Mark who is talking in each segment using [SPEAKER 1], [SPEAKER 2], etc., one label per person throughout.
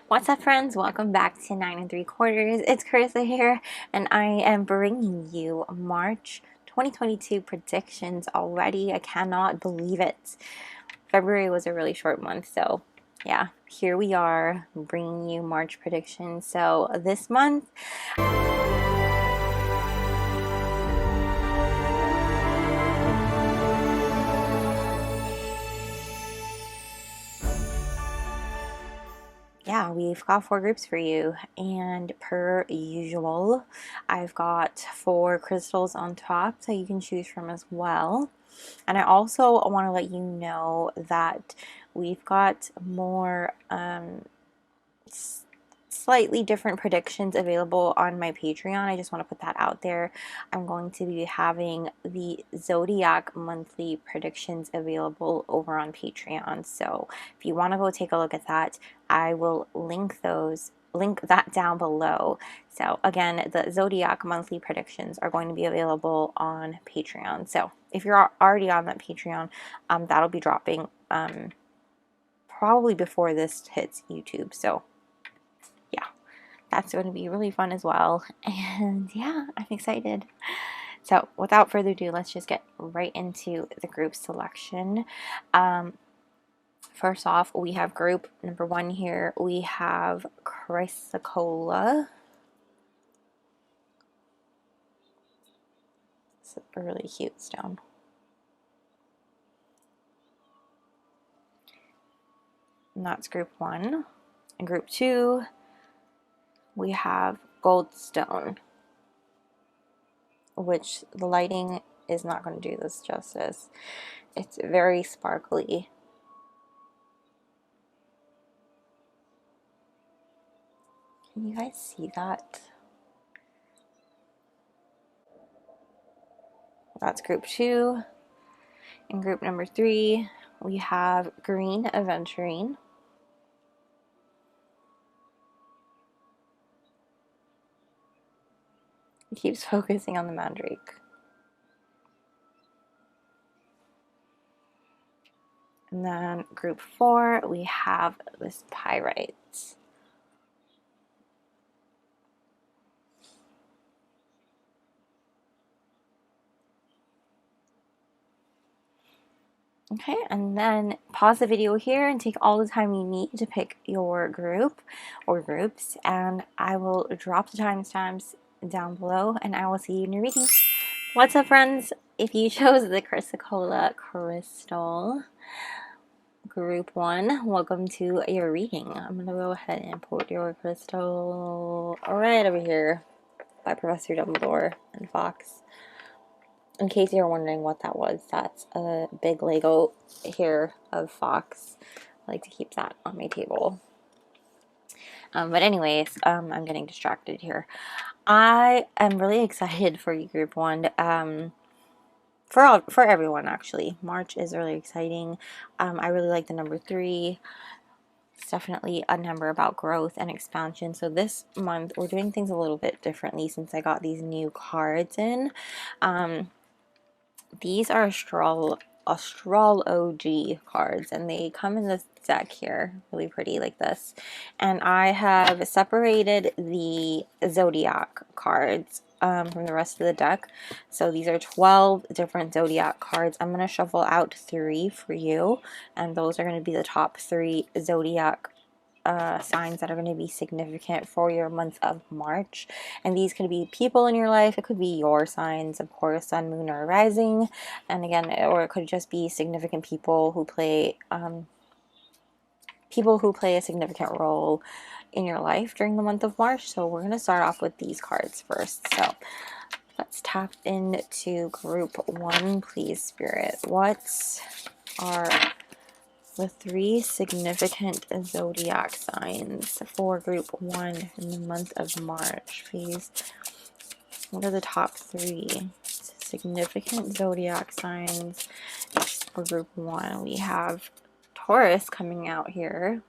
[SPEAKER 1] What's up, friends? Welcome back to 9 3/4. It's Krystal here, and I am bringing you March 2022 predictions already. I cannot believe it. February was a really short month, so yeah, here we are bringing you March predictions. So this month, yeah, we've got 4 groups for you, and per usual, I've got 4 crystals on top that you can choose from as well. And I also want to let you know that we've got more slightly different predictions available on my Patreon. I just want to put that out there. I'm going to be having the Zodiac monthly predictions available over on Patreon. So if you want to go take a look at that, I will link that down below. So again, the Zodiac monthly predictions are going to be available on Patreon. So if you're already on that Patreon, that'll be dropping probably before this hits YouTube. So yeah, that's going to be really fun as well. And yeah, I'm excited. So without further ado, let's just get right into the group selection. First off, we have group number 1 here. We have Chrysocolla. It's a really cute stone. And that's group 1. And group 2, we have Goldstone, which the lighting is not going to do this justice. It's very sparkly. Can you guys see that? That's group 2. In group number 3, we have green Aventurine. It keeps focusing on the mandrake. And then group 4, we have this Pyrite. Okay, and then pause the video here and take all the time you need to pick your group or groups, and I will drop the timestamps down below, and I will see you in your reading. What's up, friends? If you chose the Chrysocolla crystal, group 1, welcome to your reading. I'm going to go ahead and put your crystal right over here by Professor Dumbledore and Fox. In case you're wondering what that was, that's a big Lego here of Fox. I like to keep that on my table. But anyways, I'm getting distracted here. I am really excited for you, group 1. For everyone, actually. March is really exciting. I really like the number 3. It's definitely a number about growth and expansion. So this month, we're doing things a little bit differently since I got these new cards in. These are Astrol-OG cards, and they come in this deck here, really pretty like this. And I have separated the Zodiac cards from the rest of the deck. So these are 12 different Zodiac cards. I'm going to shuffle out 3 for you, and those are going to be the top 3 Zodiac signs that are going to be significant for your month of March. And these could be people in your life. It could be your signs, of course, sun, moon, or rising. And again, or it could just be significant people who play a significant role in your life during the month of March. So we're going to start off with these cards first. So let's tap into group 1, please, Spirit. What are the 3 significant zodiac signs for group 1 in the month of March, please? What are the top 3 significant zodiac signs for group 1? We have Taurus coming out here.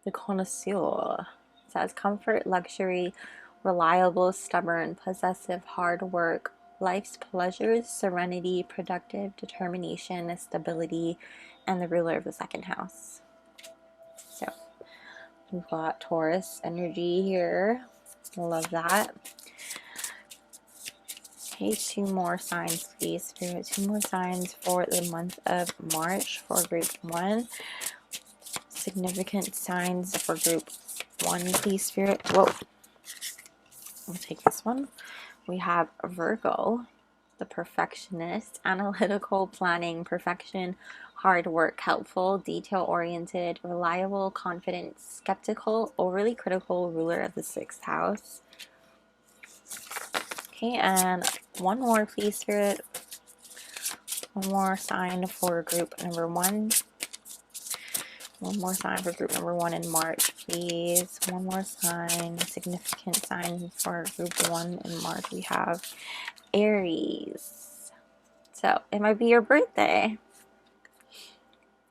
[SPEAKER 1] The Connoisseur. It says comfort, luxury, reliable, stubborn, possessive, hard work, life's pleasures, serenity, productive, determination, stability, and the ruler of the 2nd house. We've got Taurus energy here. Love that. Okay, 2 more signs, please. Spirit, 2 more signs for the month of March for group 1. Significant signs for group 1, please, Spirit. Whoa. We'll take this one. We have Virgo, the perfectionist, analytical, planning, perfection, hard work, helpful, detail-oriented, reliable, confident, skeptical, overly critical, ruler of the 6th house. Okay, and one more, please, Spirit. One more sign for group number 1. One more sign for group number 1 in March, please. One more sign, significant sign for group 1 in March. We have Aries. So it might be your birthday.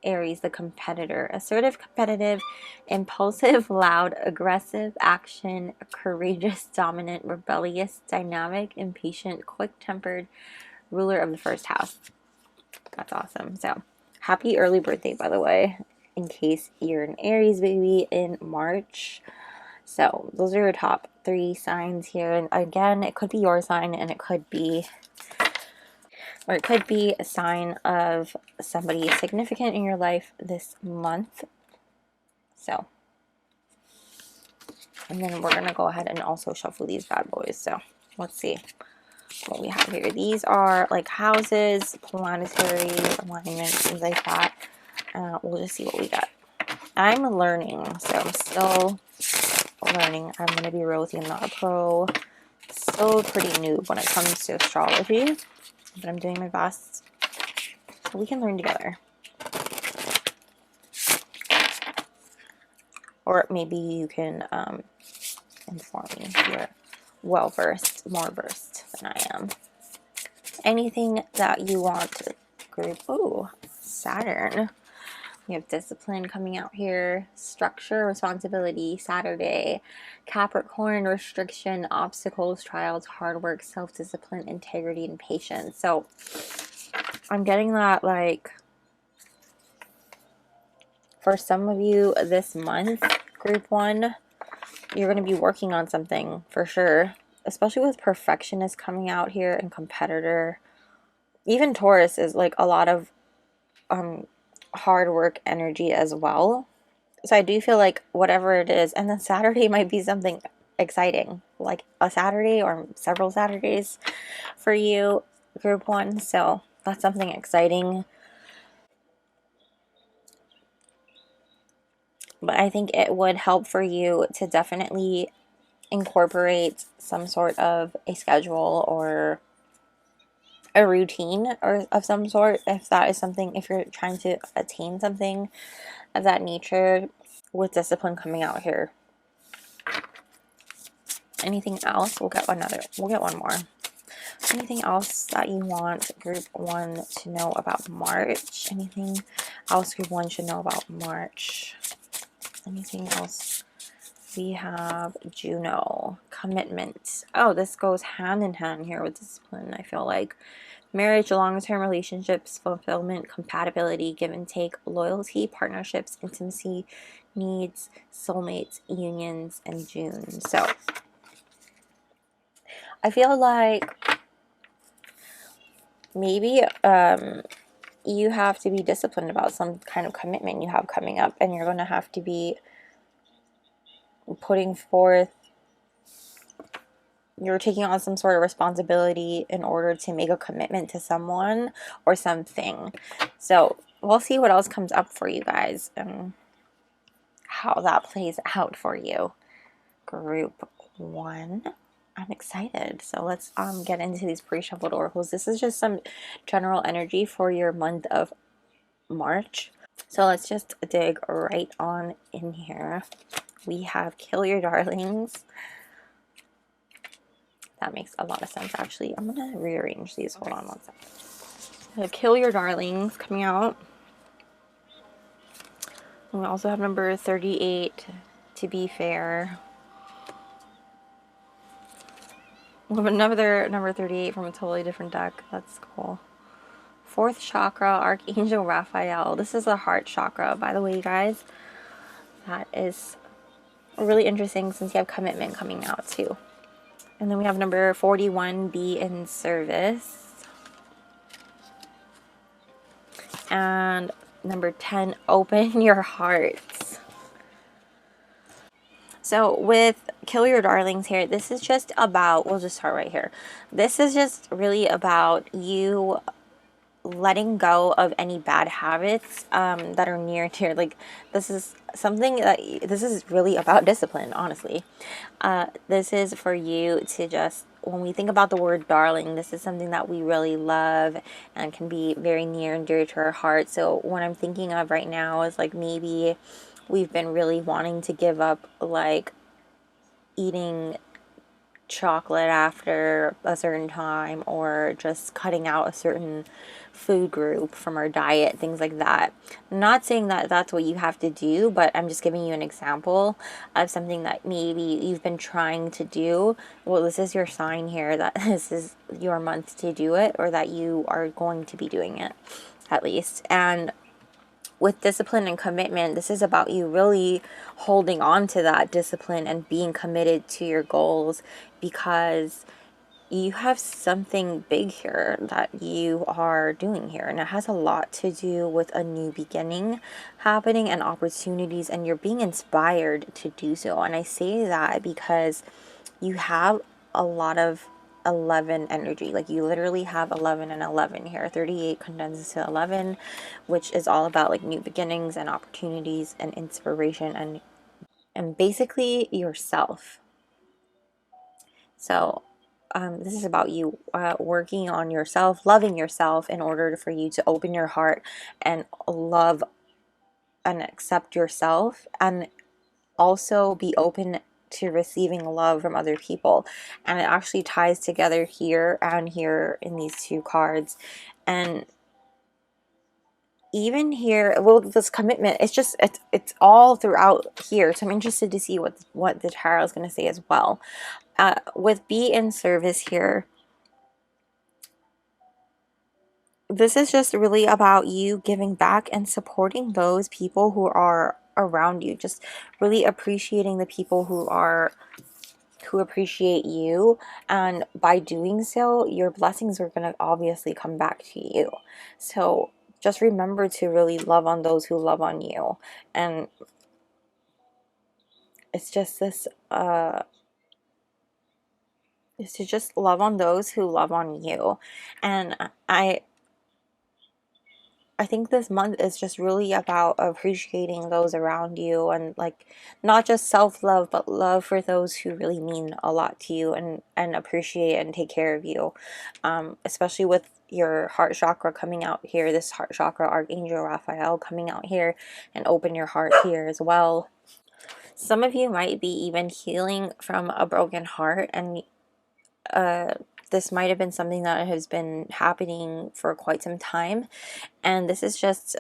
[SPEAKER 1] Aries, the competitor. Assertive, competitive, impulsive, loud, aggressive, action, courageous, dominant, rebellious, dynamic, impatient, quick-tempered, ruler of the 1st house. That's awesome. So happy early birthday, by the way, in case you're an Aries baby in March. So those are your top 3 signs here. And again, it could be your sign, and it could be a sign of somebody significant in your life this month. So, and then we're going to go ahead and also shuffle these bad boys. So let's see what we have here. These are like houses, planetary alignments, things like that. We'll just see what we got. I'm learning, so I'm still learning. I'm going to be real with you, I'm not a pro. Still pretty noob when it comes to astrology, but I'm doing my best so we can learn together. Or maybe you can inform me if you're well-versed, more versed than I am. Anything that you want to group. Ooh, Saturn. We have discipline coming out here. Structure, responsibility, Saturday. Capricorn, restriction, obstacles, trials, hard work, self-discipline, integrity, and patience. So I'm getting that, like, for some of you this month, group 1, you're going to be working on something for sure. Especially with perfectionist coming out here and competitor. Even Taurus is like a lot of hard work energy as well. So I do feel like whatever it is, and then Saturday might be something exciting, like a Saturday or several Saturdays for you, group 1. So that's something exciting. But I think it would help for you to definitely incorporate some sort of a schedule or a routine or of some sort, if that is something, if you're trying to attain something of that nature, with discipline coming out here. Anything else? We'll get one more. Anything else that you want group 1 to know about March? Anything else group 1 should know about March? Anything else? We have Juno, commitment. Oh, this goes hand in hand here with discipline, I feel like. Marriage, long-term relationships, fulfillment, compatibility, give and take, loyalty, partnerships, intimacy, needs, soulmates, unions, and June. So I feel like maybe you have to be disciplined about some kind of commitment you have coming up, and you're going to have to be putting forth, you're taking on some sort of responsibility in order to make a commitment to someone or something. So we'll see what else comes up for you guys and how that plays out for you. Group 1. I'm excited. So let's get into these pre-shuffled oracles. This is just some general energy for your month of March. So let's just dig right on in here. We have Kill Your Darlings. That makes a lot of sense, actually. I'm going to rearrange these. Hold on one second. Kill Your Darlings coming out. And we also have number 38, To Be Fair. We have another number 38 from a totally different deck. That's cool. 4th chakra, Archangel Raphael. This is the heart chakra, by the way, guys. That is really interesting since you have commitment coming out too. And then we have number 41, be in service. And number 10, open your hearts. So with Kill Your Darlings here, this is just about, we'll just start right here. This is just really about you letting go of any bad habits that are near to your, like, this is something that, this is really about discipline, honestly. This is for you to just, when we think about the word darling, this is something that we really love and can be very near and dear to our heart. So what I'm thinking of right now is like maybe we've been really wanting to give up like eating chocolate after a certain time, or just cutting out a certain food group from our diet, things like that. I'm not saying that that's what you have to do, but I'm just giving you an example of something that maybe you've been trying to do. Well, this is your sign here that this is your month to do it, or that you are going to be doing it at least. And with discipline and commitment, this is about you really holding on to that discipline and being committed to your goals, because you have something big here that you are doing here, and it has a lot to do with a new beginning happening and opportunities, and you're being inspired to do so. And I say that because you have a lot of 11 energy. Like you literally have 11 and 11 here. 38 condenses to 11, which is all about like new beginnings and opportunities and inspiration and basically yourself. So this is about you working on yourself, loving yourself, in order for you to open your heart and love and accept yourself, and also be open to receiving love from other people. And it actually ties together here and here in these two cards. And even here, well, this commitment, it's just, it's all throughout here. So I'm interested to see what the tarot is going to say as well. With be in service here, this is just really about you giving back and supporting those people who are around you. Just really appreciating the people who appreciate you, and by doing so, your blessings are going to obviously come back to you. So just remember to really love on those who love on you. And it's just this is to just love on those who love on you. And I think this month is just really about appreciating those around you, and like not just self-love, but love for those who really mean a lot to you and appreciate and take care of you. Especially with your heart chakra coming out here, this heart chakra Archangel Raphael coming out here, and open your heart here as well. Some of you might be even healing from a broken heart, and this might have been something that has been happening for quite some time. And this is just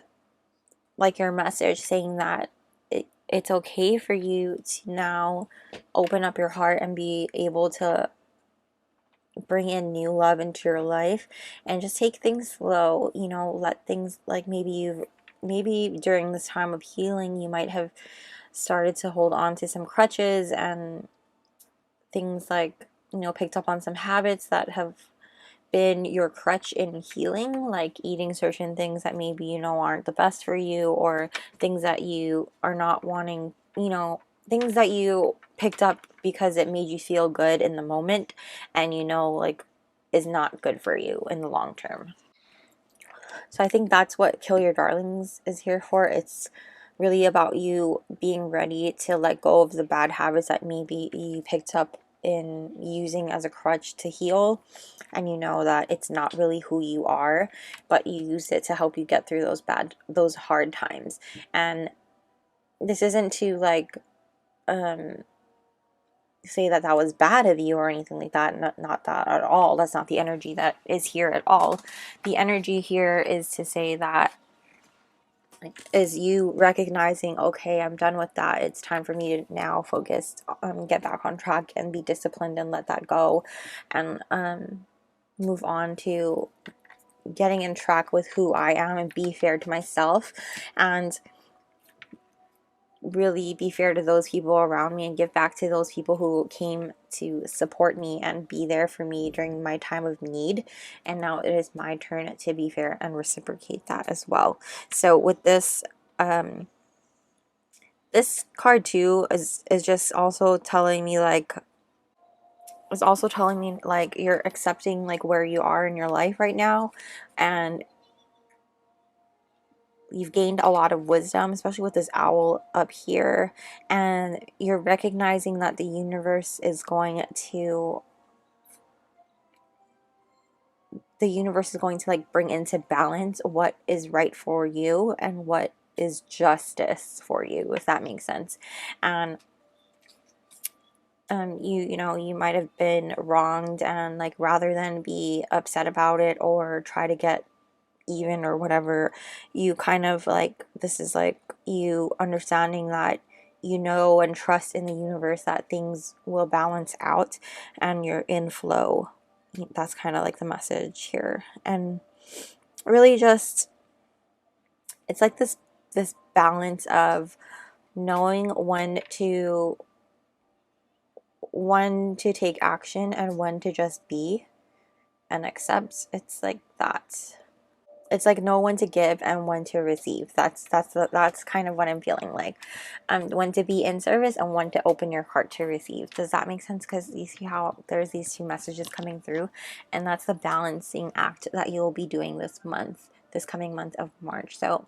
[SPEAKER 1] like your message saying that it's okay for you to now open up your heart and be able to bring in new love into your life, and just take things slow. You know, let things, like maybe during this time of healing you might have started to hold on to some crutches and things, like, you know, picked up on some habits that have been your crutch in healing, like eating certain things that maybe you know aren't the best for you, or things that you are not wanting, you know, things that you picked up because it made you feel good in the moment, and you know, like, is not good for you in the long term. So I think that's what Kill Your Darlings is here for. It's really about you being ready to let go of the bad habits that maybe you picked up in using as a crutch to heal, and you know that it's not really who you are, but you use it to help you get through those hard times. And this isn't to like say that that was bad of you or anything like that. Not that at all. That's not the energy that is here at all. The energy here is to say that is you recognizing, okay, I'm done with that. It's time for me to now focus, get back on track and be disciplined and let that go, and move on to getting in track with who I am and be fair to myself. And really be fair to those people around me and give back to those people who came to support me and be there for me during my time of need. And now it is my turn to be fair and reciprocate that as well. So with this, this card too is just also telling me like, you're accepting like where you are in your life right now, and you've gained a lot of wisdom, especially with this owl up here, and you're recognizing that the universe is going to like bring into balance what is right for you and what is justice for you, if that makes sense. And you might have been wronged, and like rather than be upset about it or try to get even or whatever, you kind of like, this is like you understanding that and trust in the universe that things will balance out and you're in flow. That's kind of like the message here. And really just, it's like this balance of knowing when to take action and when to just be and accept. It's like that. It's like know when to give and when to receive. That's kind of what I'm feeling like. When to be in service and when to open your heart to receive. Does that make sense? Because you see how there's these two messages coming through, and that's the balancing act that you'll be doing this coming month of March. So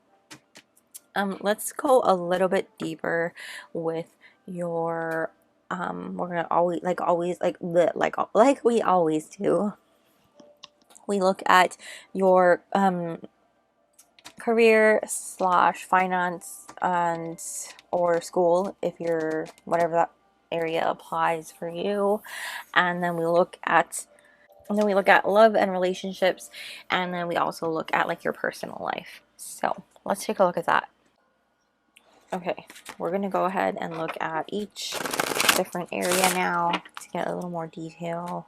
[SPEAKER 1] let's go a little bit deeper with your we're gonna always like we always do. We look at your career / finance and or school, if you're whatever that area applies for you, and then we look at love and relationships, and then we also look at like your personal life. So let's take a look at that. Okay, we're gonna go ahead and look at each different area now to get a little more detail.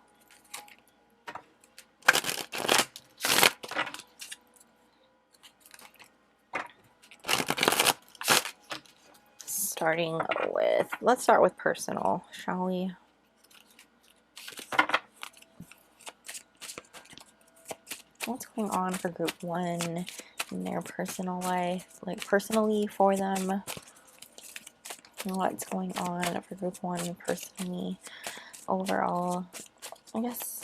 [SPEAKER 1] Let's start with personal, shall we? What's going on for group 1 in their personal life, like personally for them? What's going on for group 1 personally overall, I guess,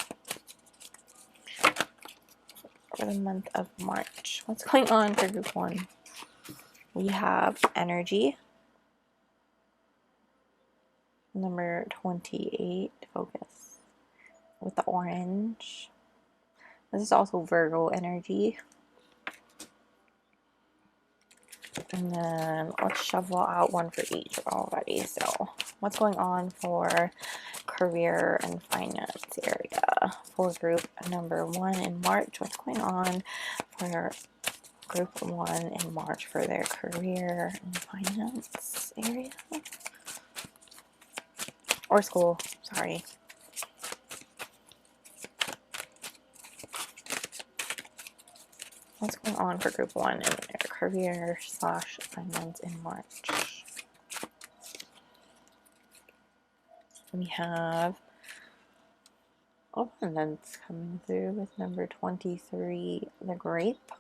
[SPEAKER 1] for the month of March? What's going on for group 1? We have energy, number 28, focus with the orange. This is also Virgo energy. And then let's shovel out one for each already. So what's going on for career and finance area for group number 1 in March? What's going on for group 1 in March for their career and finance area? Or school, sorry. What's going on for group 1 in their career / finance in March? We have abundance coming through with number 23, the grape.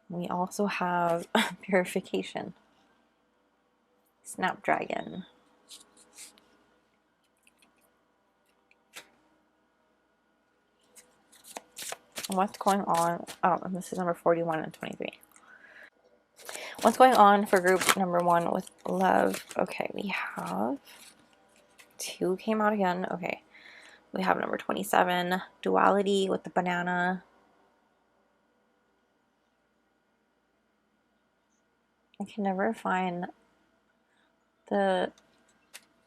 [SPEAKER 1] We also have purification, snapdragon. What's going on? Oh, and this is number 41 and 23. What's going on for group number 1 with love? Okay, we have 2 came out again. Okay, we have number 27, duality with the banana. I can never find the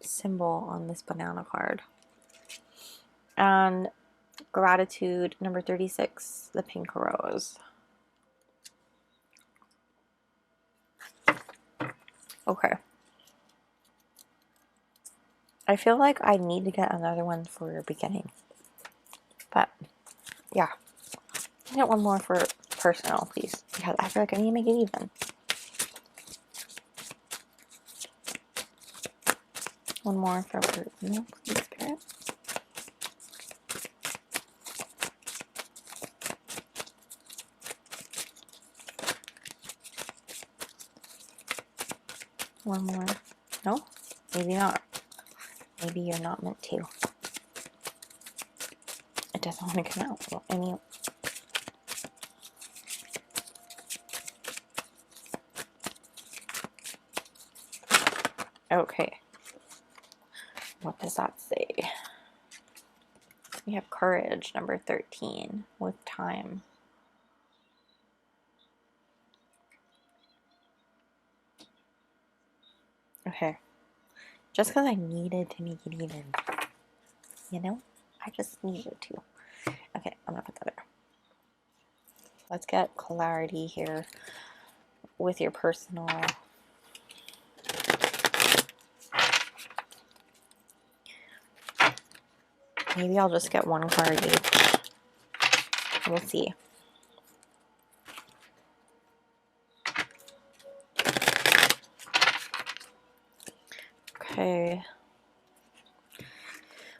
[SPEAKER 1] symbol on this banana card. And gratitude, number 36, the pink rose. Okay. I feel like I need to get another one for beginning. But, yeah. Get one more for personal, please. Because I feel like I need to make it even. One more for group. No, please, Spirit. One more. No? Maybe not. Maybe you're not meant to. It doesn't want to come out. Well, I mean, okay. What does that say? We have courage, number 13, with time. Okay. Just because I needed to make it even. You know? I just needed to. Okay, I'm going to put that there. Let's get clarity here with your personal. Maybe I'll just get one card each. We'll see. Okay.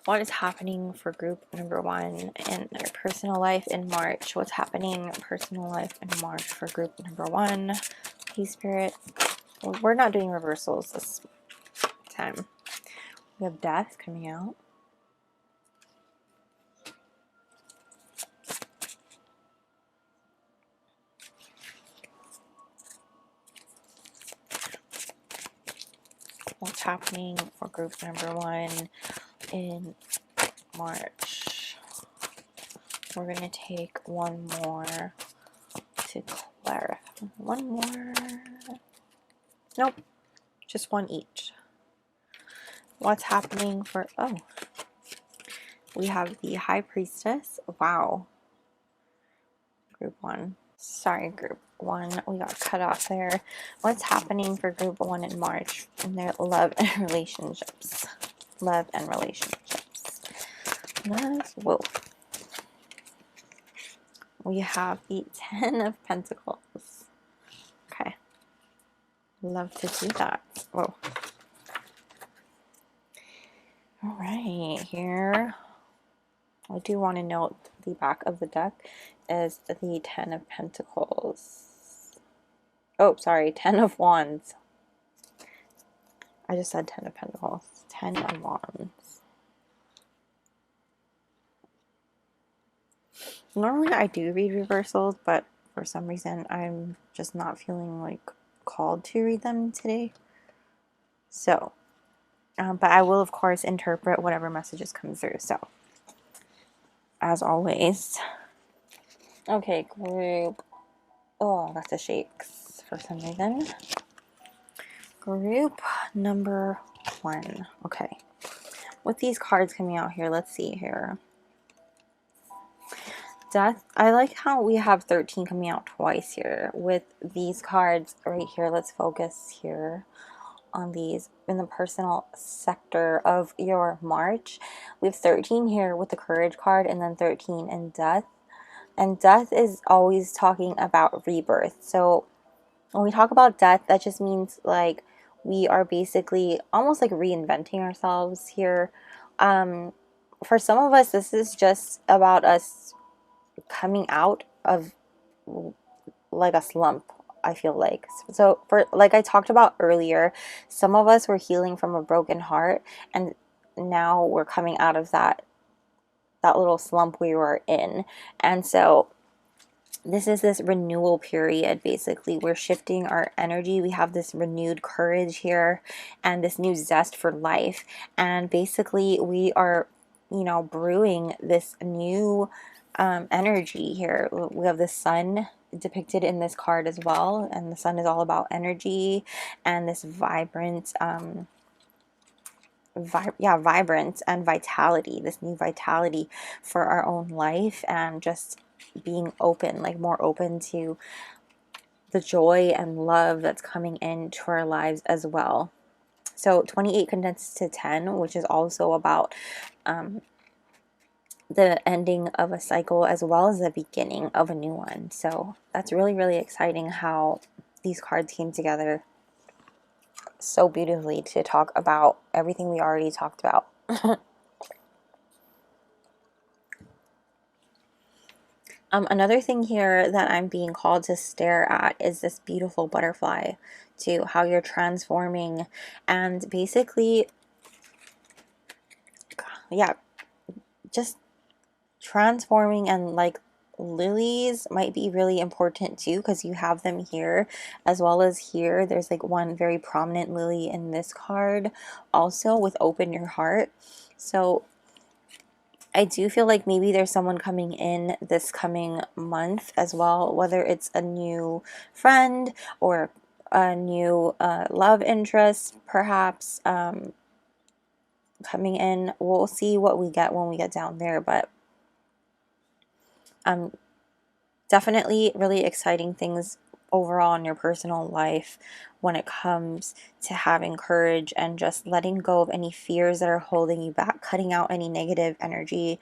[SPEAKER 1] What is happening for group number 1 in their personal life in March? What's happening in personal life in March for group number 1? Hey, Spirit. Well, we're not doing reversals this time. We have death coming out. What's happening for group number 1 in March? We're going to take one more to clarify. One more. Nope. Just one each. What's happening for... Oh. We have the High Priestess. Wow. Group 1. Sorry, group 1. We got cut off there. What's happening for group 1 in March in their love and relationships? Love and relationships. Whoa. We have the 10 of Pentacles. Okay. Love to see that. Whoa. All right, here. I do want to note the back of the deck is the 10 of Pentacles. Oh, sorry, 10 of Wands. I just said 10 of Pentacles. 10 of Wands. Normally I do read reversals, but for some reason I'm just not feeling like called to read them today. So, but I will of course interpret whatever messages come through. So, as always. Okay, group. Oh, that's a shakes for some reason. Group number 1. Okay. With these cards coming out here, let's see here. Death. I like how we have 13 coming out twice here. With these cards right here, let's focus here on these in the personal sector of your March. We have 13 here with the Courage card and then 13 in Death. And death is always talking about rebirth. So when we talk about death, that just means like we are basically almost like reinventing ourselves here. For some of us, this is just about us coming out of like a slump, I feel like. So for like I talked about earlier, some of us were healing from a broken heart, and now we're coming out of that little slump we were in. And so this is this renewal period. Basically, we're shifting our energy. We have this renewed courage here and this new zest for life, and basically we are, you know, brewing this new energy here. We have the sun depicted in this card as well, and the sun is all about energy and this vibrant vibrance and vitality, this new vitality for our own life, and just being open, like more open to the joy and love that's coming into our lives as well. So 28 condensed to 10, which is also about the ending of a cycle as well as the beginning of a new one. So that's really, really exciting how these cards came together so beautifully to talk about everything we already talked about. Another thing here that I'm being called to stare at is this beautiful butterfly, to how you're transforming and basically, yeah, just transforming. And like lilies might be really important too, because you have them here as well as here. There's like one very prominent lily in this card also with open your heart. So I do feel like maybe there's someone coming in this coming month as well, whether it's a new friend or a new love interest, perhaps, coming in. We'll see what we get when we get down there, but definitely really exciting things overall in your personal life when it comes to having courage and just letting go of any fears that are holding you back, cutting out any negative energy,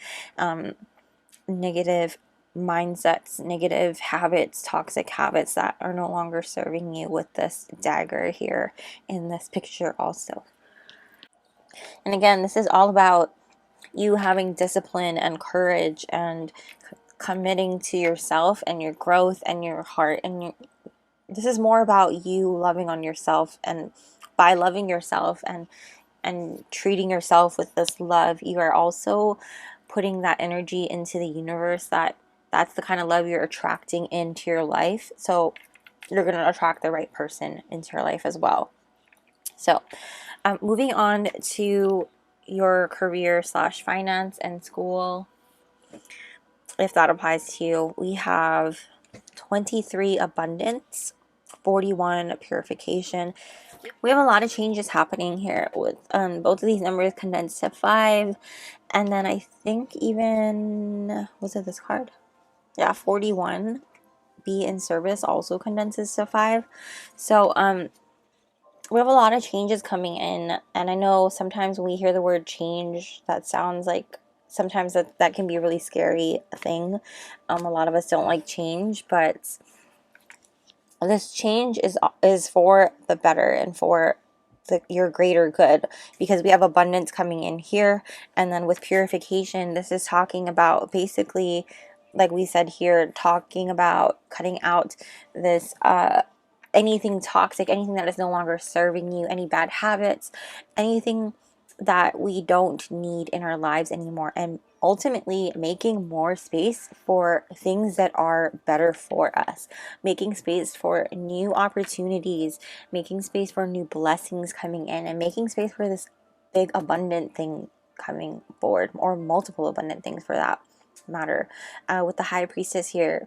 [SPEAKER 1] negative mindsets, negative habits, toxic habits that are no longer serving you, with this dagger here in this picture also. And again, this is all about you having discipline and courage and committing to yourself and your growth and your heart. And this is more about you loving on yourself, and by loving yourself and treating yourself with this love, you are also putting that energy into the universe. That's the kind of love you're attracting into your life. So you're going to attract the right person into your life as well. So moving on to your career / finance and school, if that applies to you, we have 23 abundance, 41 purification. We have a lot of changes happening here with both of these numbers condensed to 5. And then I think even, was it this card? Yeah, 41, be in service, also condenses to 5. So we have a lot of changes coming in. And I know sometimes when we hear the word change, that sounds like sometimes that can be a really scary thing. A lot of us don't like change, but this change is for the better and for your greater good, because we have abundance coming in here. And then with purification, this is talking about basically, like we said here, talking about cutting out this anything toxic, anything that is no longer serving you, any bad habits, anything that we don't need in our lives anymore, and ultimately making more space for things that are better for us, making space for new opportunities, making space for new blessings coming in, and making space for this big abundant thing coming forward, or multiple abundant things for that matter. With the High Priestess here,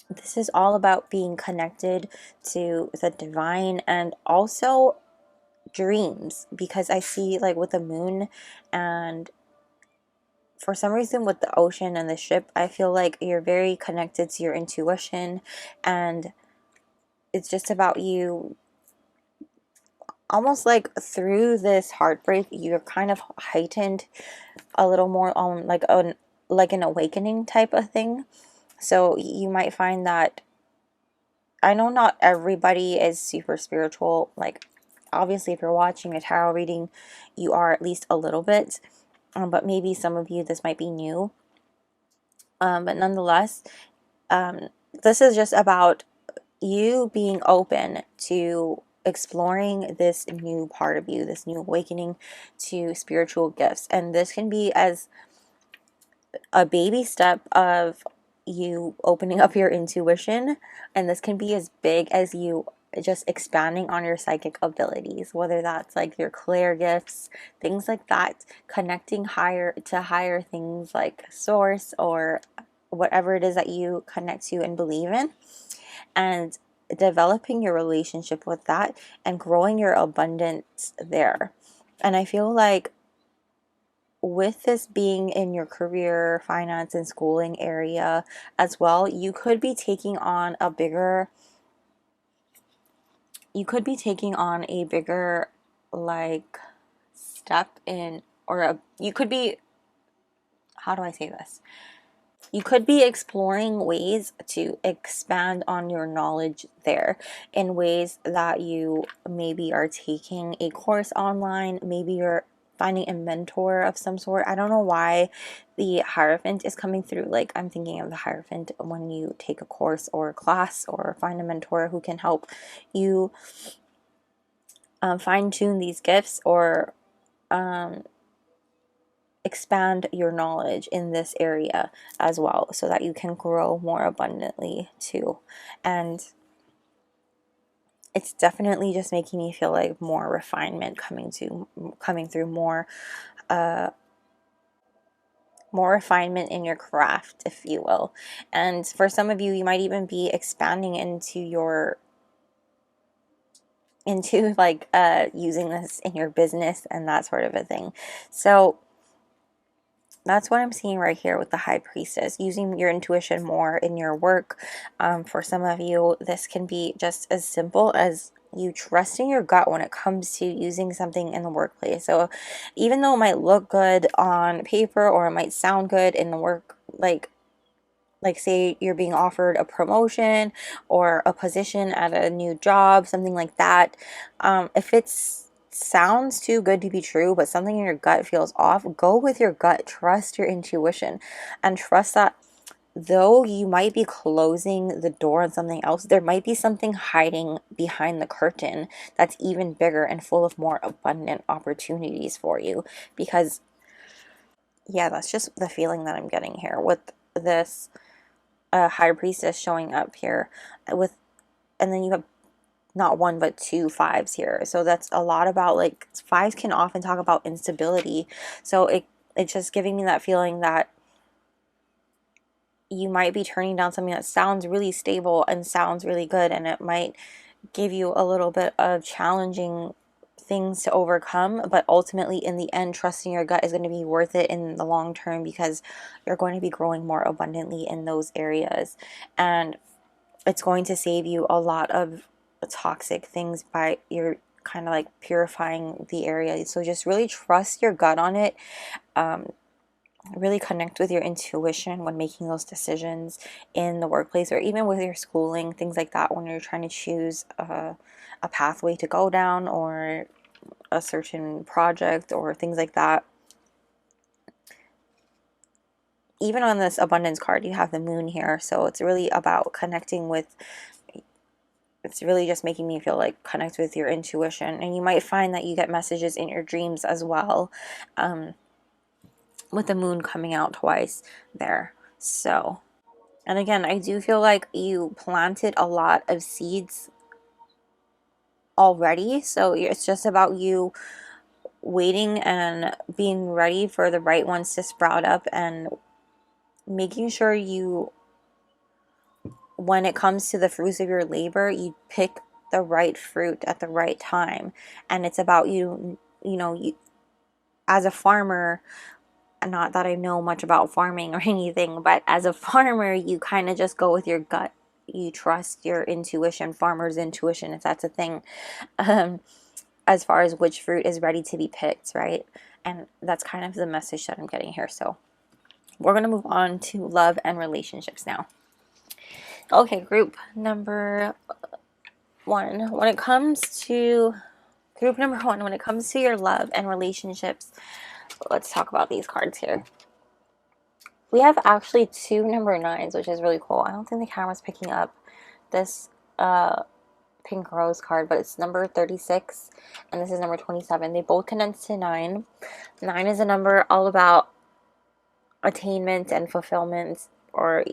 [SPEAKER 1] this is all about being connected to the divine and also dreams, because I see like with the moon, and for some reason with the ocean and the ship, I feel like you're very connected to your intuition, and it's just about you almost like through this heartbreak, you're kind of heightened a little more on like an awakening type of thing. So you might find that, I know not everybody is super spiritual. Like, obviously, if you're watching a tarot reading, you are at least a little bit. But maybe some of you, this might be new. But nonetheless, this is just about you being open to exploring this new part of you, this new awakening to spiritual gifts. And this can be as a baby step of you opening up your intuition, and this can be as big as you just expanding on your psychic abilities, whether that's like your clair gifts, things like that, connecting higher to higher things like source or whatever it is that you connect to and believe in, and developing your relationship with that and growing your abundance there. And I feel like with this being in your career, finance, and schooling area as well, you could be taking on a bigger like step in, or you could be, how do I say this? you could be exploring ways to expand on your knowledge there in ways that you maybe are taking a course online, maybe you're finding a mentor of some sort. I don't know why the Hierophant is coming through. Like, I'm thinking of the Hierophant when you take a course or a class or find a mentor who can help you fine-tune these gifts or expand your knowledge in this area as well, so that you can grow more abundantly too. And it's definitely just making me feel like more refinement coming through, more refinement in your craft, if you will. And for some of you, you might even be expanding into like using this in your business and that sort of a thing. So that's what I'm seeing right here with the High Priestess, using your intuition more in your work. For some of you, this can be just as simple as you trusting your gut when it comes to using something in the workplace. So even though it might look good on paper or it might sound good in the work, like say you're being offered a promotion or a position at a new job, something like that, if it's sounds too good to be true, but something in your gut feels off, go with your gut. Trust your intuition and trust that though you might be closing the door on something else, there might be something hiding behind the curtain that's even bigger and full of more abundant opportunities for you. Because yeah, that's just the feeling that I'm getting here with this High Priestess showing up here with, and then you have not one but two fives here. So that's a lot about, like, fives can often talk about instability. So it's just giving me that feeling that you might be turning down something that sounds really stable and sounds really good, and it might give you a little bit of challenging things to overcome, but ultimately in the end, trusting your gut is going to be worth it in the long term, because you're going to be growing more abundantly in those areas, and it's going to save you a lot of toxic things by your kind of like purifying the area. So just really trust your gut on it. Really connect with your intuition when making those decisions in the workplace or even with your schooling, things like that, when you're trying to choose a pathway to go down or a certain project or things like that. Even on this abundance card, you have the moon here, so it's really about connecting with, it's really just making me feel like connect with your intuition. And you might find that you get messages in your dreams as well, with the moon coming out twice there. So, and again, I do feel like you planted a lot of seeds already, so it's just about you waiting and being ready for the right ones to sprout up, and making sure you, when it comes to the fruits of your labor, you pick the right fruit at the right time. And it's about you know, you as a farmer, not that I know much about farming or anything, but as a farmer, you kind of just go with your gut. You trust your intuition, farmer's intuition, if that's a thing, as far as which fruit is ready to be picked, right? And that's kind of the message that I'm getting here. So we're going to move on to love and relationships now. Okay, group number one. When it comes to your love and relationships, let's talk about these cards here. We have actually two number 9s, which is really cool. I don't think the camera's picking up this pink rose card, but it's number 36 and this is number 27. They both condense to 9. 9 is a number all about attainment and fulfillment, or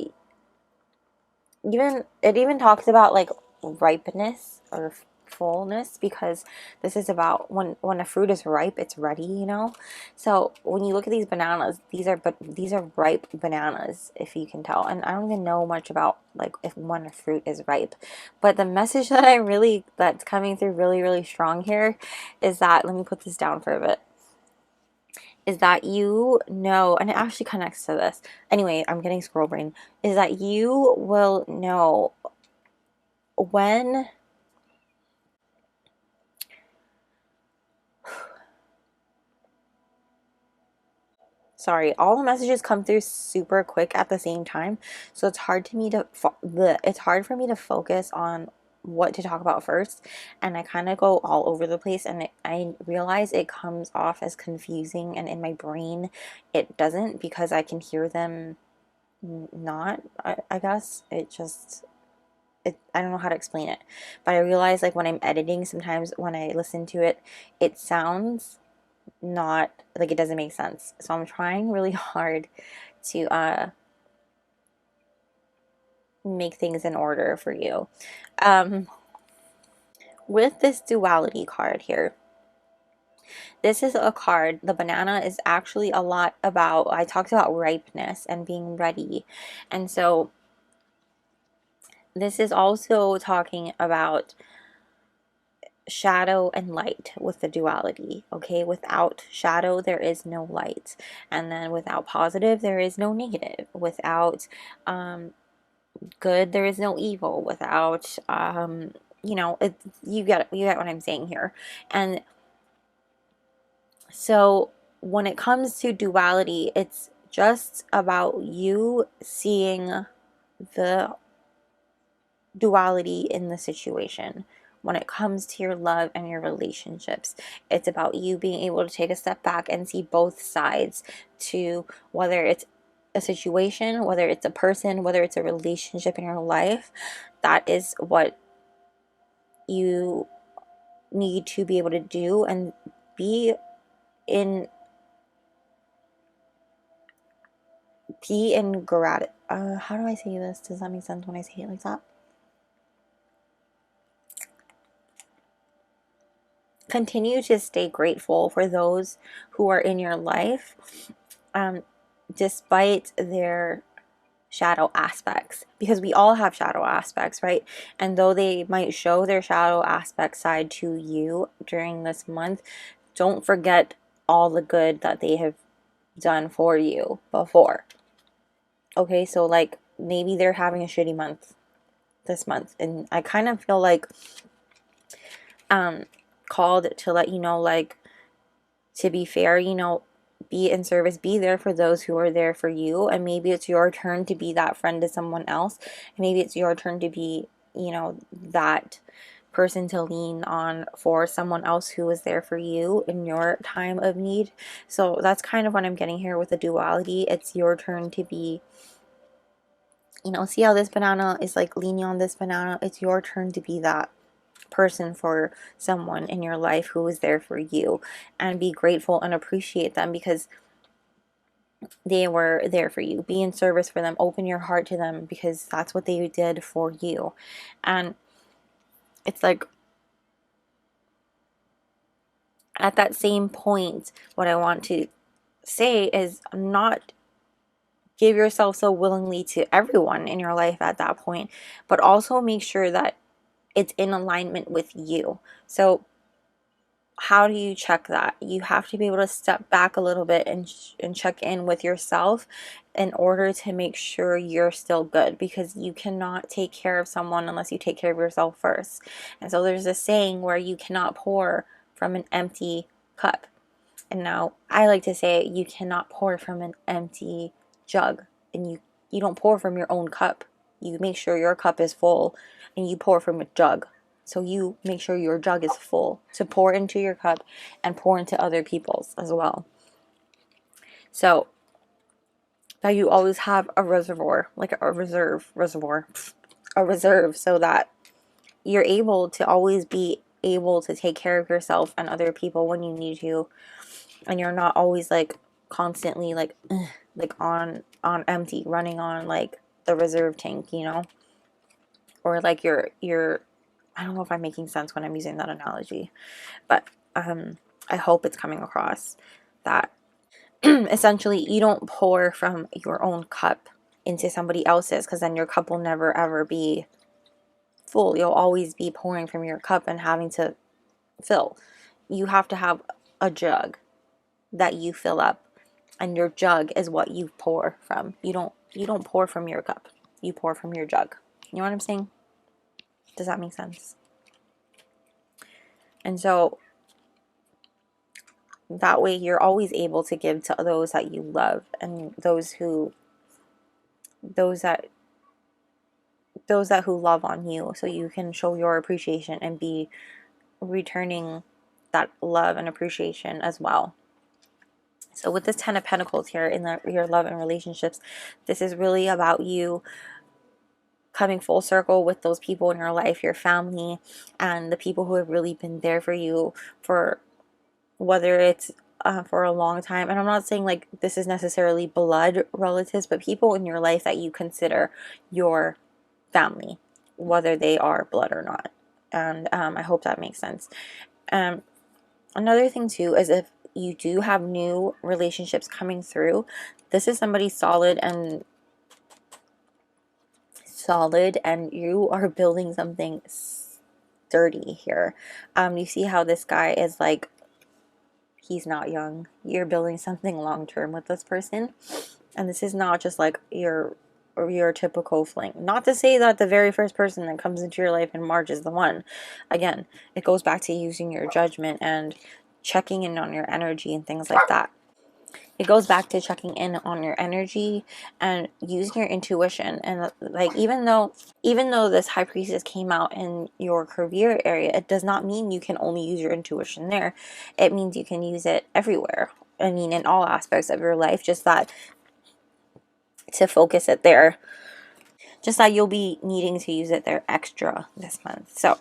[SPEAKER 1] even talks about like ripeness or fullness, because this is about when a fruit is ripe, it's ready, you know. So when you look at these bananas, these are ripe bananas, if you can tell. And I don't even know much about like if when a fruit is ripe, but the message that's coming through really strong here is that, let me put this down for a bit, is that you know, and it actually connects to this. Anyway, I'm getting scroll brain. Is that you will know when Sorry, all the messages come through super quick at the same time, so it's hard to me to it's hard for me to focus on what to talk about first, and I kind of go all over the place, and I realize it comes off as confusing, and in my brain it doesn't, because I can hear them not. I guess it just I don't know how to explain it, but I realize like when I'm editing, sometimes when I listen to it, it sounds not like it doesn't make sense. So I'm trying really hard to make things in order for you. With this duality card here, this is a card, the banana is actually a lot about, I talked about ripeness and being ready, and so this is also talking about shadow and light with the duality. Okay, without shadow there is no light, and then without positive there is no negative, without good there is no evil, without you know, you get what I'm saying here. And so when it comes to duality, it's just about you seeing the duality in the situation. When it comes to your love and your relationships, it's about you being able to take a step back and see both sides, to whether it's a situation, whether it's a person, whether it's a relationship in your life. That is what you need to be able to do, and be in gratitude. How do I say this? Does that make sense when I say it like that? Continue to stay grateful for those who are in your life, despite their shadow aspects, because we all have shadow aspects, right? And though they might show their shadow aspect side to you during this month, don't forget all the good that they have done for you before. Okay, so like maybe they're having a shitty month this month, and I kind of feel like called to let you know, like, to be fair, you know, be in service, be there for those who are there for you, and maybe it's your turn to be that friend to someone else, and maybe it's your turn to be, you know, that person to lean on for someone else who is there for you in your time of need. So that's kind of what I'm getting here with the duality. It's your turn to be, you know, see how this banana is like leaning on this banana? It's your turn to be that person for someone in your life who is there for you, and be grateful and appreciate them because they were there for you. Be in service for them. Open your heart to them because that's what they did for you. And it's like, at that same point, what I want to say is not give yourself so willingly to everyone in your life at that point, but also make sure that it's in alignment with you. So how do you check that? You have to be able to step back a little bit and check in with yourself in order to make sure you're still good, because you cannot take care of someone unless you take care of yourself first. And so there's this saying where you cannot pour from an empty cup. And now I like to say you cannot pour from an empty jug, and you don't pour from your own cup. You make sure your cup is full and you pour from a jug. So you make sure your jug is full to pour into your cup and pour into other people's as well. So that you always have a reservoir, like a reserve, so that you're able to always be able to take care of yourself and other people when you need to, and you're not always like constantly like on empty, running on like the reserve tank, you know, or like you're I don't know if I'm making sense when I'm using that analogy, but I hope it's coming across that essentially you don't pour from your own cup into somebody else's, because then your cup will never ever be full. You'll always be pouring from your cup and having to fill. You have to have a jug that you fill up, and your jug is what you pour from. You don't pour from your cup. You pour from your jug. You know what I'm saying? Does that make sense? And so that way you're always able to give to those that you love, and those that who love on you, so you can show your appreciation and be returning that love and appreciation as well. So with this 10 of Pentacles here in your love and relationships, this is really about you coming full circle with those people in your life, your family, and the people who have really been there for you for whether it's for a long time. And I'm not saying like this is necessarily blood relatives, but people in your life that you consider your family, whether they are blood or not. And I hope that makes sense. Another thing too is if you do have new relationships coming through, this is somebody solid and you are building something sturdy here. You see how this guy is like, he's not young. You're building something long term with this person, and this is not just like your typical fling. Not to say that the very first person that comes into your life in March is the one. Again, it goes back to using your judgment and checking in on your energy and things like that. It goes back to checking in on your energy and using your intuition. And like, even though this High Priestess came out in your career area, it does not mean you can only use your intuition there. It means you can use it everywhere. I mean, in all aspects of your life, just that to focus it there. Just that you'll be needing to use it there extra this month. So,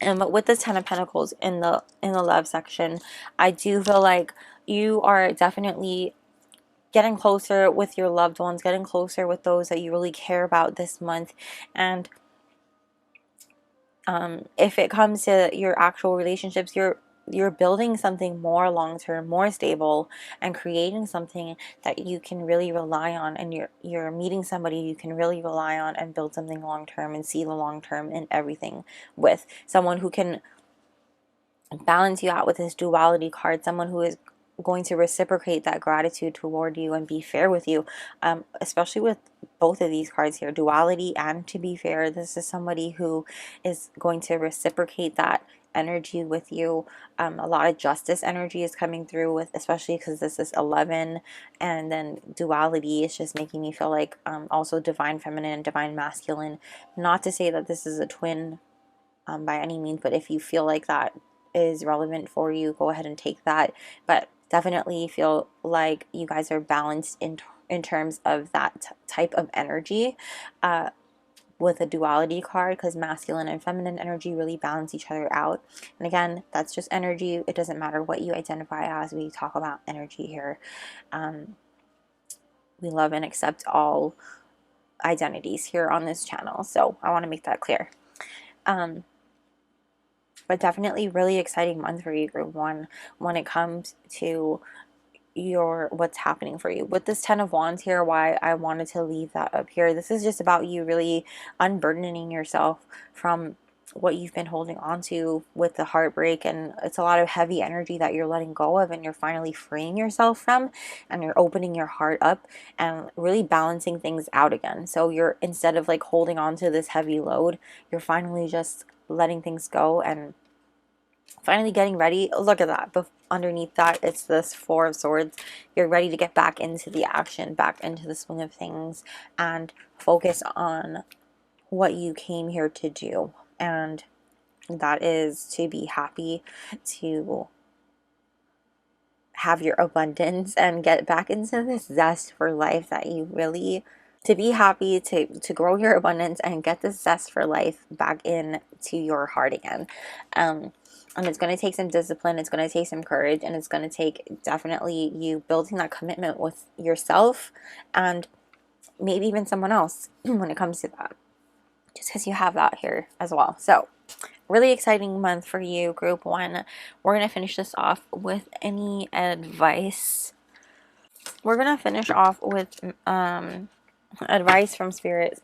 [SPEAKER 1] but with the 10 of Pentacles in the love section, I do feel like you are definitely getting closer with your loved ones, getting closer with those that you really care about this month. And if it comes to your actual relationships, you're building something more long-term, more stable, and creating something that you can really rely on, and you're meeting somebody you can really rely on and build something long-term and see the long-term in everything with. Someone who can balance you out with this duality card, someone who is going to reciprocate that gratitude toward you and be fair with you, especially with both of these cards here, duality and to be fair. This is somebody who is going to reciprocate that energy with you. A lot of justice energy is coming through with, especially because this is 11, and then duality is just making me feel like also divine feminine and divine masculine. Not to say that this is a twin by any means, but if you feel like that is relevant for you, go ahead and take that. But definitely feel like you guys are balanced in terms of that type of energy with a duality card, because masculine and feminine energy really balance each other out. And again, that's just energy. It doesn't matter what you identify as. We talk about energy here. We love and accept all identities here on this channel, so I want to make that clear. But definitely really exciting month for you, Group 1, when it comes to what's happening for you. With this 10 of Wands here, why I wanted to leave that up here, this is just about you really unburdening yourself from what you've been holding on to with the heartbreak, and it's a lot of heavy energy that you're letting go of, and you're finally freeing yourself from, and you're opening your heart up and really balancing things out again. So you're, instead of like holding on to this heavy load, you're finally just letting things go and finally getting ready. Look at that. But underneath that, it's this Four of Swords. You're ready to get back into the action, back into the swing of things, and focus on what you came here to do. And that is to be happy, to have your abundance, and get back into this zest for life that you really, to be happy, to grow your abundance and get this zest for life back into your heart again. And it's going to take some discipline, it's going to take some courage, and it's going to take definitely you building that commitment with yourself and maybe even someone else when it comes to that, just because you have that here as well. So really exciting month for you, Group 1. We're going to finish this off with any advice. We're going to finish off with advice from Spirit.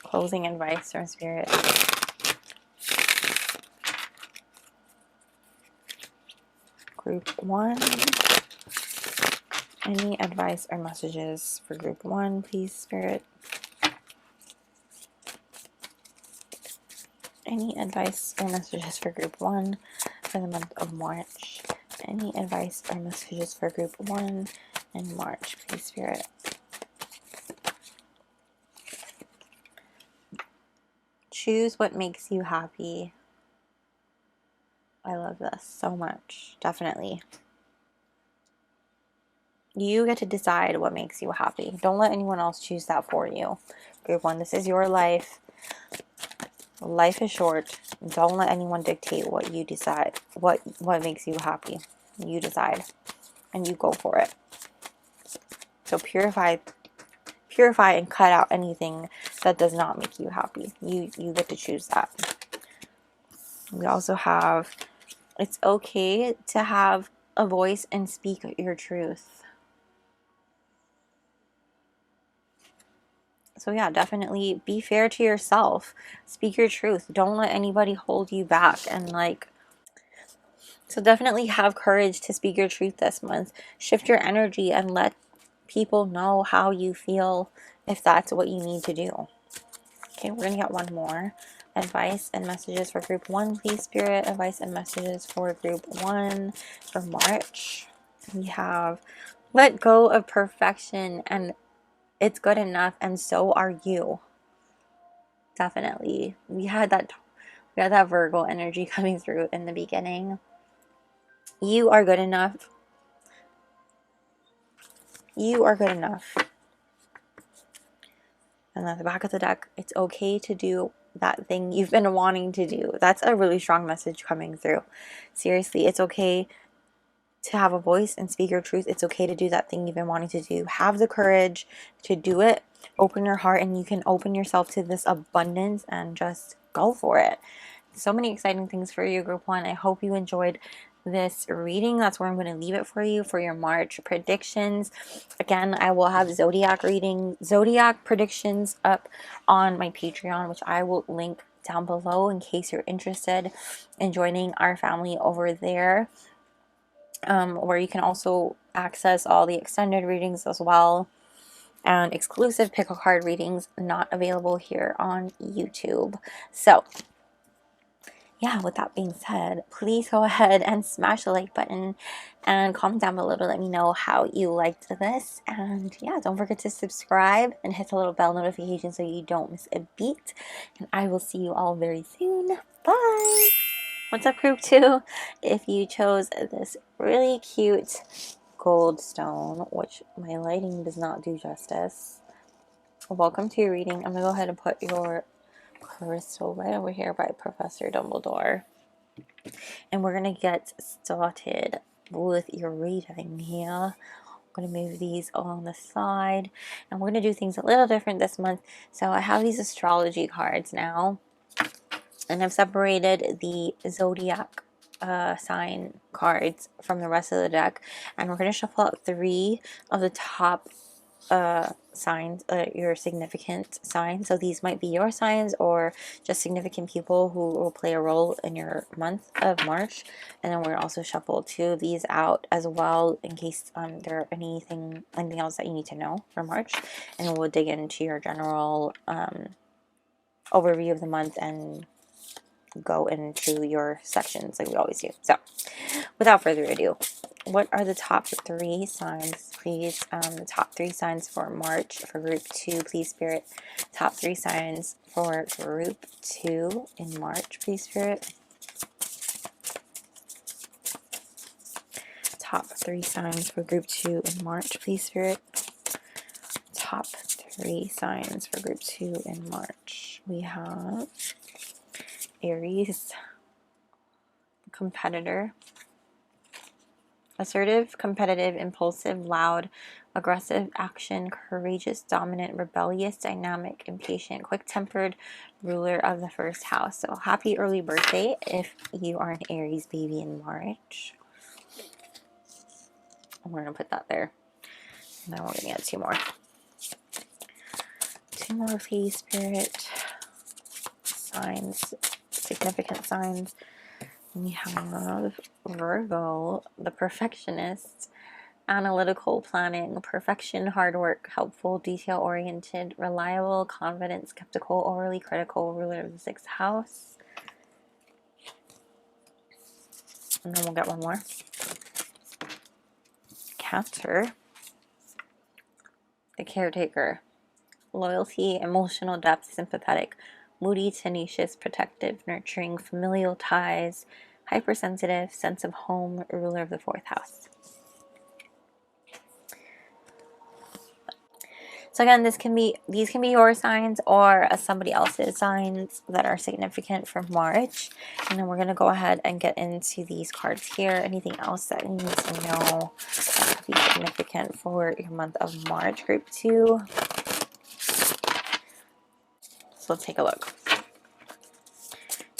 [SPEAKER 1] Closing advice from Spirit. Group 1. Any advice or messages for Group 1, please, Spirit? Any advice or messages for Group 1? for the month of March. Any advice or messages for group 1 in March, please, Spirit. Choose what makes you happy. I love this so much. Definitely. You get to decide what makes you happy. Don't let anyone else choose that for you. Group 1, this is your life. Life is short. Don't let anyone dictate what you decide. What makes you happy. You decide. And you go for it. So purify and cut out anything that does not make you happy. You get to choose that. We also have, it's okay to have a voice and speak your truth. So yeah, definitely be fair to yourself. Speak your truth. Don't let anybody hold you back. And so definitely have courage to speak your truth this month. Shift your energy and let people know how you feel if that's what you need to do. Okay, we're gonna get one more. Advice and messages for group 1, please, Spirit. Advice and messages for group 1 for March. We have let go of perfection and it's good enough, and so are you. Definitely. We had that Virgo energy coming through in the beginning. You are good enough. You are good enough. And at the back of the deck, it's okay to do that thing you've been wanting to do. That's a really strong message coming through. Seriously, it's okay to have a voice and speak your truth. It's okay to do that thing you've been wanting to do. Have the courage to do it. Open your heart and you can open yourself to this abundance and just go for it. So many exciting things for you, group 1. I hope you enjoyed this reading. That's where I'm going to leave it for you for your March predictions. Again, I will have zodiac predictions up on my Patreon, which I will link down below in case you're interested in joining our family over there. Where you can also access all the extended readings as well, and exclusive pick a card readings not available here on YouTube. So yeah, with that being said, please go ahead and smash the like button and comment down below to let me know how you liked this. And yeah, don't forget to subscribe and hit the little bell notification so you don't miss a beat. And I will see you all very soon. Bye! What's up, group 2? If you chose this really cute Goldstone, which my lighting does not do justice, welcome to your reading. I'm going to go ahead and put your crystal right over here by Professor Dumbledore. And we're going to get started with your reading here. I'm going to move these on the side. And we're going to do things a little different this month. So I have these astrology cards now. And I've separated the zodiac sign cards from the rest of the deck. And we're going to shuffle out 3 of the top signs, your significant signs. So these might be your signs or just significant people who will play a role in your month of March. And then we're going to also shuffle 2 of these out as well in case there are anything else that you need to know for March. And then we'll dig into your general overview of the month and go into your sections like we always do. So without further ado, what are the top 3 signs, please? The top 3 signs for March for group 2, please, Spirit. Top 3 signs for group 2 in March, please, Spirit. Top 3 signs for group 2 in March, please, Spirit. Top 3 signs for group 2 in March. We have Aries, competitor. Assertive, competitive, impulsive, loud, aggressive, action, courageous, dominant, rebellious, dynamic, impatient, quick-tempered, ruler of the first house. So happy early birthday if you are an Aries baby in March. We're going to put that there. And then we're going to get 2 more. 2 more, please, Spirit. Signs, significant signs. We have Virgo, the perfectionist, analytical, planning, perfection, hard work, helpful, detail-oriented, reliable, confident, skeptical, overly critical, ruler of the 6th house. And then we'll get one more. Cancer. The caretaker. Loyalty, emotional depth, sympathetic, moody, tenacious, protective, nurturing, familial ties, hypersensitive, sense of home, ruler of the 4th house. So again, these can be your signs or somebody else's signs that are significant for March. And then we're going to go ahead and get into these cards here. Anything else that you need to know that could be significant for your month of March, group 2. So let's take a look.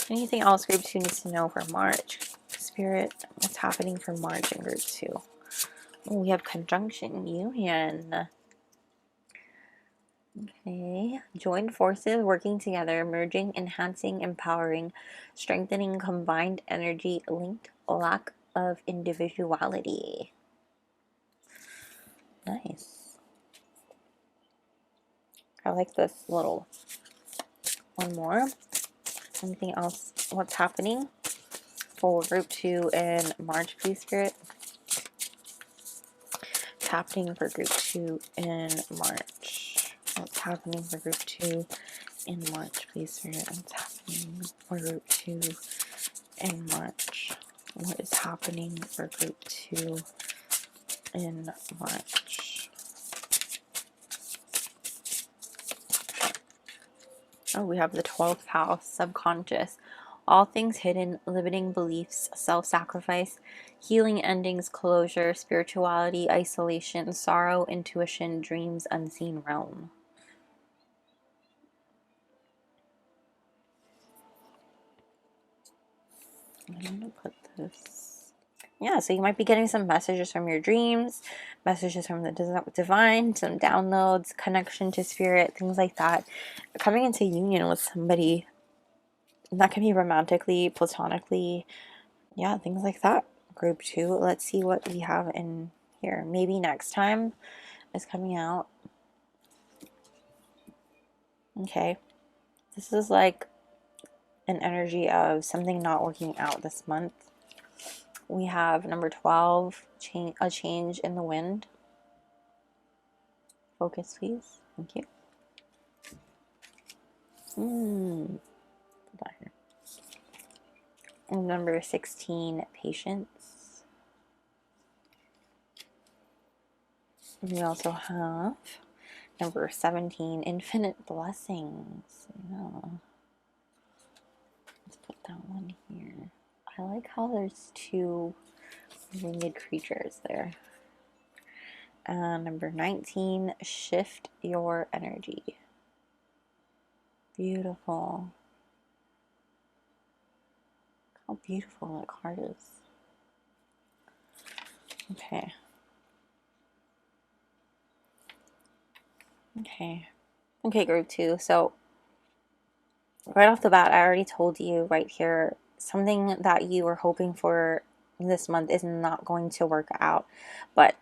[SPEAKER 1] Anything else group 2 needs to know for March? Spirit, what's happening for March in group 2? Oh, we have conjunction, union. Okay, joined forces, working together, merging, enhancing, empowering, strengthening, combined energy, linked, lack of individuality. Nice. I like this little one more. Anything else? What's happening for group 2 in March, please, Spirit? What's happening for group 2 in March? What's happening for group 2 in March, please, Spirit? What's happening for group 2 in March? What is happening for group 2 in March? Oh, we have the 12th house, subconscious. All things hidden, limiting beliefs, self-sacrifice, healing endings, closure, spirituality, isolation, sorrow, intuition, dreams, unseen realm. I'm going to put this. Yeah, so you might be getting some messages from your dreams, messages from the divine, some downloads, connection to spirit, things like that. Coming into union with somebody. That can be romantically, platonically. Yeah, things like that. Group 2. Let's see what we have in here. Maybe next time is coming out. Okay. This is like an energy of something not working out this month. We have number 12, a change in the wind. Focus, please. Thank you. Put that here. And number 16, patience. We also have number 17, infinite blessings. Yeah. Let's put that one here. I like how there's 2 winged creatures there. Number 19, shift your energy. Beautiful. How beautiful that card is. Okay. Okay, group 2. So right off the bat, I already told you right here, something that you were hoping for this month is not going to work out. But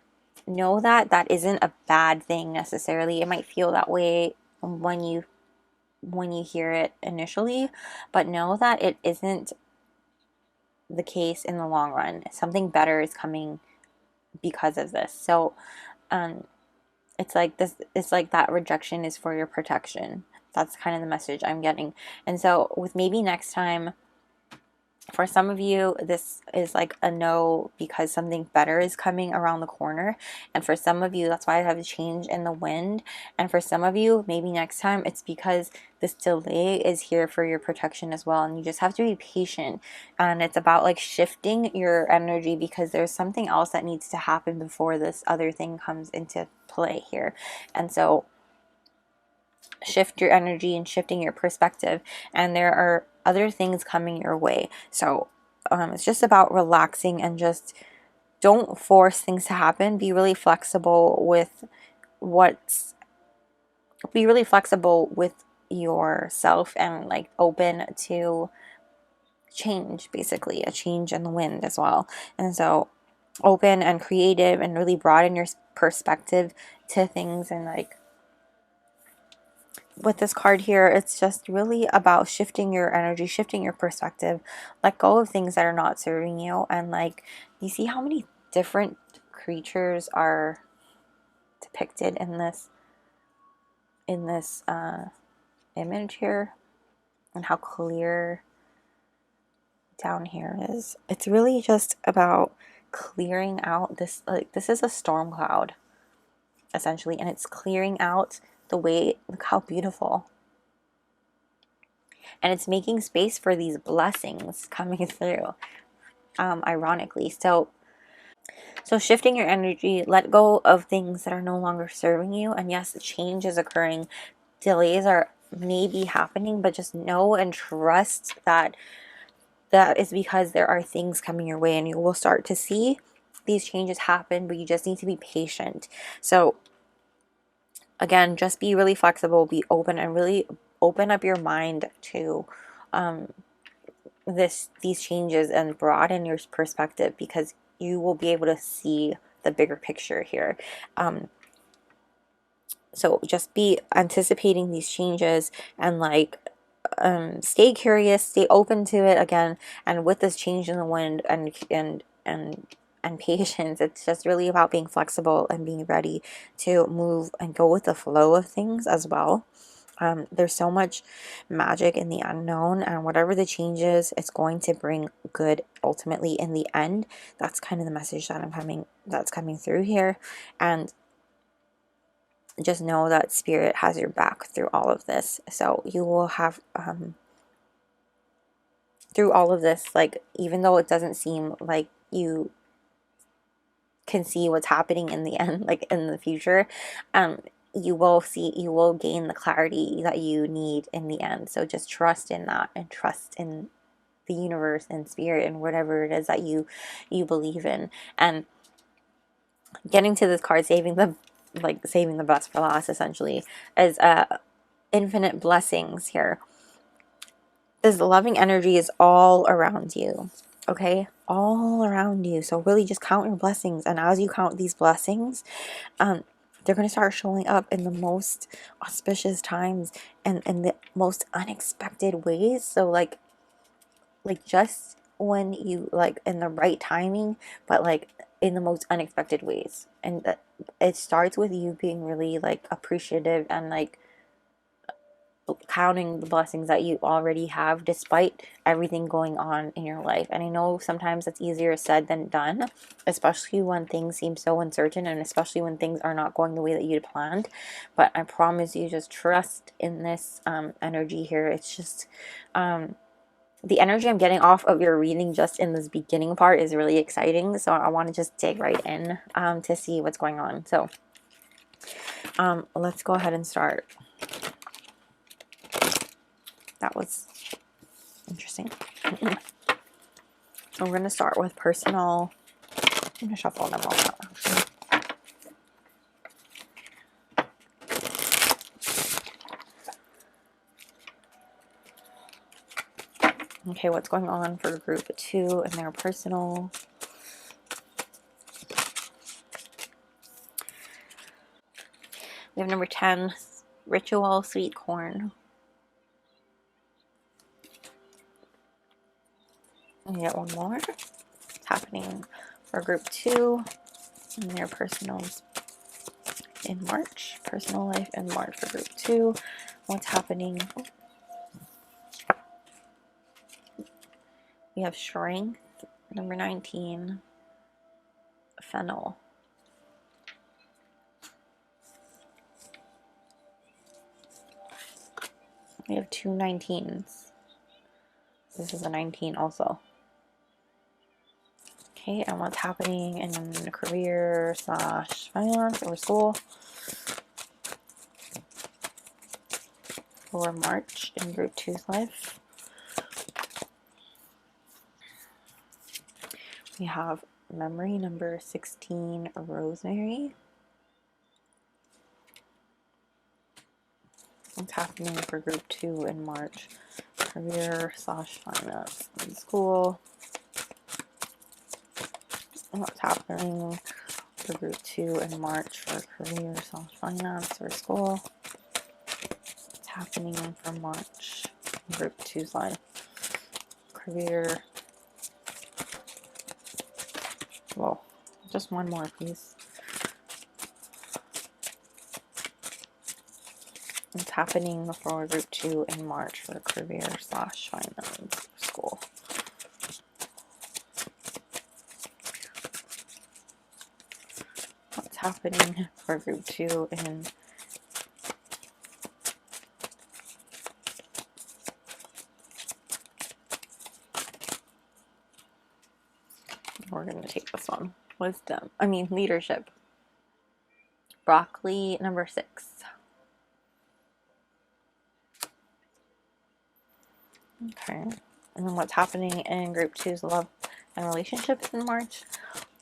[SPEAKER 1] know that that isn't a bad thing necessarily. It might feel that way when you hear it initially, but know that it isn't the case in the long run. Something better is coming because of this. So it's like this, it's like that rejection is for your protection. That's kind of the message I'm getting. And so with maybe next time, for some of you, this is like a no because something better is coming around the corner. And for some of you, that's why I have a change in the wind. And for some of you, maybe next time, it's because this delay is here for your protection as well. And you just have to be patient. And it's about like shifting your energy because there's something else that needs to happen before this other thing comes into play here. And so shift your energy and shifting your perspective, and there are other things coming your way. So it's just about relaxing and just don't force things to happen. Be really flexible with yourself and like open to change, basically a change in the wind as well. And so open and creative and really broaden your perspective to things and like with this card here, it's just really about shifting your energy, shifting your perspective. Let go of things that are not serving you. And like, you see how many different creatures are depicted in this image here, and how clear down here is. It's really just about clearing out this, like, this is a storm cloud essentially, and it's clearing out the way. Look how beautiful. And it's making space for these blessings coming through, ironically. So shifting your energy, let go of things that are no longer serving you. And yes, change is occurring. Delays are maybe happening, but just know and trust that that is because there are things coming your way, and you will start to see these changes happen, but you just need to be patient. So again, just be really flexible, be open, and really open up your mind to these changes, and broaden your perspective, because you will be able to see the bigger picture here. So just be anticipating these changes, and like stay curious, stay open to it again. And with this change in the wind and patience, it's just really about being flexible and being ready to move and go with the flow of things as well. There's so much magic in the unknown, and whatever the change is, it's going to bring good ultimately in the end. That's kind of the message that's coming through here. And just know that spirit has your back through all of this. So you will have through all of this, like, even though it doesn't seem like you can see what's happening in the end, like in the future, you will gain the clarity that you need in the end. So just trust in that, and trust in the universe and spirit and whatever it is that you believe in. And getting to this card, saving the best for last, essentially, is infinite blessings here. This loving energy is all around you, okay? All around you. So really just count your blessings. And as you count these blessings, they're going to start showing up in the most auspicious times and in the most unexpected ways. So like just when you, like, in the right timing, but like in the most unexpected ways. And it starts with you being really like appreciative, and like counting the blessings that you already have despite everything going on in your life. And I know sometimes it's easier said than done, especially when things seem so uncertain, and especially when things are not going the way that you'd planned. But I promise you, just trust in this energy here. It's just the energy I'm getting off of your reading just in this beginning part is really exciting. So I want to just dig right in to see what's going on. So let's go ahead and start. That was interesting. So we're going to start with personal. I'm going to shuffle them all out. Okay, what's going on for group 2 and their personal? We have number 10, Ritual Sweet Corn. We get one more. What's happening for group 2 and their personals in March? Personal life in March for group 2. What's happening? We have Strength, number 19, Fennel. We have 2 19s. This is a 19 also. Okay, and what's happening in career / finance or school for March in group 2's life? We have memory number 16, Rosemary. What's happening for group 2 in March? Career / finance and school. What's happening for group 2 in March for career / finance or school? What's happening for March? Group 2's line. Career. Whoa. Just one more, please. What's happening for group 2 in March for career/finance school? What's happening for group 2 in we're going to take this one. Wisdom. I mean, leadership. Broccoli, number 6. Okay. And then what's happening in group 2's love and relationships in March?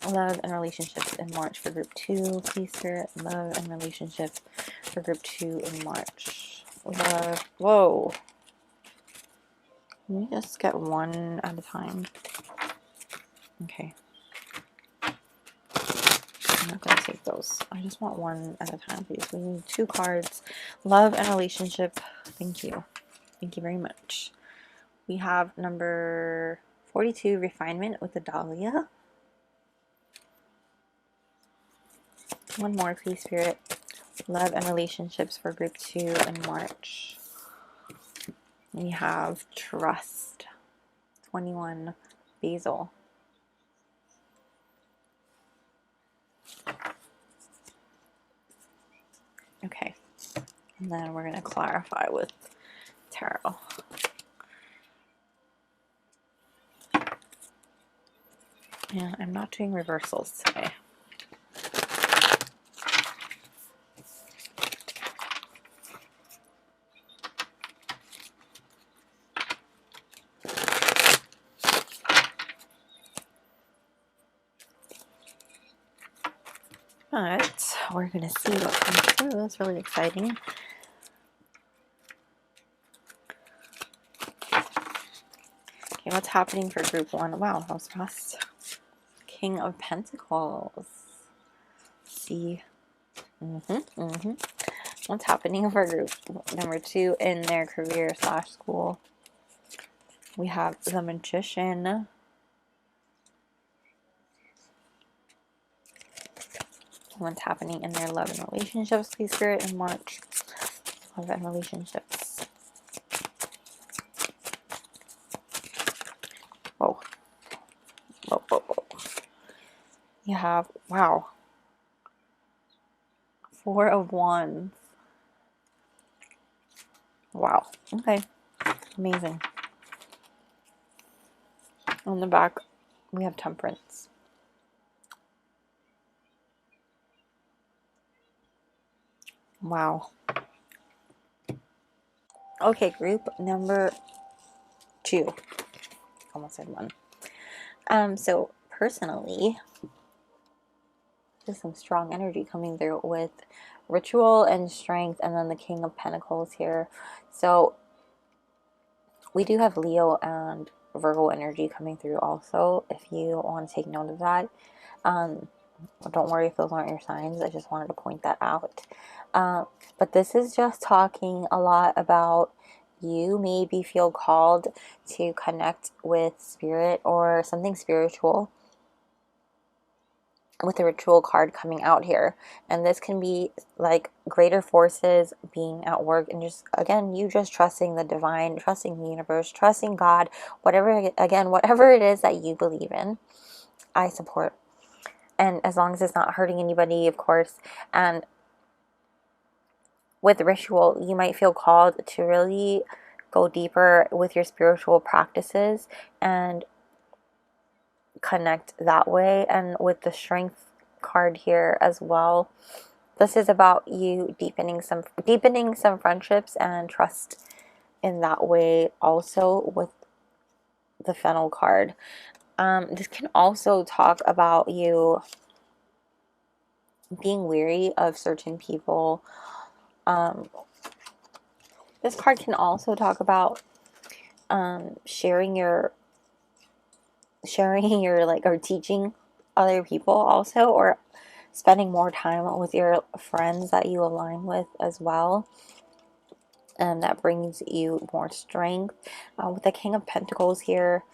[SPEAKER 1] Love and relationships in March for group 2. Please, Spirit. Love and relationships for group 2 in March. Love. Whoa. Can we just get one at a time? Okay. I'm not going to take those. I just want one at a time, please. We need 2 cards. Love and relationship. Thank you. Thank you very much. We have number 42, refinement with the Dahlia. One more, please, Spirit. Love and relationships for group 2 in March. We have trust. 21, basil. Okay. And then we're going to clarify with tarot. Yeah, I'm not doing reversals today. But we're going to see what comes through. It's really exciting. Okay, what's happening for group 1? Wow, that was fast. King of Pentacles. See. What's happening for group number 2 in their career/school? We have the Magician. What's happening in their love and relationships, please, Spirit, in March? Love and relationships. Whoa. Whoa, whoa, whoa. You have, wow. 4 of Wands. Wow. Okay. Amazing. On the back, we have Temperance. Wow. Okay, group number 2. Almost said 1. So personally, there's some strong energy coming through with ritual and strength, and then the King of Pentacles here. So we do have Leo and Virgo energy coming through also, if you want to take note of that. Don't worry if those aren't your signs. I just wanted to point that out. But this is just talking a lot about you maybe feel called to connect with spirit or something spiritual with the ritual card coming out here. And this can be like greater forces being at work, and just, again, you just trusting the divine, trusting the universe, trusting God, whatever it is that you believe in, I support. And as long as it's not hurting anybody, of course. And with ritual, you might feel called to really go deeper with your spiritual practices and connect that way. And with the strength card here as well, this is about you deepening some friendships and trust in that way also with the Fennel card. This can also talk about you being weary of certain people. This card can also talk about sharing your like, or teaching other people also, or spending more time with your friends that you align with as well. that brings you more strength. With the King of Pentacles here,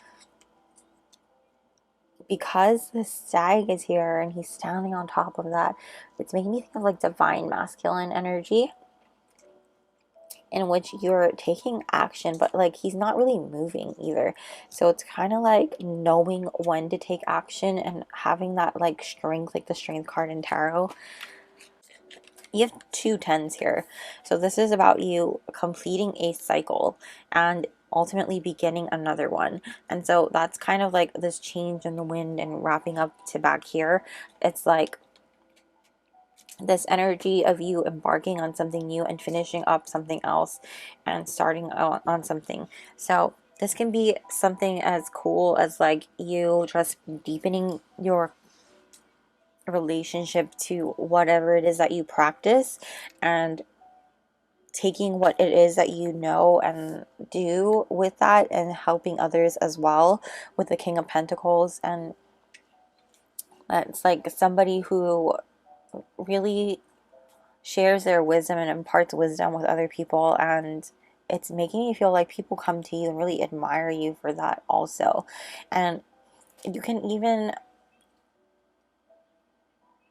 [SPEAKER 1] because the stag is here and he's standing on top of that, it's making me think of like divine masculine energy, in which you're taking action, but like he's not really moving either. So it's kind of like knowing when to take action and having that like strength, like the strength card in tarot. You have 2 10s here. So this is about you completing a cycle and ultimately beginning another one. And so that's kind of like this change in the wind and wrapping up to back here. It's like this energy of you embarking on something new and finishing up something else and starting on something. So this can be something as cool as like you just deepening your relationship to whatever it is that you practice, and taking what it is that you know and do with that and helping others as well with the King of Pentacles. And it's like somebody who really shares their wisdom and imparts wisdom with other people, and it's making you feel like people come to you and really admire you for that also. And you can even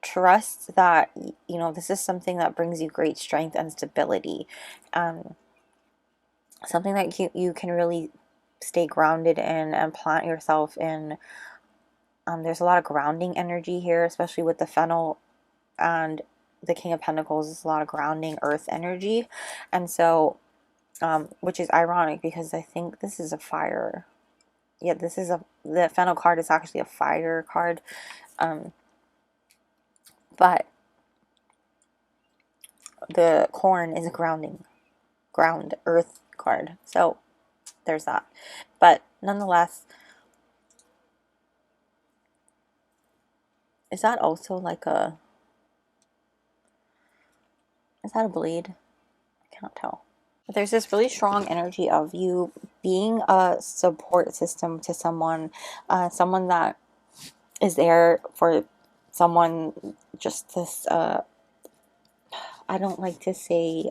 [SPEAKER 1] trust that, you know, this is something that brings you great strength and stability, something that you can really stay grounded in and plant yourself in. There's a lot of grounding energy here, especially with the Fennel and the King of Pentacles. Is a lot of grounding earth energy, and so which is ironic because I think this is a fire. Yeah, this is the Fennel card is actually a fire card, but the corn is a ground earth card. So there's that. But nonetheless, is that also like is that a blade? I can't tell. But there's this really strong energy of you being a support system to someone, someone that is there for someone, just this, I don't like to say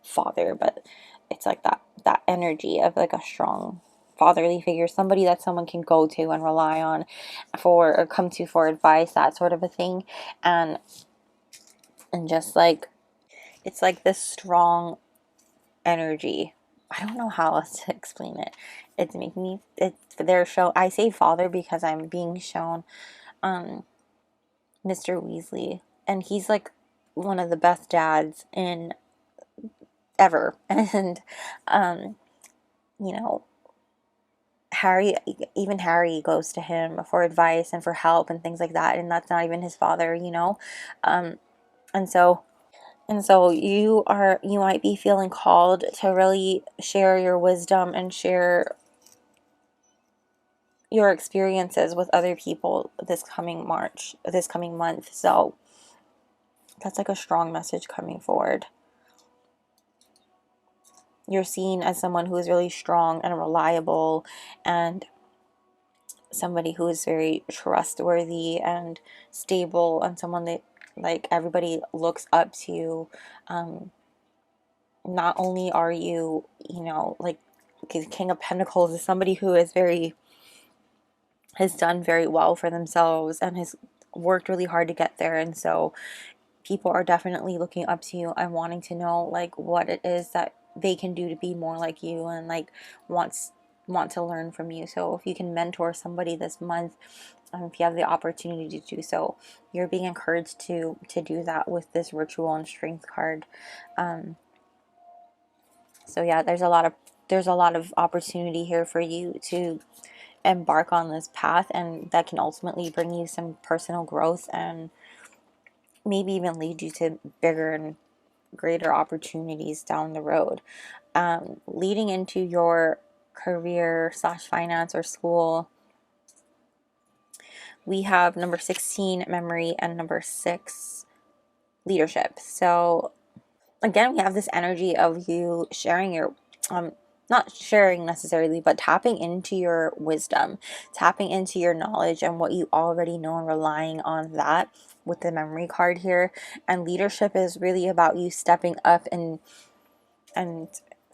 [SPEAKER 1] father, but it's like that energy of like a strong fatherly figure, somebody that someone can go to and rely on for, or come to for advice, that sort of a thing. And just like, it's like this strong energy. I don't know how else to explain it. It's making me, they're show, I say father because I'm being shown Mr. Weasley, and he's like one of the best dads in ever. And you know, Harry, even Harry goes to him for advice and for help and things like that, and that's not even his father, you know. And so you might be feeling called to really share your wisdom and share your experiences with other people this coming month. So that's like a strong message coming forward. You're seen as someone who is really strong and reliable, and somebody who is very trustworthy and stable, and someone that like everybody looks up to. Not only are you, you know, like King of Pentacles is somebody who is has done very well for themselves and has worked really hard to get there, and so people are definitely looking up to you and wanting to know like what it is that they can do to be more like you, and like want to learn from you. So if you can mentor somebody this month, if you have the opportunity to do so, you're being encouraged to do that with this ritual and strength card. So yeah, there's a lot of opportunity here for you to embark on this path, and that can ultimately bring you some personal growth and maybe even lead you to bigger and greater opportunities down the road. Leading into your career / finance or school, we have number 16 memory and number 6 leadership. So again, we have this energy of you sharing your not sharing necessarily, but tapping into your wisdom, tapping into your knowledge and what you already know, and relying on that with the memory card here. And leadership is really about you stepping up and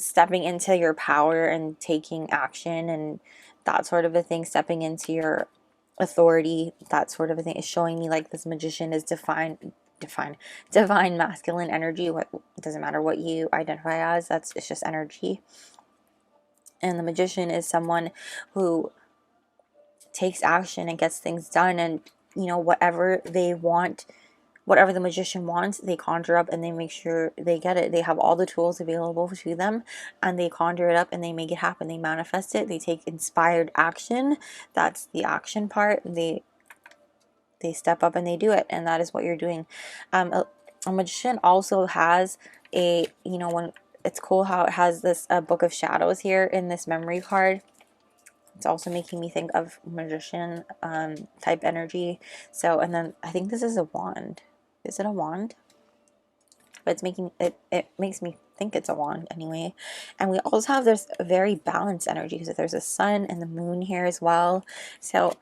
[SPEAKER 1] stepping into your power and taking action and that sort of a thing, stepping into your authority, that sort of a thing is showing me like this magician is divine masculine energy. What, it doesn't matter what you identify as, it's just energy. And the magician is someone who takes action and gets things done, and you know, whatever they want, whatever the magician wants, they conjure up and they make sure they get it. They have all the tools available to them and they conjure it up and they make it happen. They manifest it. They take inspired action. That's the action part. They step up and they do it, and that is what you're doing. A magician also has a, you know, when it's cool how it has this book of shadows here in this memory card. It's also making me think of magician type energy. So, and then I think this is a wand. Is it a wand? But it's making it makes me think it's a wand anyway. And we also have this very balanced energy because there's a sun and the moon here as well. So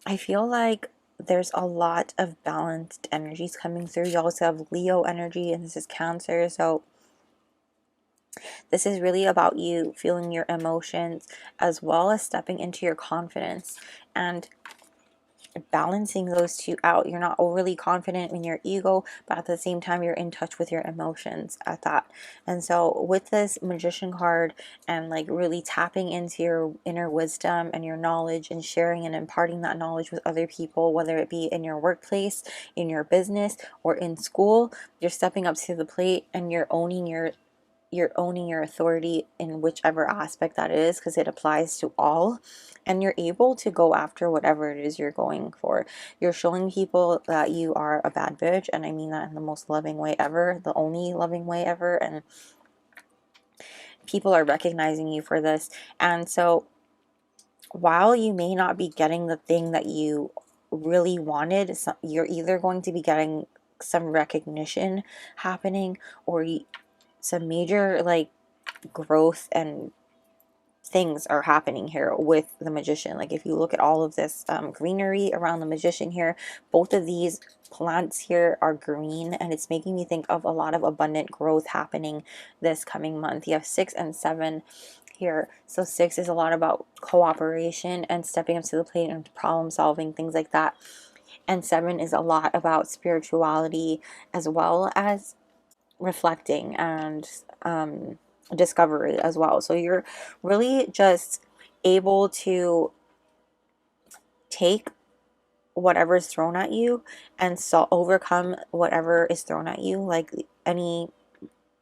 [SPEAKER 1] I feel like there's a lot of balanced energies coming through. You also have Leo energy, and this is Cancer. So this is really about you feeling your emotions as well as stepping into your confidence and balancing those two out. You're not overly confident in your ego, but at the same time you're in touch with your emotions at that. And so with this magician card and like really tapping into your inner wisdom and your knowledge and sharing and imparting that knowledge with other people, whether it be in your workplace, in your business, or in school, you're stepping up to the plate and you're owning your authority in whichever aspect that is, because it applies to all, and you're able to go after whatever it is you're going for. You're showing people that you are a bad bitch, and I mean that in the most loving way ever, the only loving way ever, and people are recognizing you for this. And so while you may not be getting the thing that you really wanted, you're either going to be getting some recognition happening or some major like growth and things are happening here with the magician. Like if you look at all of this greenery around the magician here, both of these plants here are green, and it's making me think of a lot of abundant growth happening this coming month. You have 6 and 7 here. So 6 is a lot about cooperation and stepping up to the plate and problem solving, things like that. And 7 is a lot about spirituality as well as reflecting and discovery as well. So you're really just able to take whatever is thrown at you and overcome whatever is thrown at you, like any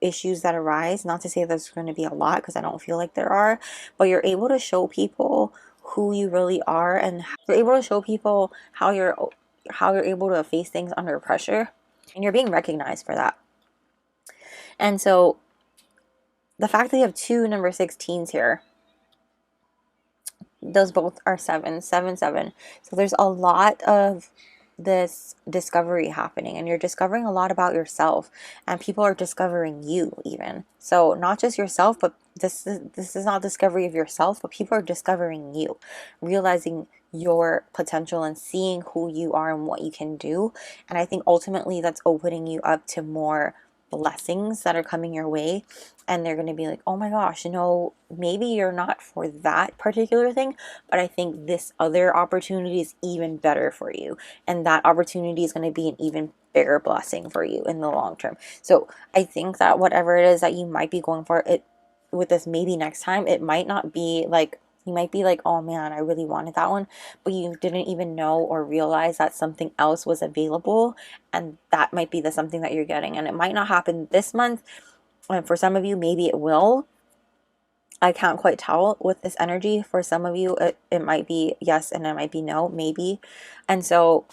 [SPEAKER 1] issues that arise. Not to say there's going to be a lot, because I don't feel like there are, but you're able to show people who you really are, and you're able to show people how you're able to face things under pressure, and you're being recognized for that. And so the fact that you have 2 number 16s here, those both are 7, 7, 7. So there's a lot of this discovery happening, and you're discovering a lot about yourself, and people are discovering you even. So not just yourself, but this is not discovery of yourself, but people are discovering you, realizing your potential and seeing who you are and what you can do. And I think ultimately that's opening you up to more blessings that are coming your way, and they're going to be like, oh my gosh, you know, maybe you're not for that particular thing, but I think this other opportunity is even better for you, and that opportunity is going to be an even bigger blessing for you in the long term. So I think that whatever it is that you might be going for it with this, maybe next time it might not be like, you might be like, oh man, I really wanted that one, but you didn't even know or realize that something else was available, and that might be the something that you're getting. And it might not happen this month, and for some of you maybe it will. I can't quite tell with this energy. For some of you it might be yes, and it might be no, maybe. And so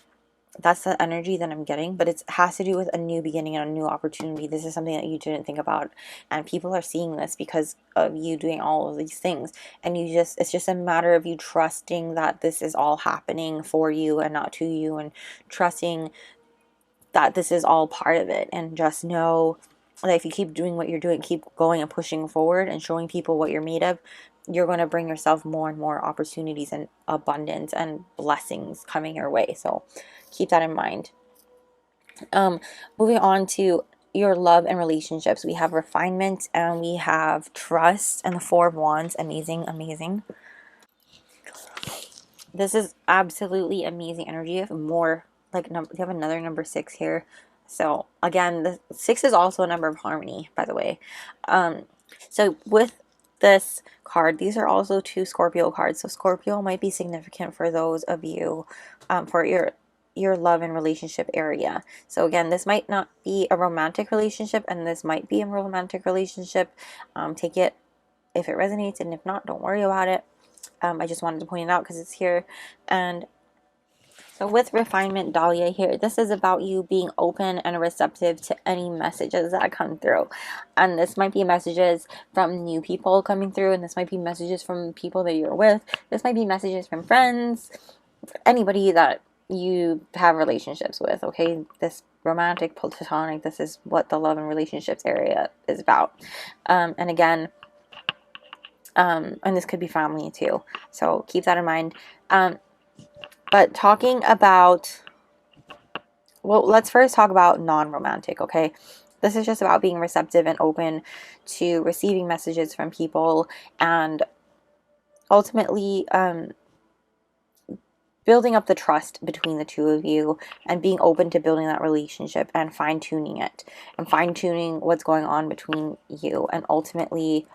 [SPEAKER 1] that's the energy that I'm getting, but it has to do with a new beginning and a new opportunity. This is something that you didn't think about, and people are seeing this because of you doing all of these things, and it's just a matter of you trusting that this is all happening for you and not to you, and trusting that this is all part of it. And just know that if you keep doing what you're doing, keep going and pushing forward and showing people what you're made of, you're going to bring yourself more and more opportunities and abundance and blessings coming your way. So keep that in mind. Moving on to your love and relationships, we have refinement and we have trust and the Four of Wands. Amazing, amazing. This is absolutely amazing energy. You have more, like, you have another number 6 here. So again, the 6 is also a number of harmony, by the way. So with this card, these are also 2 Scorpio cards. So Scorpio might be significant for those of you, for your love and relationship area. So again, this might not be a romantic relationship, and this might be a romantic relationship. Take it if it resonates, and if not, don't worry about it. I just wanted to point it out because it's here. And so with refinement, Dahlia here, this is about you being open and receptive to any messages that come through. And this might be messages from new people coming through, and this might be messages from people that you're with. This might be messages from friends, anybody that you have relationships with, okay? This romantic, platonic, this is what the love and relationships area is about. And again, and this could be family too, so keep that in mind. But talking about, well, let's first talk about non-romantic, okay? This is just about being receptive and open to receiving messages from people, and ultimately building up the trust between the two of you, and being open to building that relationship and fine-tuning it, and fine-tuning what's going on between you, and ultimately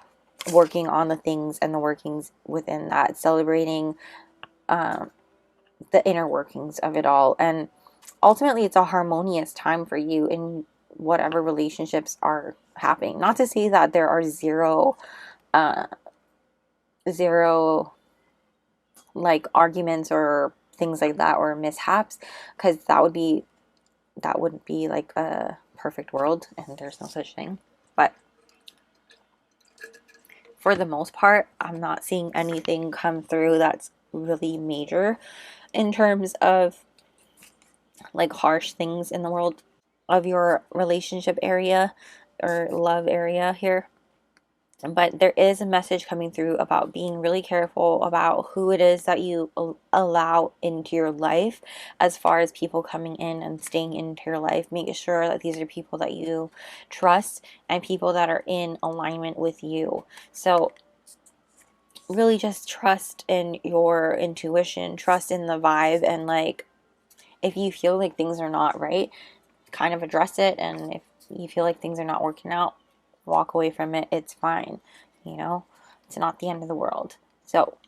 [SPEAKER 1] working on the things and the workings within that, celebrating the inner workings of it all. And ultimately, it's a harmonious time for you in whatever relationships are happening. Not to say that there are zero like arguments or things like that, or mishaps, because that wouldn't be like a perfect world, and there's no such thing. But for the most part, I'm not seeing anything come through that's really major in terms of like harsh things in the world of your relationship area or love area here. But there is a message coming through about being really careful about who it is that you allow into your life, as far as people coming in and staying into your life. Make sure that these are people that you trust and people that are in alignment with you. So really just trust in your intuition, trust in the vibe, and like, if you feel like things are not right, kind of address it. And if you feel like things are not working out, walk away from it. It's fine. You know, it's not the end of the world. So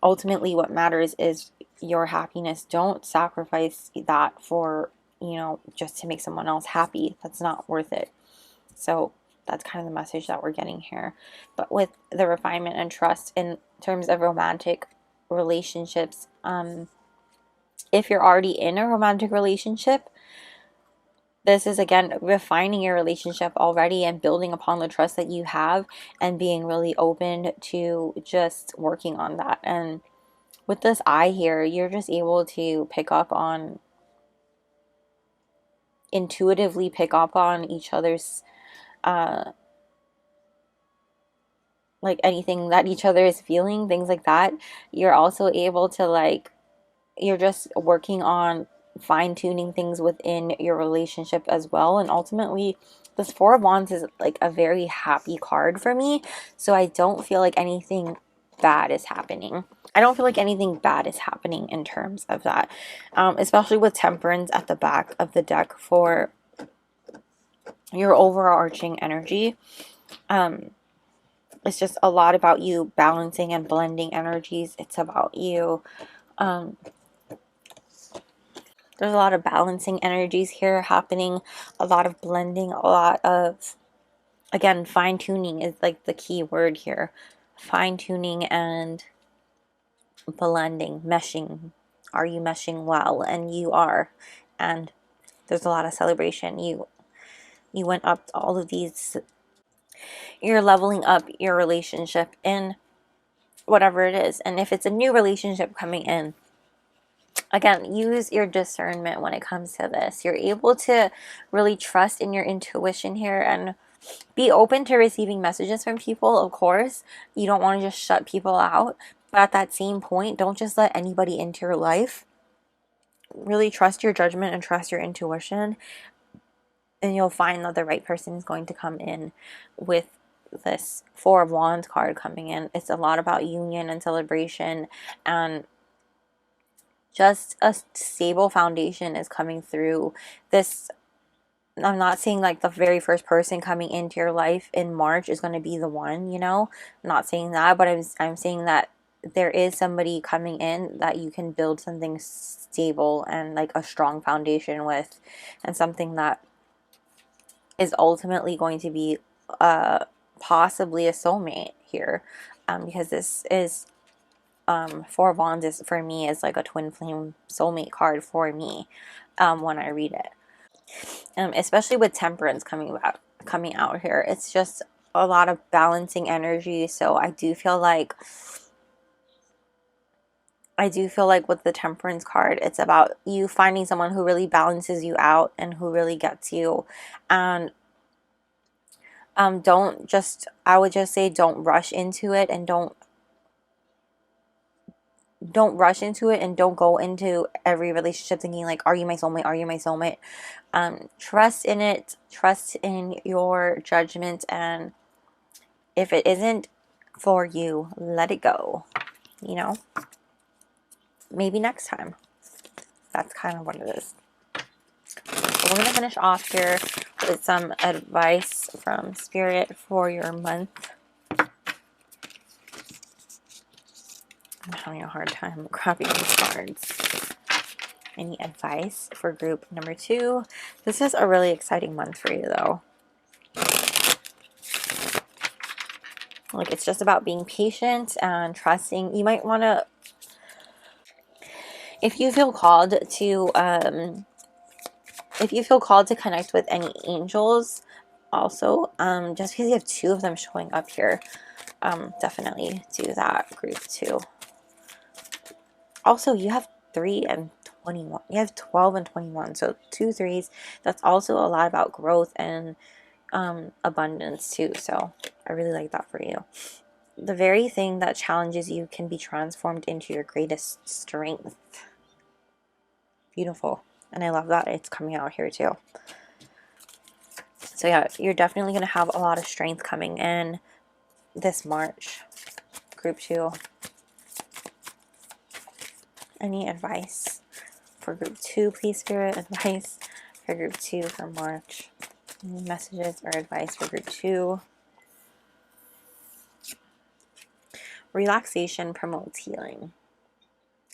[SPEAKER 1] ultimately what matters is your happiness. Don't sacrifice that for, you know, just to make someone else happy. That's not worth it. So that's kind of the message that we're getting here. But with the refinement and trust in terms of romantic relationships, if you're already in a romantic relationship, this is, again, refining your relationship already and building upon the trust that you have, and being really open to just working on that. And with this eye here, you're just able to pick up on, intuitively pick up on each other's, like anything that each other is feeling, things like that. You're also able to, like, you're just working on fine-tuning things within your relationship as well. And ultimately, this Four of Wands is like a very happy card for me, so I don't feel like anything bad is happening. I don't feel like anything bad is happening in terms of that, especially with Temperance at the back of the deck for your overarching energy. It's just a lot about you balancing and blending energies. It's about you, there's a lot of balancing energies here happening, a lot of blending, a lot of, again, fine-tuning is like the key word here. Fine-tuning and blending, meshing. Are you meshing well? And you are. And there's a lot of celebration. You went up to all of these. You're leveling up your relationship in whatever it is. And if it's a new relationship coming in, again, use your discernment when it comes to this. You're able to really trust in your intuition here and be open to receiving messages from people, of course. You don't want to just shut people out. But at that same point, don't just let anybody into your life. Really trust your judgment and trust your intuition. and you'll find that the right person is going to come in with this Four of Wands card coming in. It's a lot about union and celebration, and just a stable foundation is coming through this. I'm not saying like the very first person coming into your life in March is going to be the one, you know. I'm not saying that, but I'm saying that there is somebody coming in that you can build something stable and like a strong foundation with, and something that is ultimately going to be possibly a soulmate here, because this is Four of Wands is, for me, is like a twin flame soulmate card for me when I read it. Especially with Temperance coming out here. It's just a lot of balancing energy. So I do feel like with the Temperance card, it's about you finding someone who really balances you out and who really gets you. And I would just say don't rush into it, and don't rush into it, and don't go into every relationship thinking like, are you my soulmate? Are you my soulmate? Trust in it, trust in your judgment, and if it isn't for you, let it go, you know? Maybe next time. That's kind of what it is. So we're going to finish off here with some advice from Spirit for your month. I'm having a hard time grabbing these cards. Any advice for group number 2? This is a really exciting month for you, though. Like, it's just about being patient and trusting. You might want to, if you feel called to connect with any angels, also, just because you have 2 of them showing up here, definitely do that, group 2. Also, you have 3 and 21. You have 12 and 21, so 2 3s. That's also a lot about growth and abundance too, so I really like that for you. The very thing that challenges you can be transformed into your greatest strength. Beautiful. And I love that it's coming out here too. So yeah, you're definitely going to have a lot of strength coming in this March, group 2. Any advice for group 2, please, Spirit? Advice for group 2 for March. Any messages or advice for group 2? Relaxation promotes healing.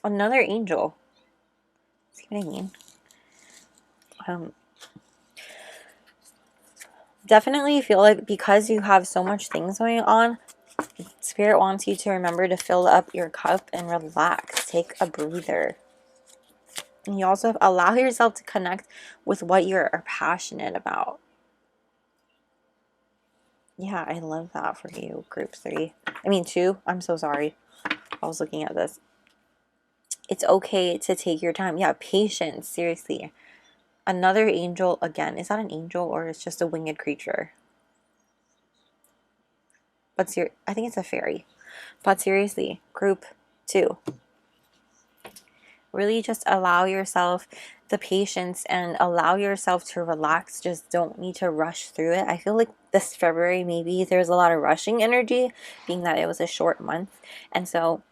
[SPEAKER 1] Another angel. See what I mean? Definitely feel like because you have so much things going on, Spirit wants you to remember to fill up your cup and relax. Take a breather. And you also allow yourself to connect with what you're passionate about. Yeah, I love that for you, group 3. I mean 2. I'm so sorry. I was looking at this. It's okay to take your time. Yeah, patience. Seriously. Another angel again. Is that an angel or it's just a winged creature? But I think it's a fairy. But seriously, group 2. Really just allow yourself the patience and allow yourself to relax. Just don't need to rush through it. I feel like this February, maybe there's a lot of rushing energy, being that it was a short month. And so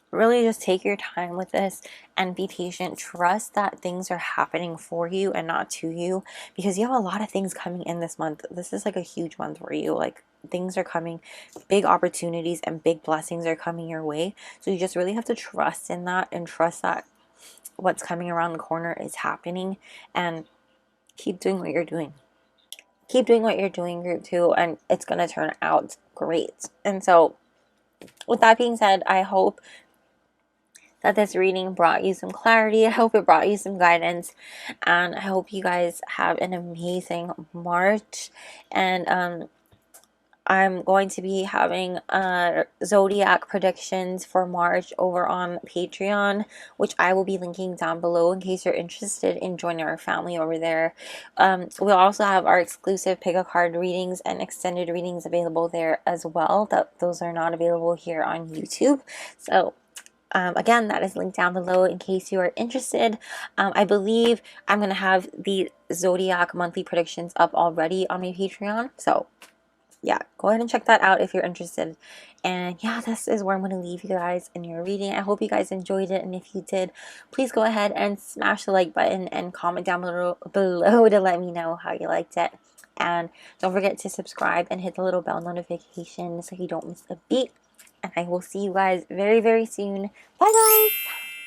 [SPEAKER 1] really just take your time with this and be patient. Trust that things are happening for you and not to you, because you have a lot of things coming in this month. This is like a huge month for you. Like, things are coming, big opportunities and big blessings are coming your way. So you just really have to trust in that, and trust that what's coming around the corner is happening, and keep doing what you're doing. Keep doing what you're doing, group 2, and it's going to turn out great. And so with that being said, I hope that this reading brought you some clarity. I hope it brought you some guidance, and I hope you guys have an amazing March. And I'm going to be having zodiac predictions for March over on Patreon, which I will be linking down below in case you're interested in joining our family over there. We'll also have our exclusive pick a card readings and extended readings available there as well. Those are not available here on YouTube. So Again, that is linked down below in case you are interested. I believe I'm going to have the Zodiac monthly predictions up already on my Patreon. So yeah, go ahead and check that out if you're interested. And yeah, this is where I'm going to leave you guys in your reading. I hope you guys enjoyed it. And if you did, please go ahead and smash the like button and comment down below to let me know how you liked it. And don't forget to subscribe and hit the little bell notification so you don't miss a beat. And I will see you guys very, very soon. Bye, guys!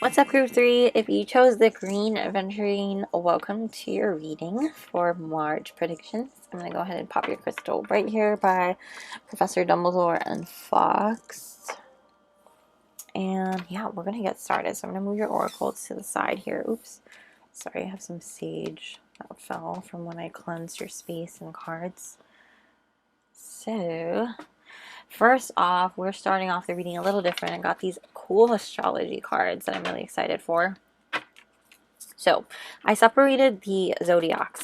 [SPEAKER 1] What's up, Group 3? If you chose the green Aventurine, welcome to your reading for March predictions. I'm going to go ahead and pop your crystal right here by Professor Dumbledore and Fox. And yeah, we're going to get started. So I'm going to move your oracles to the side here. Oops. Sorry, I have some sage that fell from when I cleansed your space and cards. So first off, we're starting off the reading a little different. I got these cool astrology cards that I'm really excited for. So I separated the zodiac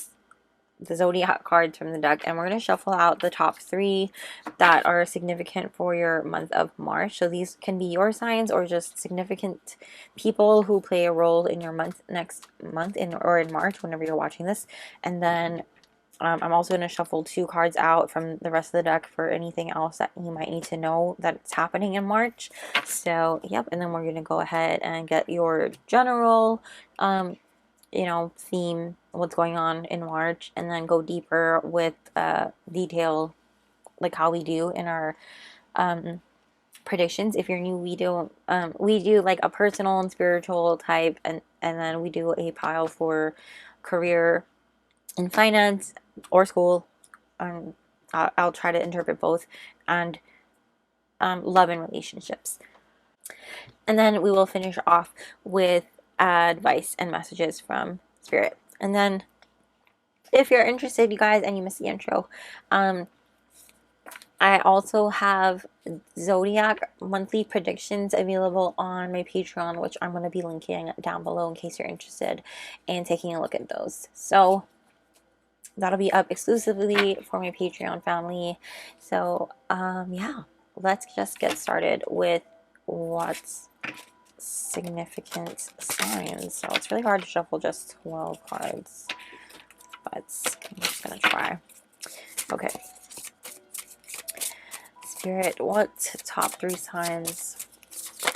[SPEAKER 1] cards from the deck, and we're going to shuffle out the top 3 that are significant for your month of March. So these can be your signs or just significant people who play a role in your month next month or in March, whenever you're watching this. And then I'm also going to shuffle 2 cards out from the rest of the deck for anything else that you might need to know that's happening in March. So, yep, and then we're going to go ahead and get your general, theme, what's going on in March, and then go deeper with detail, like how we do in our predictions. If you're new, we do like a personal and spiritual type, and then we do a pile for career in finance or school. I'll try to interpret both, and love and relationships. And then we will finish off with advice and messages from Spirit. And then if you're interested, you guys, and you missed the intro, I also have Zodiac monthly predictions available on my Patreon, which I'm going to be linking down below in case you're interested in taking a look at those. So that'll be up exclusively for my Patreon family. So yeah, let's just get started with what's significant signs. So it's really hard to shuffle just 12 cards, but I'm just gonna try. Okay, Spirit, what top 3 signs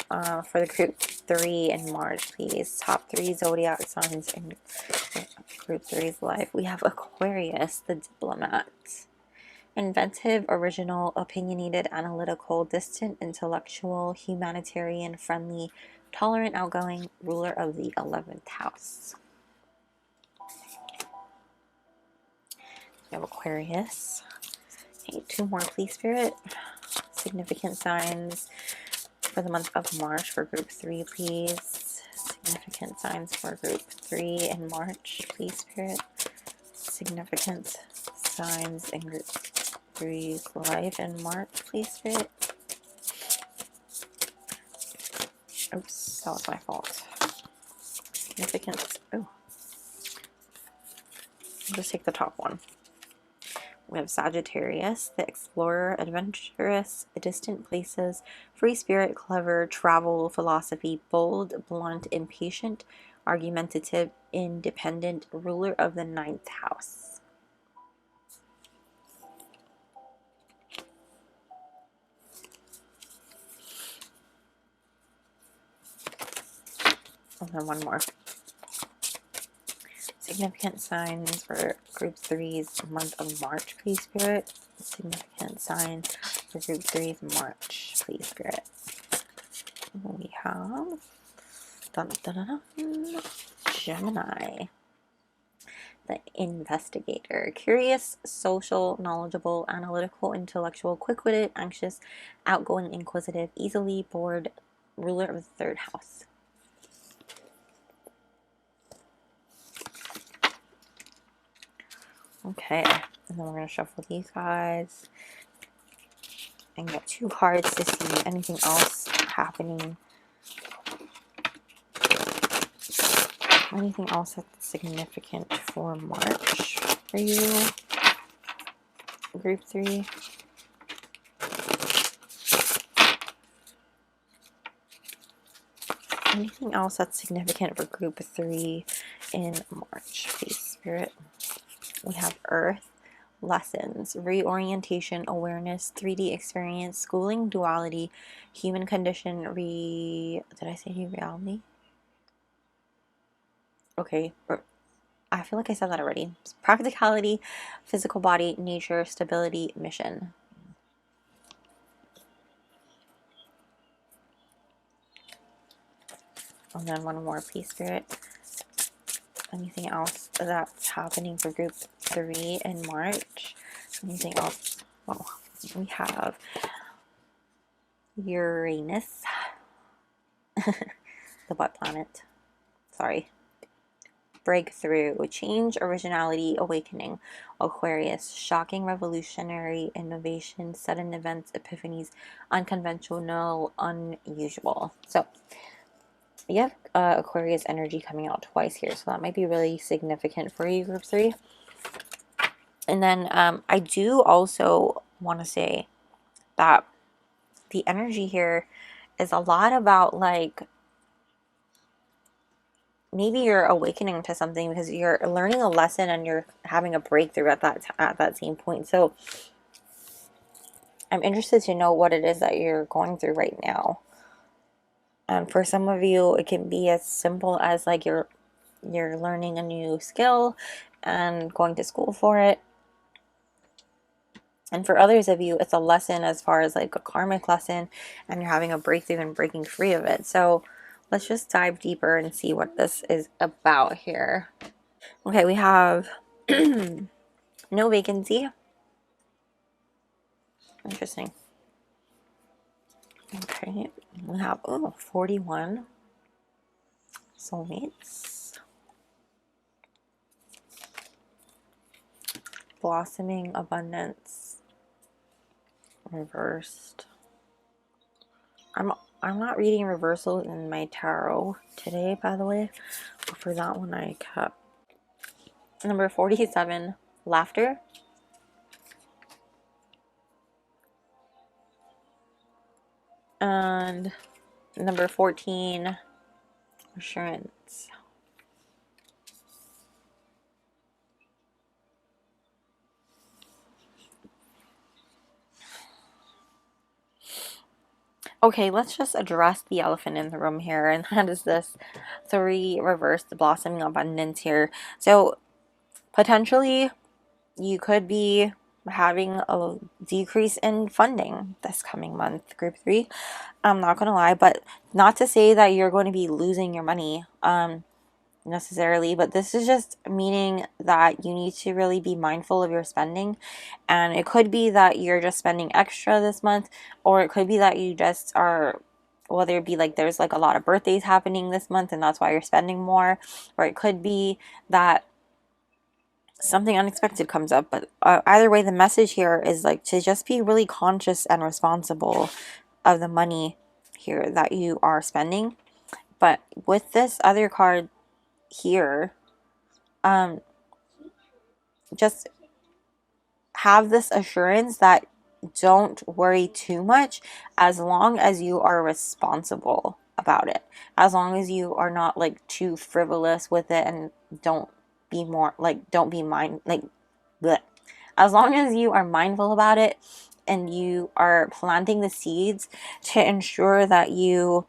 [SPEAKER 1] for the group 3 in March, please? Top 3 zodiac signs in group 3's life. We have Aquarius, the diplomat. Inventive, original, opinionated, analytical, distant, intellectual, humanitarian, friendly, tolerant, outgoing, ruler of the 11th house. We have Aquarius. Okay, 2 more, please, Spirit. Significant signs for the month of March for group 3, please. Significant signs for group 3 in March, please, Spirit. Significant signs in group 3's life in March, please, Spirit. Oops, that was my fault. Significant. Oh, I'll just take the top one. We have Sagittarius, the explorer, adventurous, distant places, free spirit, clever, travel, philosophy, bold, blunt, impatient, argumentative, independent, ruler of the 9th house. And then one more. Significant signs for group 3's month of March, please, Spirit. Significant sign for group 3's March, please, Spirit. We have Gemini, the investigator. Curious, social, knowledgeable, analytical, intellectual, quick-witted, anxious, outgoing, inquisitive, easily bored, ruler of the 3rd house. Okay, and then we're going to shuffle these guys and get 2 cards to see anything else happening. Anything else that's significant for March for you, group 3? Anything else that's significant for group 3 in March, please, Spirit? We have Earth, lessons, reorientation, awareness, 3D experience, schooling, duality, human condition, did I say reality? Okay, I feel like I said that already. Practicality, physical body, nature, stability, mission. And then one more, please, Spirit. Anything else that's happening for group 3 in March? Anything else? Well, we have Uranus, the butt planet. Sorry. Breakthrough, change, originality, awakening. Aquarius, shocking, revolutionary, innovation, sudden events, epiphanies, unconventional, unusual. So you have Aquarius energy coming out twice here, so that might be really significant for you, group 3. And then I do also want to say that the energy here is a lot about, like, maybe you're awakening to something because you're learning a lesson and you're having a breakthrough at that same point. So I'm interested to know what it is that you're going through right now. For some of you, it can be as simple as, like, you're learning a new skill and going to school for it. And for others of you, it's a lesson as far as, like, a karmic lesson, and you're having a breakthrough and breaking free of it. So let's just dive deeper and see what this is about here. Okay, we have no vacancy. Interesting. Okay, we have 41 soulmates. Blossoming abundance. Reversed. I'm not reading reversals in my tarot today, by the way. But for that one, I kept number 47, laughter. And number 14, assurance. Okay, let's just address the elephant in the room here, and that is this 3 reversed blossoming abundance here. So potentially you could be having a decrease in funding this coming month, group 3. I'm not gonna lie, but not to say that you're going to be losing your money necessarily, but this is just meaning that you need to really be mindful of your spending. And it could be that you're just spending extra this month, or it could be that you just are, whether it be like there's like a lot of birthdays happening this month and that's why you're spending more, or it could be that something unexpected comes up. But either way, the message here is, like, to just be really conscious and responsible of the money here that you are spending. But with this other card here, just have this assurance that don't worry too much as long as you are responsible about it, as long as you are not, like, too frivolous with it, and don't be as long as you are mindful about it and you are planting the seeds to ensure that you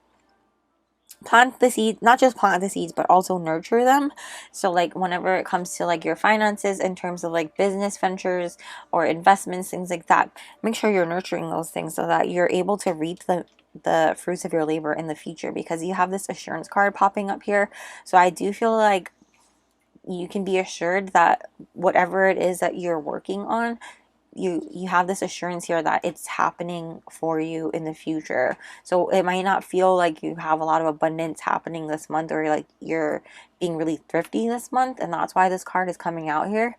[SPEAKER 1] plant the seeds, not just plant the seeds, but also nurture them. So, like, whenever it comes to, like, your finances in terms of, like, business ventures or investments, things like that, make sure you're nurturing those things so that you're able to reap the fruits of your labor in the future, because you have this assurance card popping up here. So I do feel like you can be assured that whatever it is that you're working on, you have this assurance here that it's happening for you in the future. So it might not feel like you have a lot of abundance happening this month, or like you're being really thrifty this month, and that's why this card is coming out here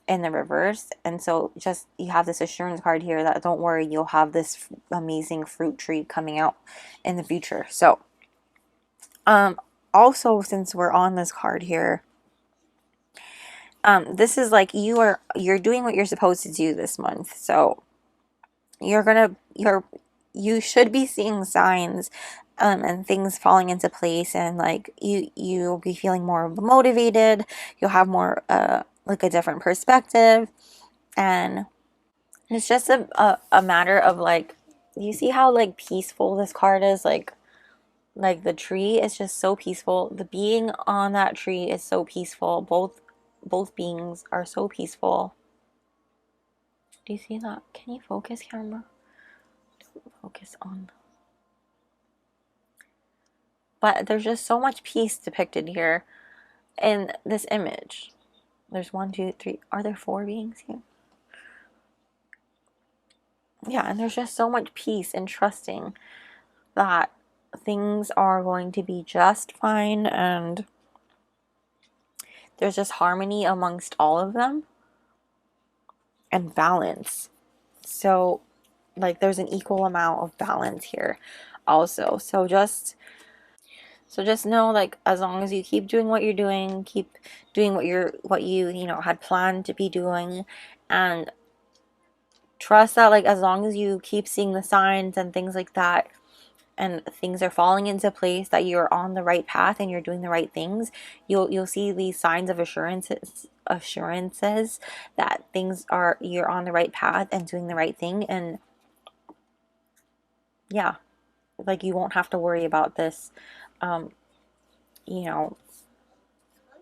[SPEAKER 1] in the reverse. And so just, you have this assurance card here that don't worry, you'll have this amazing fruit tree coming out in the future. So also, since we're on this card here, this is like you're doing what you're supposed to do this month. So you should be seeing signs and things falling into place, and like you'll be feeling more motivated. You'll have more like a different perspective, and it's just a matter of like, you see how like peaceful this card is, like the tree is just so peaceful. The being on that tree is so peaceful. Both beings are so peaceful. Do you see that? Can you focus, camera? Don't focus on. But there's just so much peace depicted here in this image. There's 1, 2, 3. Are there 4 beings here? Yeah, and there's just so much peace and trusting that things are going to be just fine, and there's just harmony amongst all of them and balance. So like there's an equal amount of balance here also. So just know, like, as long as you keep doing what you're doing, keep doing what you know had planned to be doing, and trust that, like, as long as you keep seeing the signs and things like that, and things are falling into place, that you're on the right path and you're doing the right things, you'll see these signs of assurances that you're on the right path and doing the right thing. And yeah, like, you won't have to worry about this, you know,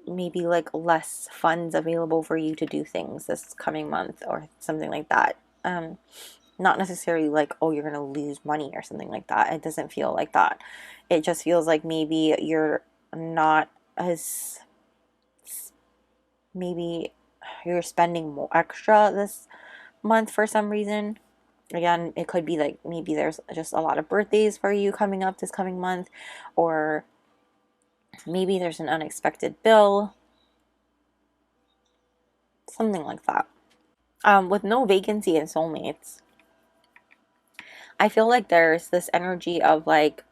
[SPEAKER 1] maybe like less funds available for you to do things this coming month or something like that. Not necessarily like, oh, you're gonna lose money or something like that. It doesn't feel like that. It just feels like maybe you're not as, maybe you're spending more extra this month for some reason. Again, it could be like maybe there's just a lot of birthdays for you coming up this coming month, or maybe there's an unexpected bill, something like that. With no vacancy in soulmates, I feel like there's this energy of like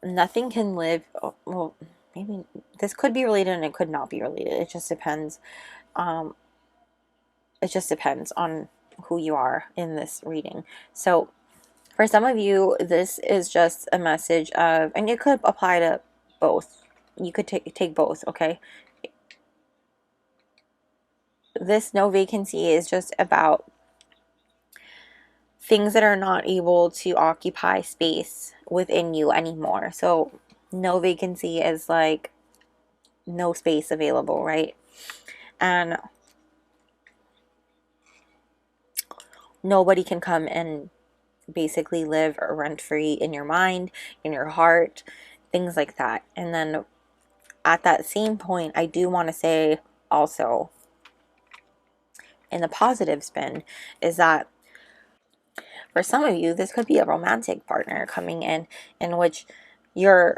[SPEAKER 1] nothing can live. Well, maybe this could be related and it could not be related. It just depends. It just depends on who you are in this reading. So for some of you, this is just a message of, and it could apply to both. You could take both, okay? This no vacancy is just about things that are not able to occupy space within you anymore. So no vacancy is like no space available, right? And nobody can come and basically live rent-free in your mind, in your heart, things like that. And then at that same point, I do want to say also, in the positive spin, is that for some of you, this could be a romantic partner coming in which you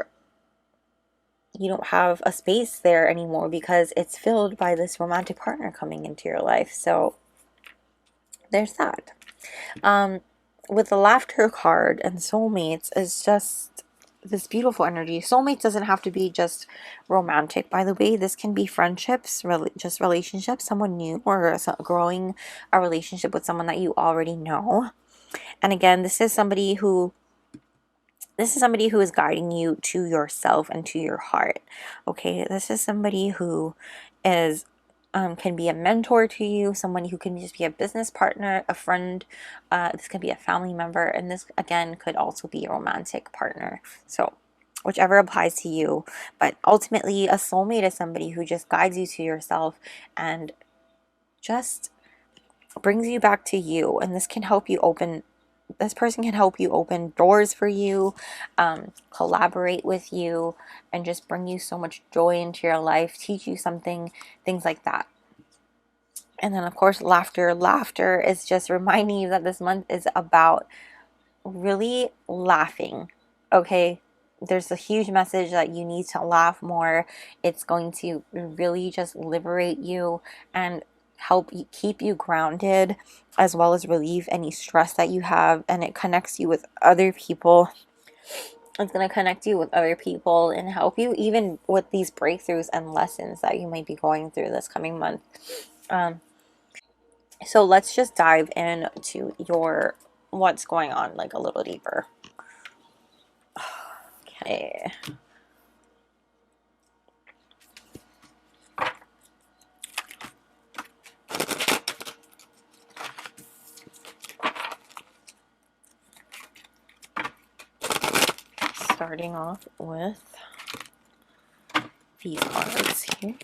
[SPEAKER 1] don't have a space there anymore because it's filled by this romantic partner coming into your life. So there's that. With the laughter card and soulmates is just this beautiful energy. Soulmates doesn't have to be just romantic, by the way. This can be friendships, just relationships, someone new, or growing a relationship with someone that you already know. And again, this is somebody who is guiding you to yourself and to your heart. Okay, this is somebody who is can be a mentor to you, someone who can just be a business partner, a friend. This could be a family member, and this again could also be a romantic partner. So whichever applies to you. But ultimately, a soulmate is somebody who just guides you to yourself and just brings you back to you. And this person can help you open doors for you, collaborate with you, and just bring you so much joy into your life, teach you something, things like that. And then, of course, laughter. Laughter is just reminding you that this month is about really laughing, okay? There's a huge message that you need to laugh more. It's going to really just liberate you and help you keep you grounded, as well as relieve any stress that you have. And it connects you with other people. It's going to connect you with other people and help you even with these breakthroughs and lessons that you might be going through this coming month. So let's just dive into what's going on like a little deeper. Okay. Starting off with these cards here.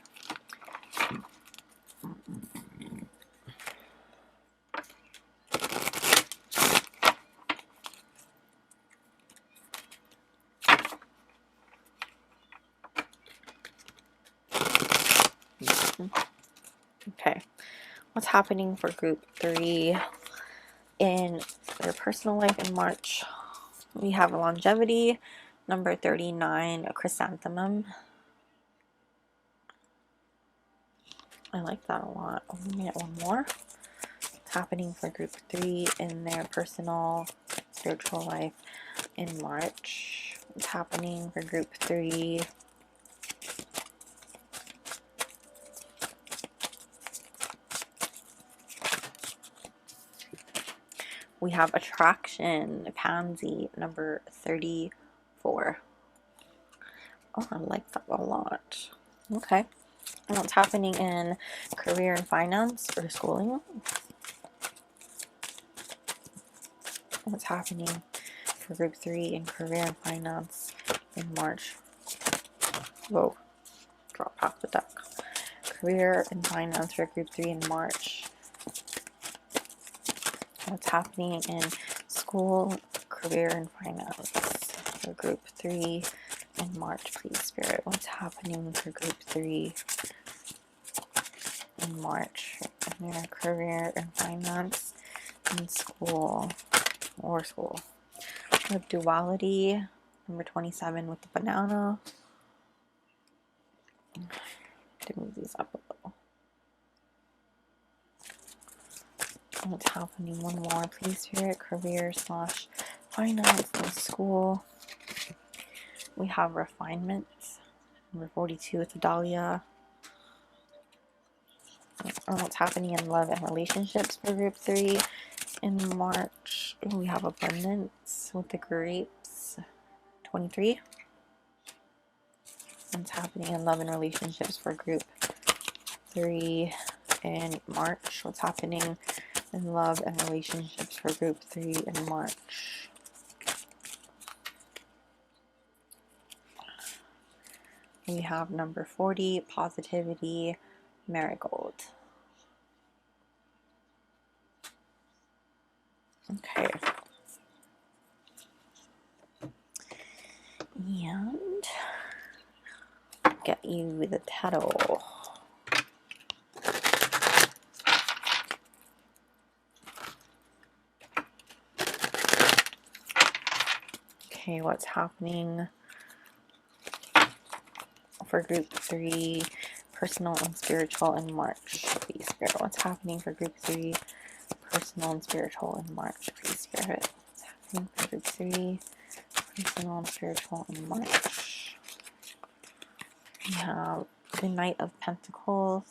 [SPEAKER 1] Okay, what's happening for group 3 in their personal life in March? We have longevity, number 39, a chrysanthemum. I like that a lot. I'm gonna get one more. What's happening for group 3 in their personal spiritual life in March? What's happening for group 3? We have attraction, pansy, number 34. Oh, I like that a lot. Okay. And what's happening in career and finance or schooling? What's happening for group 3 in career and finance in March? Whoa, drop off the deck. Career and finance for group 3 in March. What's happening in school, career, and finance for group 3 in March, please, Spirit? What's happening for group 3 in March in their career and finance in school or school? We have duality, number 27 with the banana. To move these up a little. What's happening? One more, please, Spirit. Career / finance and school. We have refinement, number 42 with the dahlia. What's happening in love and relationships for group 3 in March? We have abundance with the grapes, 23. What's happening in love and relationships for group 3 in March? What's happening in love and relationships for group 3 in March? We have number 40, positivity, marigold. Okay. And get you the tarot. Okay, what's happening for group 3, personal and spiritual in March, please, Spirit? What's happening for group 3, personal and spiritual in March, please, Spirit? What's happening for group 3, personal and spiritual in March? We have the Knight of Pentacles.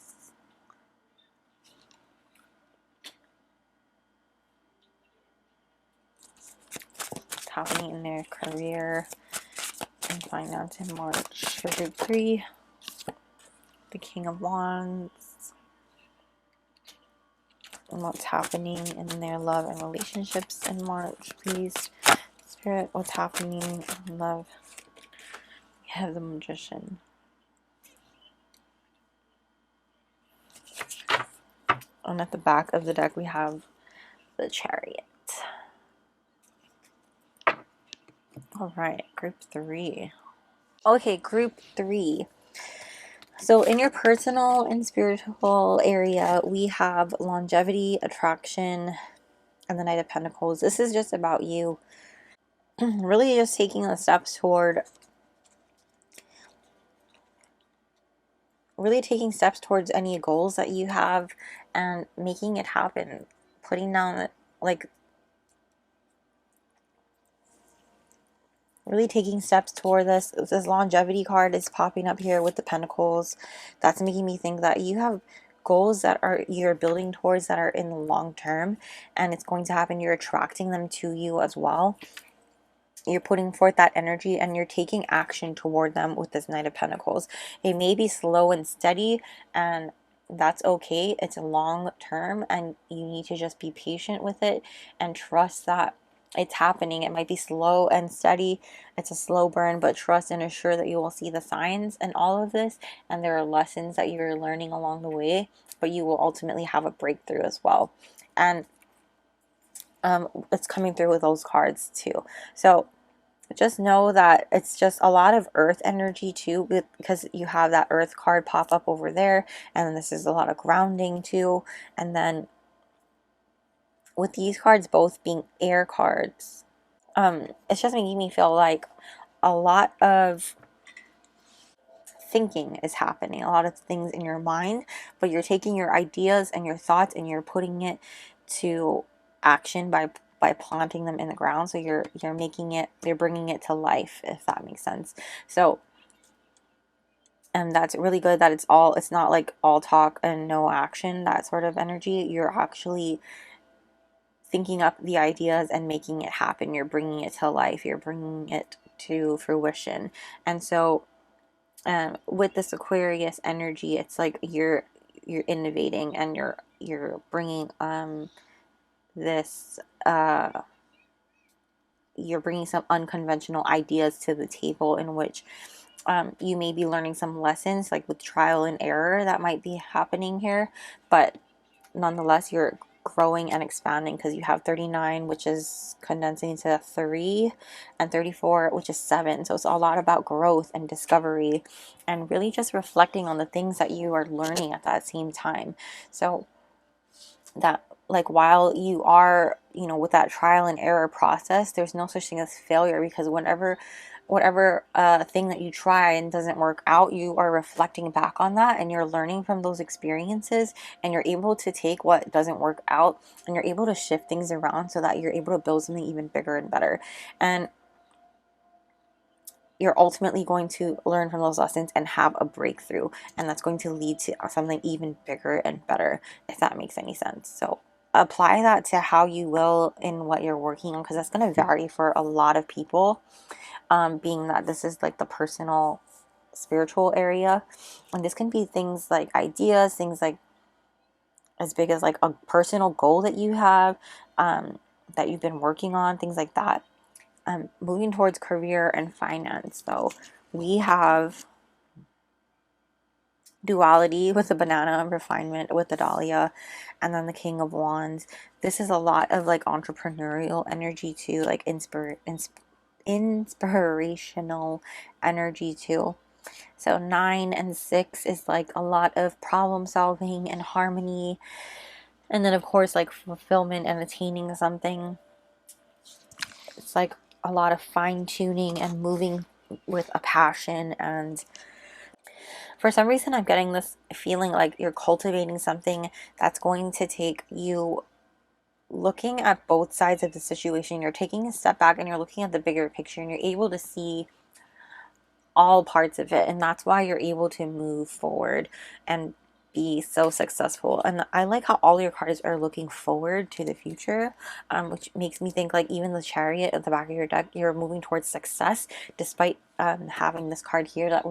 [SPEAKER 1] What's happening in their career and finance in March for group 3? The King of Wands. And what's happening in their love and relationships in March, please, Spirit? What's happening in love? We have the Magician. And at the back of the deck, we have the Chariot. All right, group 3. Okay, group 3. So in your personal and spiritual area, we have longevity, attraction, and the Knight of Pentacles. This is just about you really just taking the steps toward towards any goals that you have and making it happen, putting down, like, really taking steps toward this. This longevity card is popping up here with the Pentacles. That's making me think that you have goals that you're building towards that are in the long term, and it's going to happen. You're attracting them to you as well. you're putting forth that energy and you're taking action toward them with this Knight of Pentacles. It may be slow and steady, and that's okay. It's a long term, and you need to just be patient with it and trust that it's happening. It might be slow and steady. It's a slow burn, but trust and assure that you will see the signs and all of this, and there are lessons that you're learning along the way, but you will ultimately have a breakthrough as well. And it's coming through with those cards too. So just know that it's just a lot of earth energy too, because you have that earth card pop up over there, and then this is a lot of grounding too. And then with these cards both being air cards, it's just making me feel like a lot of thinking is happening, a lot of things in your mind, but you're taking your ideas and your thoughts and you're putting it to action by planting them in the ground. So you're making it, you're bringing it to life, if that makes sense. So, and that's really good that it's not like all talk and no action, that sort of energy. You're actually thinking up the ideas and making it happen. You're bringing it to life. You're bringing it to fruition. And so with this Aquarius energy, it's like you're innovating, and you're bringing this you're bringing some unconventional ideas to the table, in which you may be learning some lessons, like with trial and error that might be happening here, but nonetheless you're growing and expanding, because you have 39, which is condensing to 3, and 34, which is 7. So it's a lot about growth and discovery, and really just reflecting on the things that you are learning at that same time. So that, like, while you are, you know, with that trial and error process, there's no such thing as failure, because whatever thing that you try and doesn't work out, you are reflecting back on that, and you're learning from those experiences, and you're able to take what doesn't work out, and you're able to shift things around so that you're able to build something even bigger and better. And you're ultimately going to learn from those lessons and have a breakthrough, and that's going to lead to something even bigger and better, if that makes any sense. So apply that to how you will in what you're working on, because that's going to vary for a lot of people, being that this is like the personal spiritual area, and this can be things like ideas, things like as big as like a personal goal that you have, that you've been working on, things like that. Moving towards career and finance, though, we have duality with the banana, and refinement with the dahlia, and then the King of Wands. This is a lot of like entrepreneurial energy too, like inspirational energy too. So 9 and 6 is like a lot of problem solving and harmony, and then of course like fulfillment and attaining something. It's like a lot of fine-tuning and moving with a passion, and for some reason I'm getting this feeling like you're cultivating something that's going to take you looking at both sides of the situation. You're taking a step back and you're looking at the bigger picture, and you're able to see all parts of it, and that's why you're able to move forward and be so successful. And I like how all your cards are looking forward to the future, which makes me think like even the Chariot at the back of your deck, you're moving towards success, despite having this card here that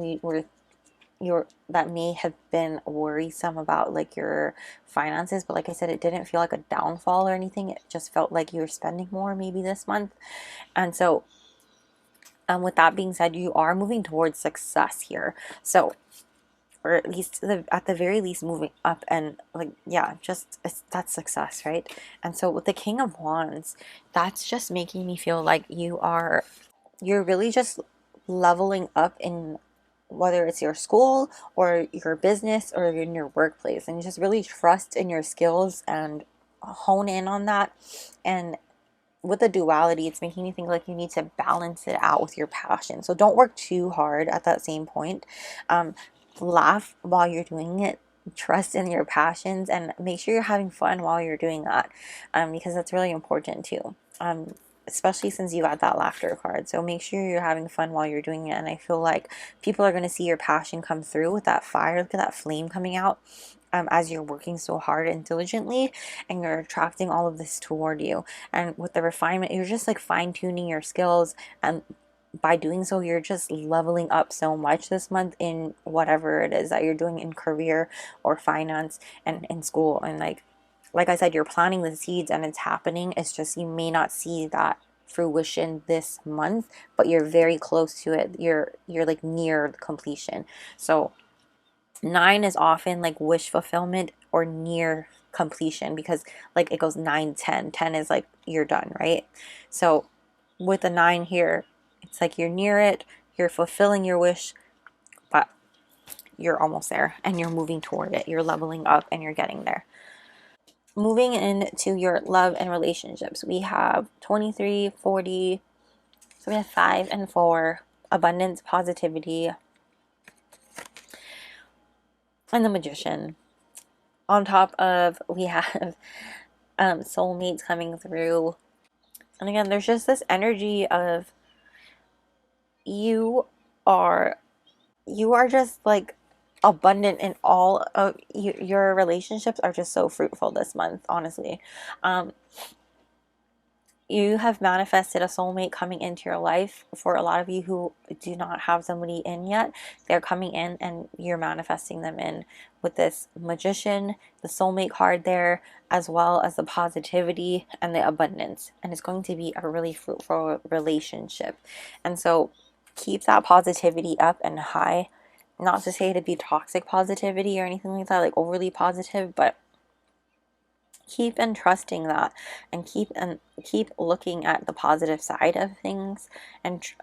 [SPEAKER 1] that may have been worrisome about like your finances. But like I said, it didn't feel like a downfall or anything. It just felt like you were spending more maybe this month. And so with that being said, you are moving towards success here. So, or at least at the very least moving up, and like, yeah, just that's success, right? And so with the King of Wands, that's just making me feel like you're really just leveling up in, whether it's your school or your business or in your workplace, and you just really trust in your skills and hone in on that. And with the duality, it's making me think like you need to balance it out with your passion. So don't work too hard at that same point. Laugh while you're doing it. Trust in your passions, and make sure you're having fun while you're doing that, because that's really important too. Especially since you got that laughter card. So make sure you're having fun while you're doing it. And I feel like people are going to see your passion come through with that fire. Look at that flame coming out. as you're working so hard and diligently, and you're attracting all of this toward you. And with the refinement, you're just like fine-tuning your skills, and by doing so, you're just leveling up so much this month in whatever it is that you're doing in career or finance and in school. And like I said, you're planting the seeds and it's happening. It's just you may not see that fruition this month, but you're very close to it. You're like near completion. So 9 is often like wish fulfillment or near completion, because like it goes 9, 10. 10 is like you're done, right? So with the 9 here, it's like you're near it, you're fulfilling your wish, but you're almost there and you're moving toward it. You're leveling up and you're getting there. Moving into your love and relationships, we have 23, 40, so we have 5 and 4, abundance, positivity, and the Magician. On top of, we have soulmates coming through. And again, there's just this energy of you are just like abundant in all of your relationships are just so fruitful this month, honestly. You have manifested a soulmate coming into your life. For a lot of you who do not have somebody in yet, they're coming in and you're manifesting them in with this Magician, the soulmate card there, as well as the positivity and the abundance. And it's going to be a really fruitful relationship. And so keep that positivity up and high. Not to say to be toxic positivity or anything like that, like overly positive, but keep entrusting that, and keep looking at the positive side of things, and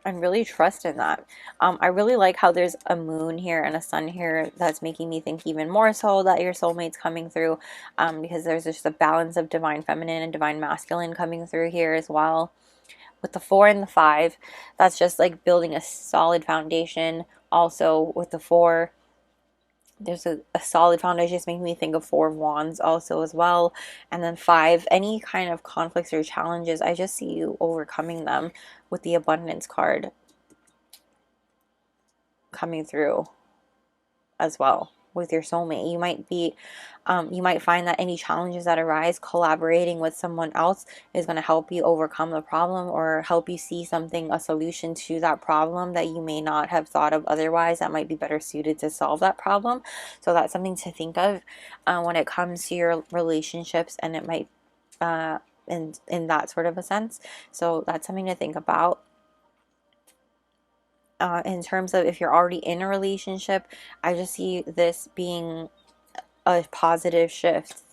[SPEAKER 1] really trust in that. I really like how there's a moon here and a sun here. That's making me think even more so that your soulmate's coming through, because there's just a balance of divine feminine and divine masculine coming through here as well. With the 4 and the 5, that's just like building a solid foundation. Also with the 4, there's a solid foundation. It's making me think of 4 of Wands also as well. And then 5, any kind of conflicts or challenges, I just see you overcoming them with the abundance card coming through as well with your soulmate. You might find that any challenges that arise, collaborating with someone else is going to help you overcome the problem, or help you see a solution to that problem that you may not have thought of otherwise, that might be better suited to solve that problem. So that's something to think of when it comes to your relationships, and it might in that sort of a sense. So that's something to think about. In terms of if you're already in a relationship, I just see this being a positive shift.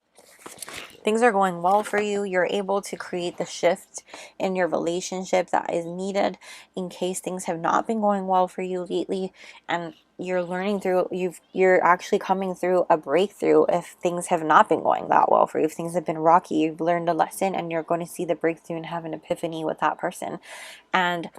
[SPEAKER 1] Things are going well for you. You're able to create the shift in your relationship that is needed in case things have not been going well for you lately, and you're learning through, you're actually coming through a breakthrough if things have not been going that well for you. If things have been rocky, you've learned a lesson and you're going to see the breakthrough and have an epiphany with that person. And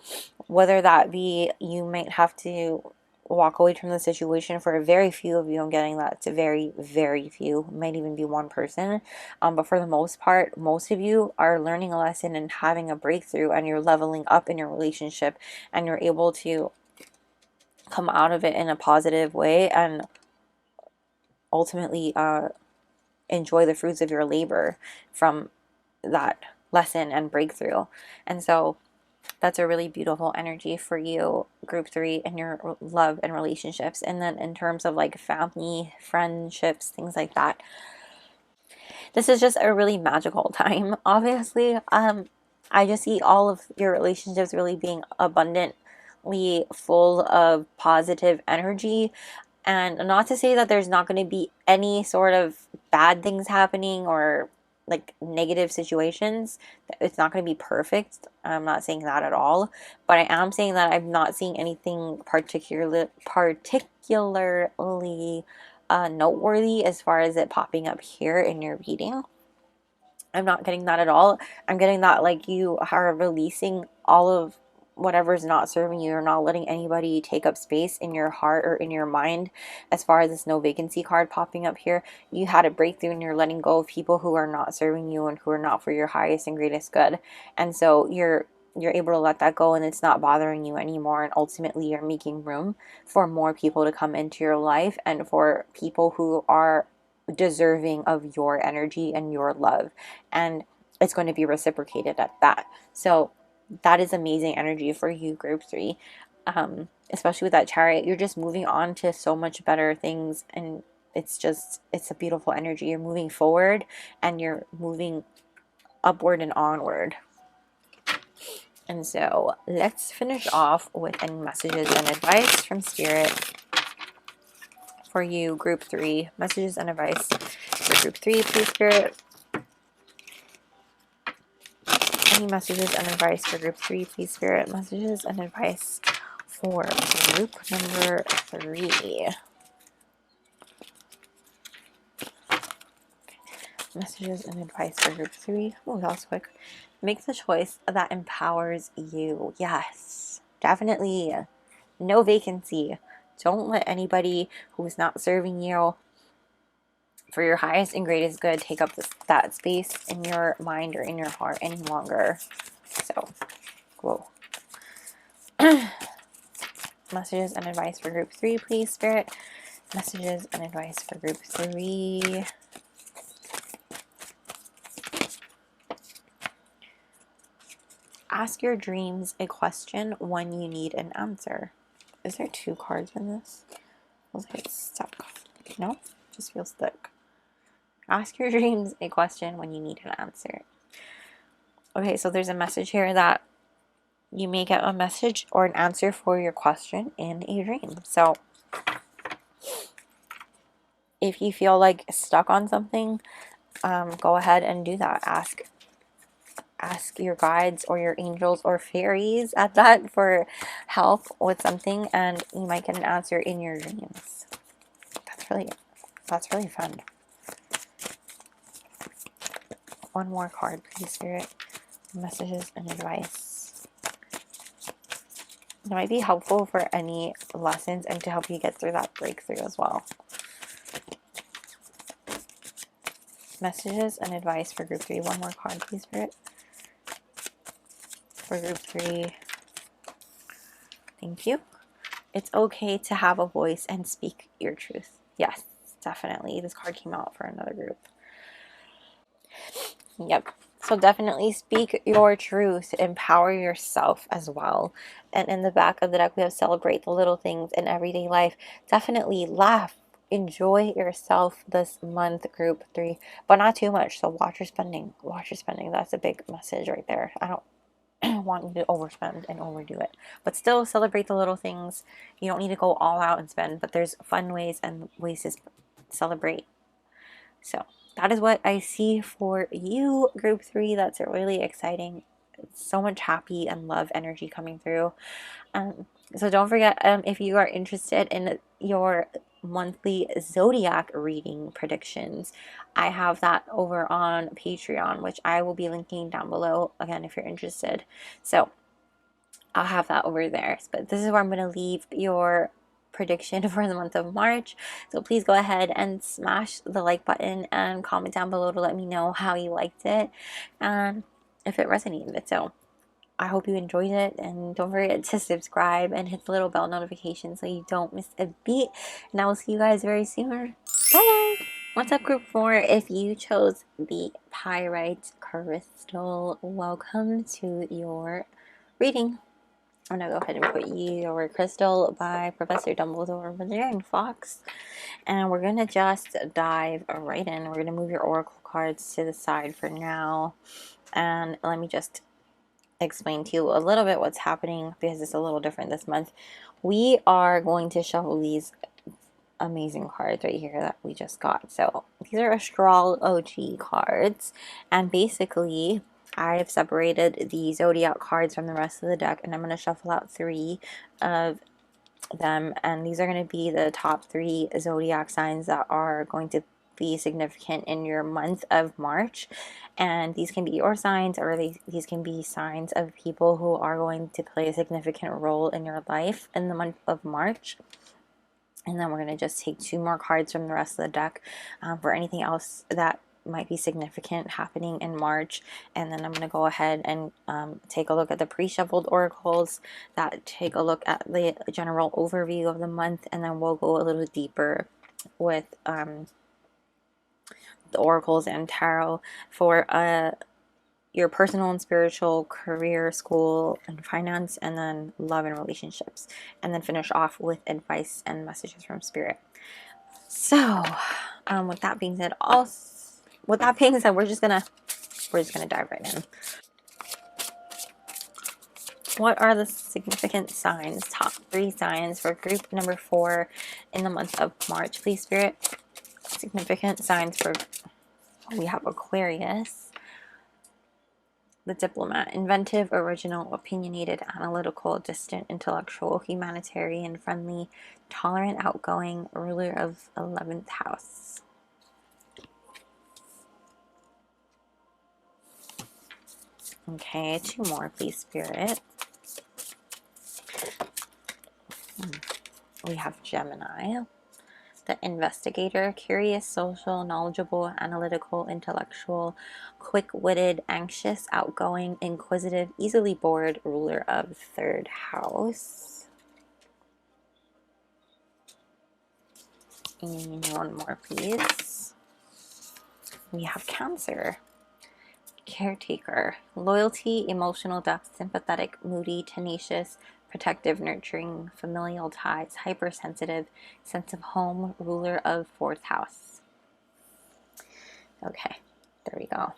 [SPEAKER 1] whether that be you might have to walk away from the situation, for a very few of you, I'm getting that it's a very, very few, might even be one person, but for the most part, most of you are learning a lesson and having a breakthrough, and you're leveling up in your relationship, and you're able to come out of it in a positive way, and ultimately enjoy the fruits of your labor from that lesson and breakthrough. And so that's a really beautiful energy for you, group 3, in your love and relationships. And then in terms of like family, friendships, things like that, this is just a really magical time, obviously. I just see all of your relationships really being abundantly full of positive energy. And not to say that there's not going to be any sort of bad things happening or like negative situations. It's not going to be perfect. I'm not saying that at all, but I am saying that I'm not seeing anything particularly noteworthy as far as it popping up here in your reading. I'm not getting that at all. I'm getting that like you are releasing all of whatever's not serving you. You're not letting anybody take up space in your heart or in your mind. As far as this no vacancy card popping up here, you had a breakthrough and you're letting go of people who are not serving you and who are not for your highest and greatest good. And so you're you're able to let that go and it's not bothering you anymore, and ultimately you're making room for more people to come into your life and for people who are deserving of your energy and your love, and it's going to be reciprocated at that. So that is amazing energy for you, group 3. Especially with that Chariot, you're just moving on to so much better things, and it's a beautiful energy. You're moving forward and you're moving upward and onward. And so let's finish off with any messages and advice from Spirit for you, group 3. Messages and advice for group 3, please, Spirit. Any messages and advice for group 3, please, Spirit. Messages and advice for group number 3. Messages and advice for group 3. Oh, that was quick. Make the choice that empowers you. Yes, definitely. No vacancy. Don't let anybody who is not serving you for your highest and greatest good take up that space in your mind or in your heart any longer. So, whoa. Messages and advice for group 3, please, Spirit. Messages and advice for group 3. Ask your dreams a question when you need an answer. Is there 2 cards in this? Feels like it's stuck. No? Just feels stuck. Ask your dreams a question when you need an answer. Okay, so there's a message here that you may get a message or an answer for your question in a dream. So if you feel like stuck on something, go ahead and do that. Ask your guides or your angels or fairies at that for help with something, and you might get an answer in your dreams. That's really fun. One more card, please, Spirit. Messages and advice. It might be helpful for any lessons and to help you get through that breakthrough as well. Messages and advice for group 3. One more card, please, Spirit. For group 3. Thank you. It's okay to have a voice and speak your truth. Yes, definitely. This card came out for another group. Yep. So definitely speak your truth. Empower yourself as well. And in the back of the deck, we have celebrate the little things in everyday life. Definitely laugh. Enjoy yourself this month, group 3. But not too much. So watch your spending. Watch your spending. That's a big message right there. I don't want you to overspend and overdo it, but still celebrate the little things. You don't need to go all out and spend, but there's fun ways and ways to celebrate. So that is what I see for you, group 3. That's really exciting. So much happy and love energy coming through. So don't forget, if you are interested in your monthly zodiac reading predictions, I have that over on Patreon, which I will be linking down below again if you're interested. So I'll have that over there. But this is where I'm going to leave your prediction for the month of March. So please go ahead and smash the like button and comment down below to let me know how you liked it and if it resonated. So I hope you enjoyed it, and don't forget to subscribe and hit the little bell notification so you don't miss a beat. And I will see you guys very soon. Bye! What's up, group 4? If you chose the Pyrite crystal, welcome to your reading. I'm going to go ahead and put your crystal by Professor Dumbledore over there in Fox. And we're going to just dive right in. We're going to move your oracle cards to the side for now. And let me just explain to you a little bit what's happening, because it's a little different this month. We are going to shuffle these amazing cards right here that we just got. So these are Astrol-OG cards, and basically I've separated the zodiac cards from the rest of the deck, and I'm going to shuffle out 3 of them, and these are going to be the top 3 zodiac signs that are going to be significant in your month of March. And these can be your signs, or these can be signs of people who are going to play a significant role in your life in the month of March. And then we're going to just take 2 more cards from the rest of the deck for anything else that might be significant happening in March. And then I'm going to go ahead and take a look at the pre-shuffled oracles that take a look at the general overview of the month, and then we'll go a little deeper with the oracles and tarot for your personal and spiritual, career, school, and finance, and then love and relationships, and then finish off with advice and messages from spirit. So, with that being said, we're just gonna dive right in. What are the significant signs? Top 3 signs for group number 4 in the month of March, please, spirit. Significant signs for, we have Aquarius, the diplomat, inventive, original, opinionated, analytical, distant, intellectual, humanitarian, friendly, tolerant, outgoing, ruler of 11th house. Okay, 2 more, please, spirit. We have Gemini, the investigator, curious, social, knowledgeable, analytical, intellectual, quick-witted, anxious, outgoing, inquisitive, easily bored, ruler of 3rd house. And 1 more, please. We have Cancer, caretaker, loyalty, emotional depth, sympathetic, moody, tenacious, protective, nurturing, familial ties, hypersensitive, sense of home, ruler of 4th house. Okay, there we go.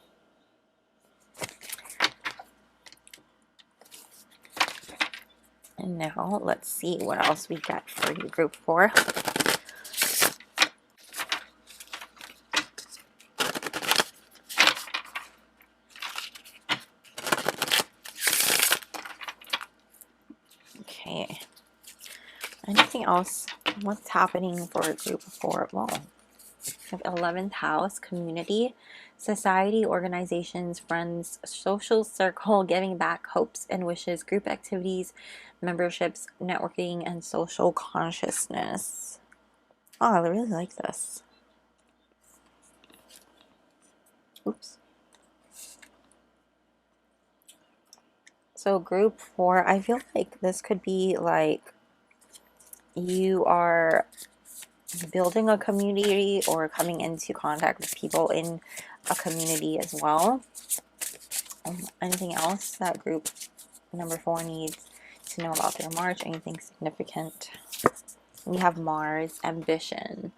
[SPEAKER 1] And now let's see what else we got for you, group 4. Okay. Anything else? What's happening for group 4? Well, we have 11th house, community, society, organizations, friends, social circle, giving back, hopes and wishes, group activities, memberships, networking, and social consciousness. Oh, I really like this. Oops. So group 4, I feel like this could be like you are building a community or coming into contact with people in a community as well. Anything else that group number 4 needs to know about their March? Anything significant? We have Mars, ambition,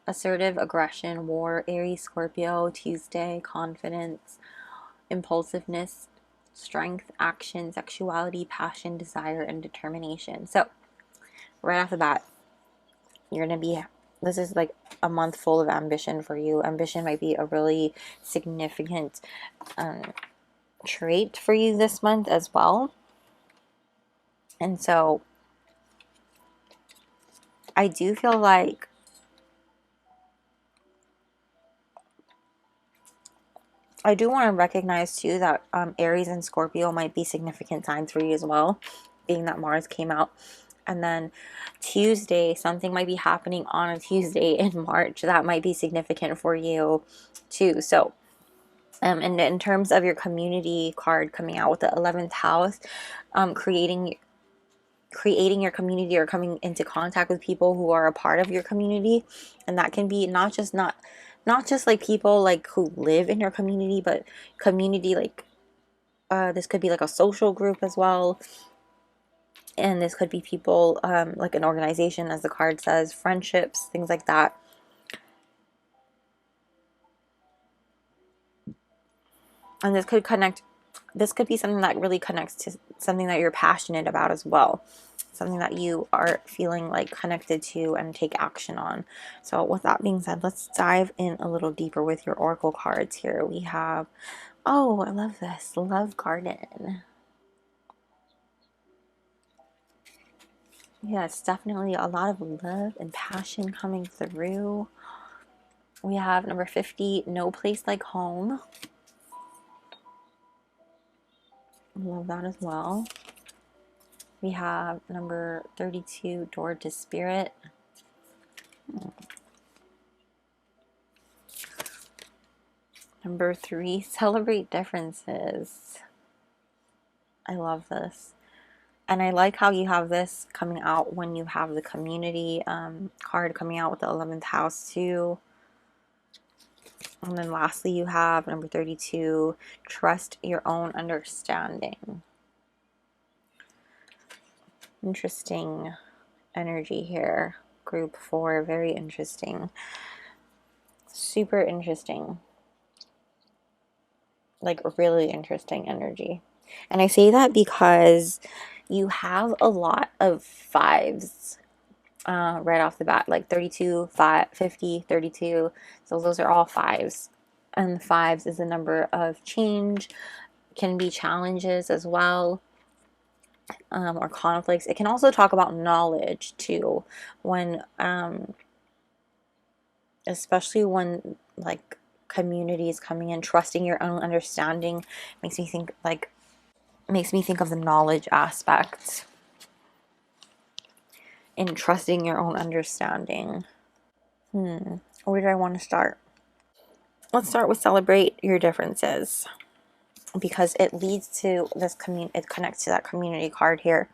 [SPEAKER 1] assertive, aggression, war, Aries, Scorpio, Tuesday, confidence, impulsiveness, strength, action, sexuality, passion, desire, and determination. So right off the bat, you're going to be, this is like a month full of ambition for you. Ambition might be a really significant trait for you this month as well. And so I do feel like I do want to recognize too that Aries and Scorpio might be significant signs for you as well, being that Mars came out. And then Tuesday, something might be happening on a Tuesday in March that might be significant for you too. So and in terms of your community card coming out with the 11th house, creating your community or coming into contact with people who are a part of your community. And that can be not just like people like who live in your community, but community like this could be like a social group as well. And this could be people like an organization, as the card says, friendships, things like that. And this could be something that really connects to something that you're passionate about as well. Something that you are feeling like connected to and take action on. So with that being said, let's dive in a little deeper with your oracle cards here. We have, oh, I love this, Love Garden. Yes, definitely a lot of love and passion coming through. We have number 50, No Place Like Home. Love that as well. We have number 32, Door to Spirit. Number 3, celebrate differences. I love this. And I like how you have this coming out when you have the community card coming out with the 11th house too. And then lastly, you have number 32, trust your own understanding. Interesting energy here. Group 4, very interesting. Super interesting. Like really interesting energy. And I say that because you have a lot of 5s right off the bat, like 32, 5, 50, 32. So those are all 5s. And 5s is a number of change, can be challenges as well, or conflicts. It can also talk about knowledge too, when especially when like community is coming in, trusting your own understanding makes me think of the knowledge aspect in trusting your own understanding. Where do I want to start? Let's start with celebrate your differences, because it leads to this it connects to that community card here.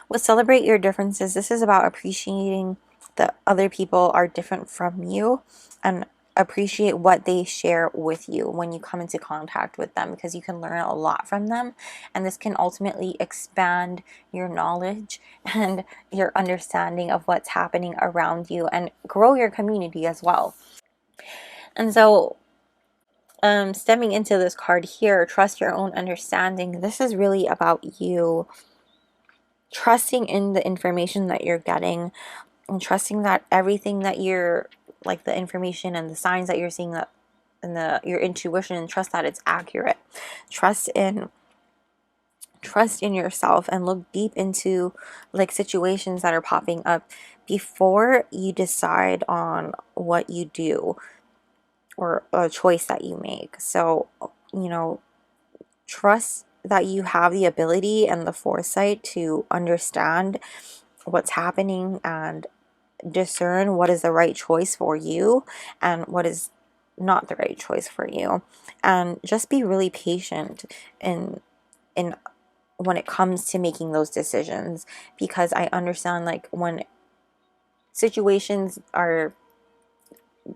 [SPEAKER 1] With celebrate your differences, this is about appreciating that other people are different from you and appreciate what they share with you when you come into contact with them, because you can learn a lot from them, and this can ultimately expand your knowledge and your understanding of what's happening around you and grow your community as well. And so stemming into this card here, trust your own understanding, this is really about you trusting in the information that you're getting and trusting that everything that you're, like the information and the signs that you're seeing, that and your intuition, trust that it's accurate. Trust in yourself and look deep into like situations that are popping up before you decide on what you do or a choice that you make. So, you know, trust that you have the ability and the foresight to understand what's happening and discern what is the right choice for you and what is not the right choice for you. And just be really patient in when it comes to making those decisions, because I understand like when situations are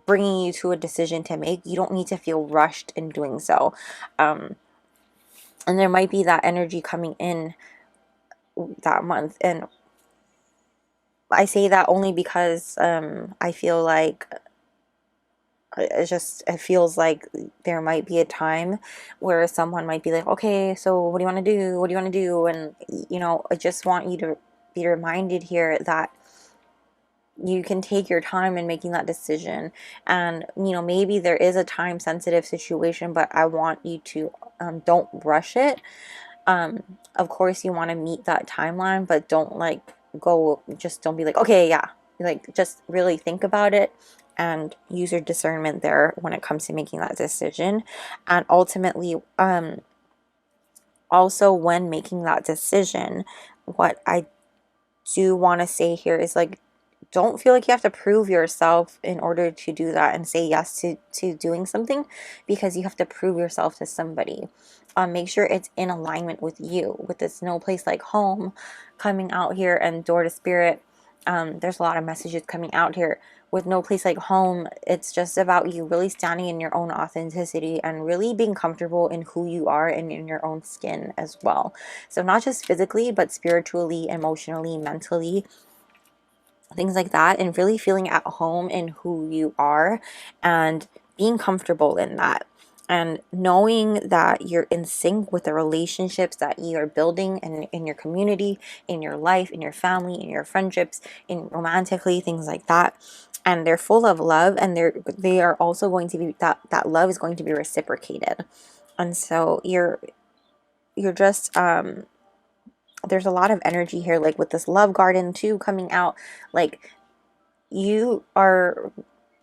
[SPEAKER 1] bringing you to a decision to make, you don't need to feel rushed in doing so. And there might be that energy coming in that month, and I say that only because I feel like it feels like there might be a time where someone might be like, okay, so what do you want to do? What do you want to do? And, you know, I just want you to be reminded here that you can take your time in making that decision. And, you know, maybe there is a time sensitive situation, but I want you to don't rush it. Of course you want to meet that timeline, but don't like don't be like, okay, yeah, like just really think about it and use your discernment there when it comes to making that decision. And ultimately, also when making that decision, what I do want to say here is like, don't feel like you have to prove yourself in order to do that and say yes to doing something, because you have to prove yourself to somebody. Make sure it's in alignment with you, with this no place like home coming out here and door to spirit. There's a lot of messages coming out here with no place like home. It's just about you really standing in your own authenticity and really being comfortable in who you are and in your own skin as well. So not just physically, but spiritually, emotionally, mentally, things like that, and really feeling at home in who you are and being comfortable in that, and knowing that you're in sync with the relationships that you are building in your community, in your life, in your family, in your friendships, in romantically, things like that. And they're full of love, and they are also going to be, that love is going to be reciprocated. And so you're just there's a lot of energy here, like with this love garden too coming out, like you are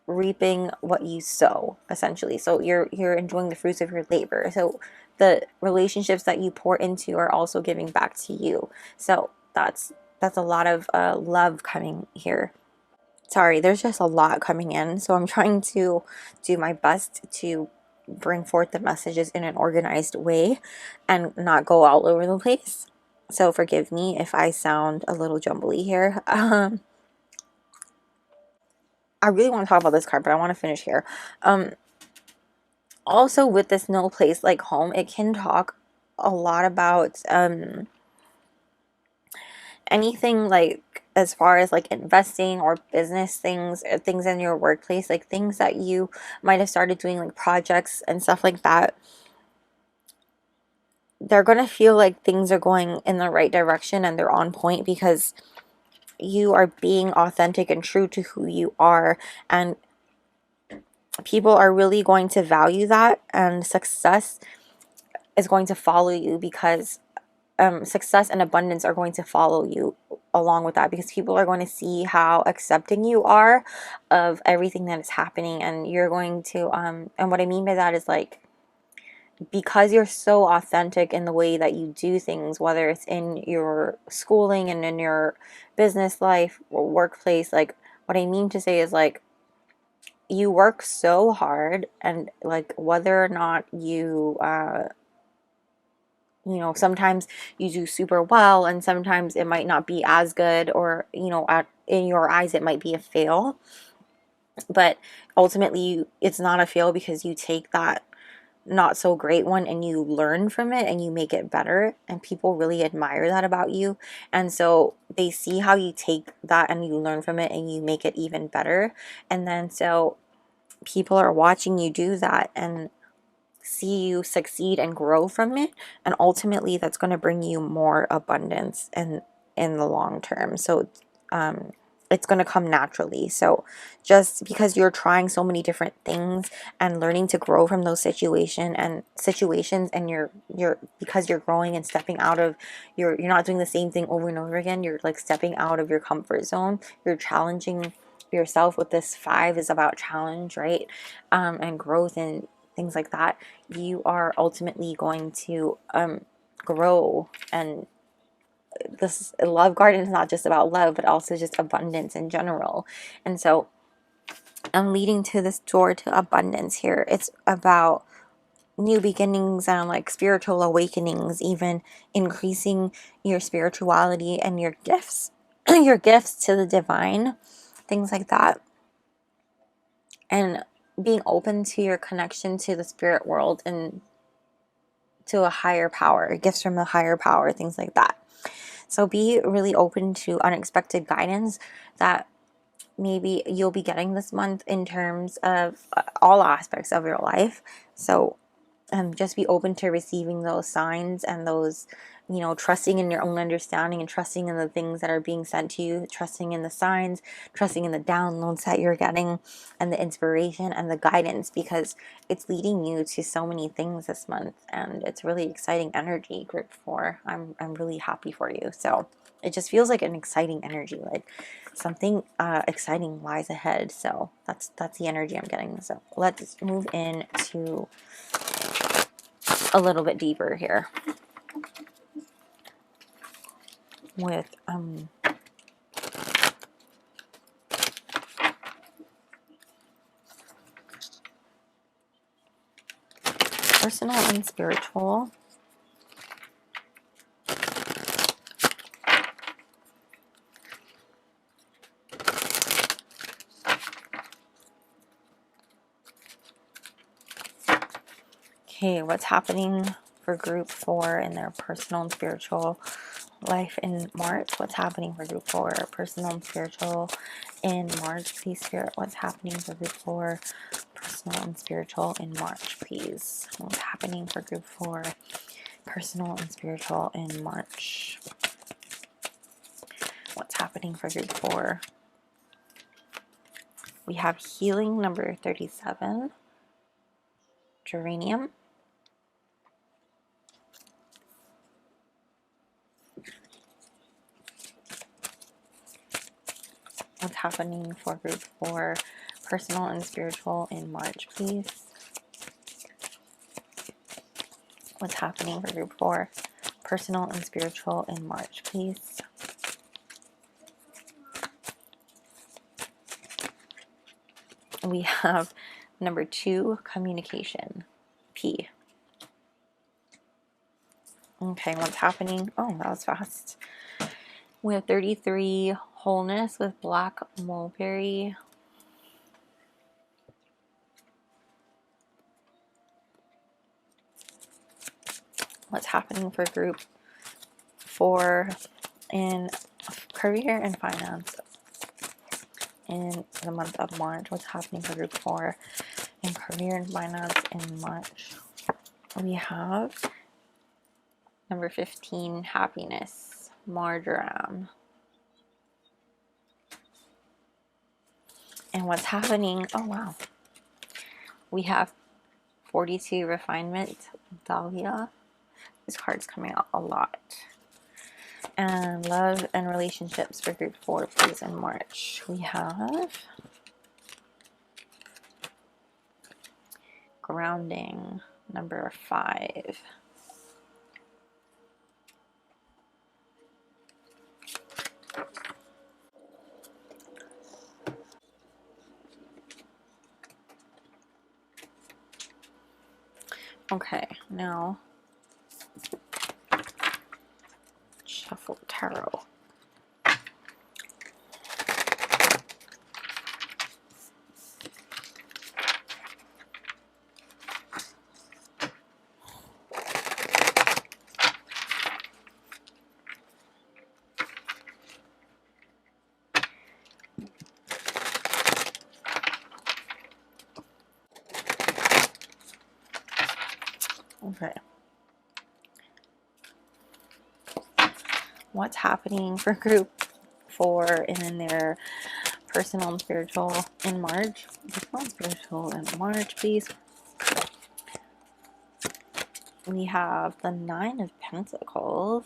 [SPEAKER 1] reaping what you sow, essentially. So you're enjoying the fruits of your labor. So the relationships that you pour into are also giving back to you. So that's a lot of love coming here. Sorry, there's just a lot coming in, so I'm trying to do my best to bring forth the messages in an organized way and not go all over the place. So forgive me if I sound a little jumbly here. I really want to talk about this card, but I want to finish here. Also, with this no place like home, it can talk a lot about anything like as far as like investing or business things, things in your workplace, like things that you might have started doing, like projects and stuff like that. They're going to feel like things are going in the right direction and they're on point because you are being authentic and true to who you are, and people are really going to value that, and success is going to follow you because success and abundance are going to follow you along with that, because people are going to see how accepting you are of everything that is happening. And you're going to and what I mean by that is, like, because you're so authentic in the way that you do things, whether it's in your schooling and in your business life or workplace, like, what I mean to say is, like, you work so hard, and like whether or not you you know, sometimes you do super well and sometimes it might not be as good, or, you know, in your eyes it might be a fail, but ultimately it's not a fail because you take that not so great one and you learn from it and you make it better, and people really admire that about you. And so they see how you take that and you learn from it and you make it even better, and then so people are watching you do that and see you succeed and grow from it, and ultimately that's going to bring you more abundance and in the long term. So it's going to come naturally. So just because you're trying so many different things and learning to grow from those situations, and you're because you're growing and stepping out of you're not doing the same thing over and over again, you're like stepping out of your comfort zone, you're challenging yourself. With this 5 is about challenge, right? And growth and things like that. You are ultimately going to grow, and this love garden is not just about love, but also just abundance in general. And so I'm leading to this door to abundance here. It's about new beginnings and like spiritual awakenings, even increasing your spirituality and your gifts your gifts to the divine, things like that, and being open to your connection to the spirit world and to a higher power, gifts from a higher power, things like that. So be really open to unexpected guidance that maybe you'll be getting this month in terms of all aspects of your life. So just be open to receiving those signs and those, you know, trusting in your own understanding and trusting in the things that are being sent to you, trusting in the signs, trusting in the downloads that you're getting, and the inspiration and the guidance, because it's leading you to so many things this month, and it's really exciting energy, group 4. I'm really happy for you. So it just feels like an exciting energy, like something exciting lies ahead. So that's the energy I'm getting. So let's move into a little bit deeper here with personal and spiritual. Okay, what's happening for group 4 in their personal and spiritual life in March? What's happening for group 4 personal and spiritual in March, please, Spirit? What's happening for group 4 personal and spiritual in March, please? What's happening for group 4 personal and spiritual in March? What's happening for group 4? We have healing number 37, geranium. What's happening for group 4 personal and spiritual in March, please? What's happening for group 4 personal and spiritual in March, please? We have number 2, communication, P. Okay, what's happening? Oh, that was fast. We have 33, wholeness with black mulberry. What's happening for group 4 in career and finance in the month of March? What's happening for group 4 in career and finance in March? We have number 15, happiness, marjoram. And what's happening? Oh, wow. We have 42, refinement, dahlia. This card's coming out a lot. And love and relationships for group 4, please, in March. We have grounding, number 5. Okay, now shuffle tarot. Okay. What's happening for group 4 and in their personal and spiritual in March? Personal and spiritual in March, please. We have the 9 of Pentacles.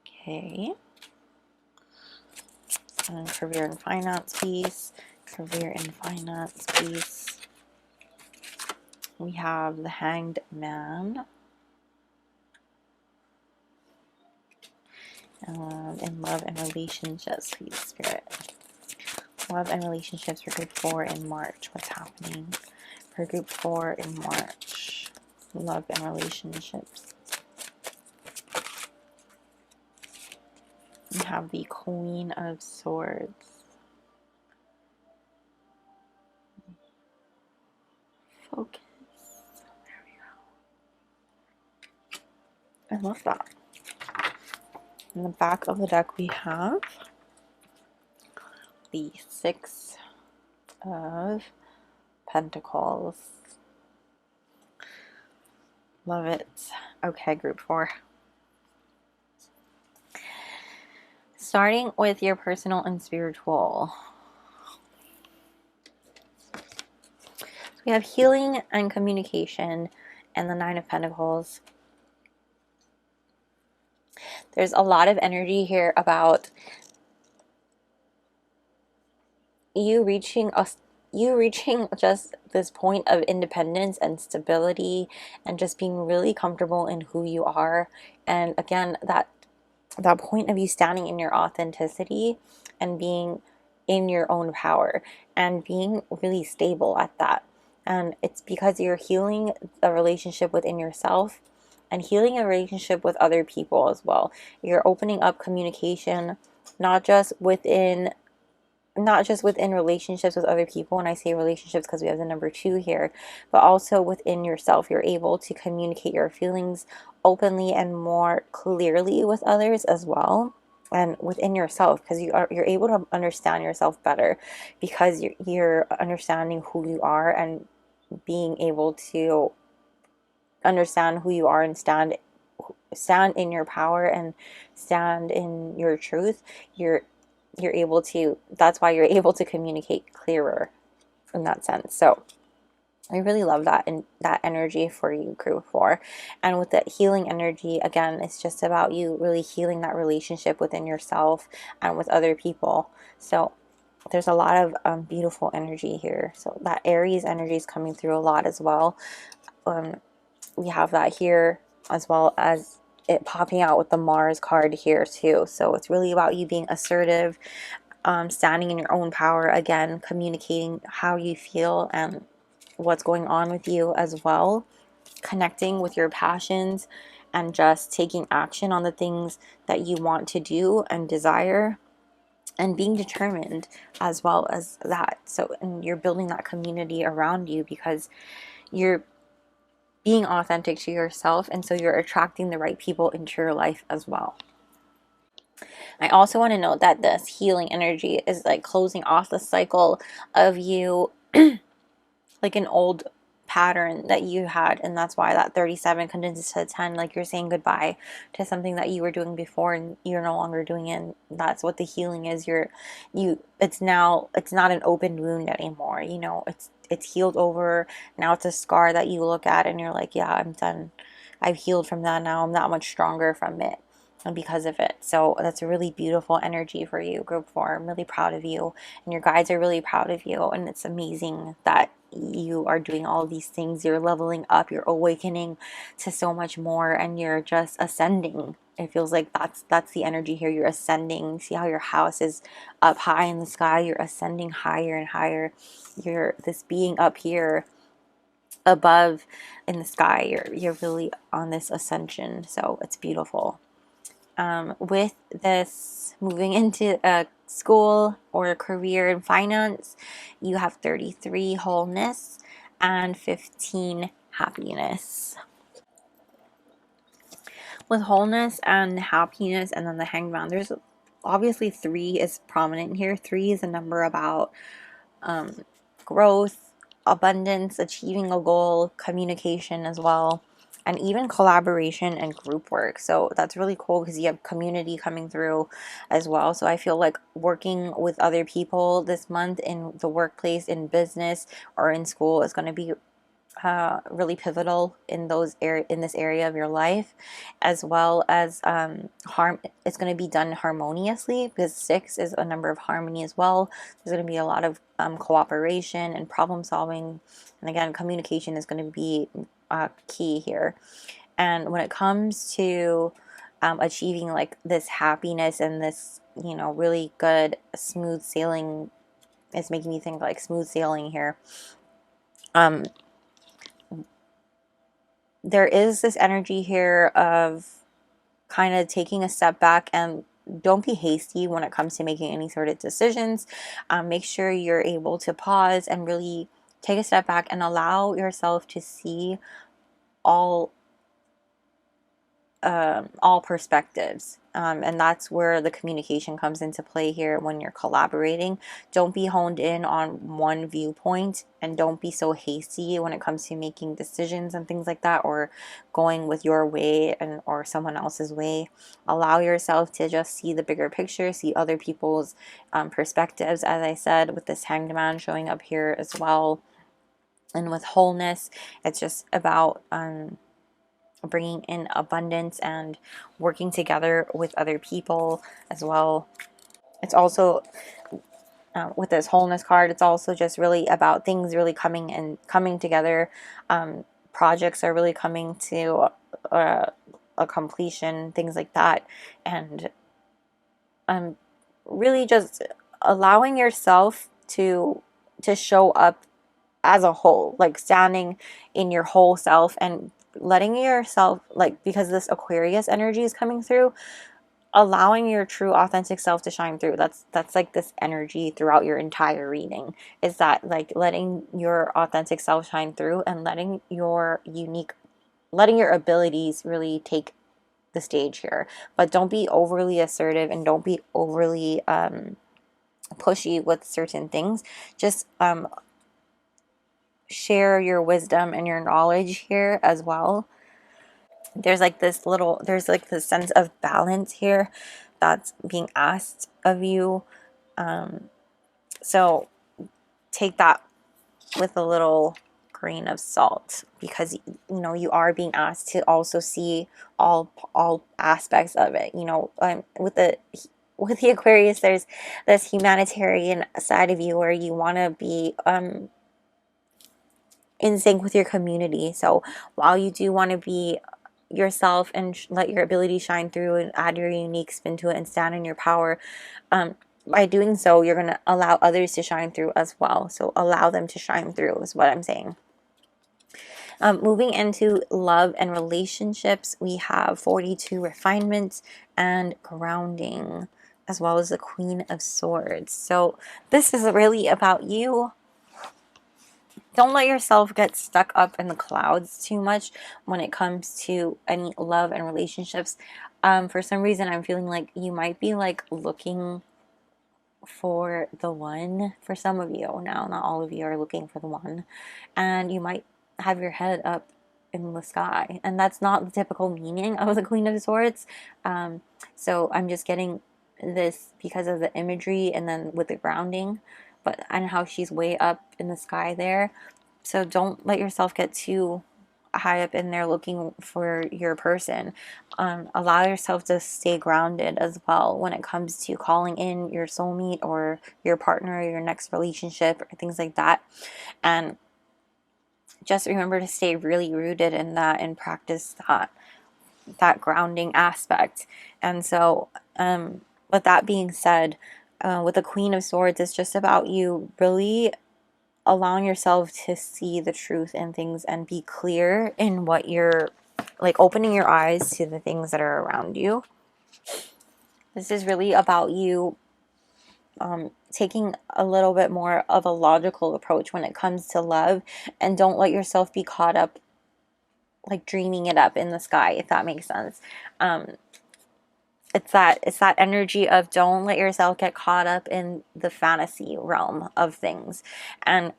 [SPEAKER 1] Okay. And career and finance, please. Career and finance, please. We have the Hanged Man. In love and relationships, please, Spirit. Love and relationships for group 4 in March. What's happening for group 4 in March? Love and relationships. We have the Queen of Swords. Focus. There we go. I love that. In the back of the deck we have the 6 of Pentacles. Love it. Okay, group 4. Starting with your personal and spiritual. So we have healing and communication and the 9 of Pentacles. There's a lot of energy here about you reaching just this point of independence and stability and just being really comfortable in who you are. And again, that point of you standing in your authenticity and being in your own power and being really stable at that. And it's because you're healing the relationship within yourself and healing a relationship with other people as well. You're opening up communication, not just within relationships with other people. When I say relationships, because we have the number 2 here, but also within yourself. You're able to communicate your feelings openly and more clearly with others as well, and within yourself, because you're able to understand yourself better because you're understanding who you are and being able to understand who you are and stand in your power and stand in your truth. You're able to, that's why you're able to communicate clearer in that sense. So I really love that, and that energy for you, group 4. And with that healing energy, again, it's just about you really healing that relationship within yourself and with other people. So there's a lot of beautiful energy here. So that Aries energy is coming through a lot as well. We have that here, as well as it popping out with the Mars card here too. So it's really about you being assertive, standing in your own power, again, communicating how you feel and what's going on with you as well, connecting with your passions and just taking action on the things that you want to do and desire, and being determined as well as that. So, and you're building that community around you because you're being authentic to yourself, and so you're attracting the right people into your life as well. I also want to note that this healing energy is like closing off the cycle of you like an old pattern that you had, and that's why that 37 condenses to 10, like you're saying goodbye to something that you were doing before and you're no longer doing it. And that's what the healing is. It's not an open wound anymore, you know, it's healed over. Now it's a scar that you look at and you're like, yeah, I'm done, I've healed from that. Now I'm that much stronger from it and because of it. So that's a really beautiful energy for you, group 4. I'm really proud of you, and your guides are really proud of you, and it's amazing that you are doing all of these things. You're leveling up, you're awakening to so much more, and you're just ascending. It feels like that's the energy here. You're ascending. See how your house is up high in the sky? You're ascending higher and higher. You're this being up here above in the sky. You're really on this ascension, so it's beautiful. With this, moving into a school or a career in finance, you have 33 wholeness and 15 happiness. With wholeness and happiness and then the hangman, there's obviously 3 is prominent here. 3 is a number about growth, abundance, achieving a goal, communication as well, and even collaboration and group work. So that's really cool because you have community coming through as well. So I feel like working with other people this month in the workplace, in business, or in school is going to be really pivotal in this area of your life, as well as it's going to be done harmoniously because 6 is a number of harmony as well. There's going to be a lot of cooperation and problem solving, and again, communication is going to be key here. And when it comes to achieving like this happiness and this, you know, really good smooth sailing, it's making me think like smooth sailing here. There is this energy here of kind of taking a step back, and don't be hasty when it comes to making any sort of decisions. Make sure you're able to pause and really take a step back and allow yourself to see all perspectives, and that's where the communication comes into play here. When you're collaborating, don't be honed in on one viewpoint, and don't be so hasty when it comes to making decisions and things like that, or going with your way or someone else's way. Allow yourself to just see the bigger picture, see other people's perspectives, as I said, with this Hanged Man showing up here as well. And with wholeness, it's just about bringing in abundance and working together with other people as well. It's also with this wholeness card, it's also just really about things really coming together. Projects are really coming to a completion, things like that, and really just allowing yourself to show up as a whole, like standing in your whole self and letting yourself, like, because this Aquarius energy is coming through, allowing your true authentic self to shine through. That's like this energy throughout your entire reading, is that like letting your authentic self shine through and letting your abilities really take the stage here. But don't be overly assertive and don't be overly pushy with certain things. Just share your wisdom and your knowledge here as well. There's like this sense of balance here that's being asked of you. So take that with a little grain of salt, because you know you are being asked to also see all aspects of it. You know, with the Aquarius, there's this humanitarian side of you where you want to be in sync with your community. So while you do want to be yourself and let your ability shine through and add your unique spin to it and stand in your power, by doing so, you're going to allow others to shine through as well. So allow them to shine through is what I'm saying. Moving into love and relationships, we have 42 refinement and grounding, as well as the Queen of Swords. So this is really about you. Don't let yourself get stuck up in the clouds too much when it comes to any love and relationships. For some reason, I'm feeling like you might be like looking for the one. For some of you now, not all of you are looking for the one, and you might have your head up in the sky, and that's not the typical meaning of the Queen of Swords. So I'm just getting this because of the imagery and then with the grounding, but and how she's way up in the sky there. So don't let yourself get too high up in there looking for your person. Allow yourself to stay grounded as well when it comes to calling in your soulmate or your partner or your next relationship or things like that. And just remember to stay really rooted in that and practice that grounding aspect. And so with that being said, with the Queen of Swords, it's just about you really allowing yourself to see the truth in things and be clear in what you're like, opening your eyes to the things that are around you. This is really about you taking a little bit more of a logical approach when it comes to love, and don't let yourself be caught up like dreaming it up in the sky, if that makes sense. It's that energy of don't let yourself get caught up in the fantasy realm of things. And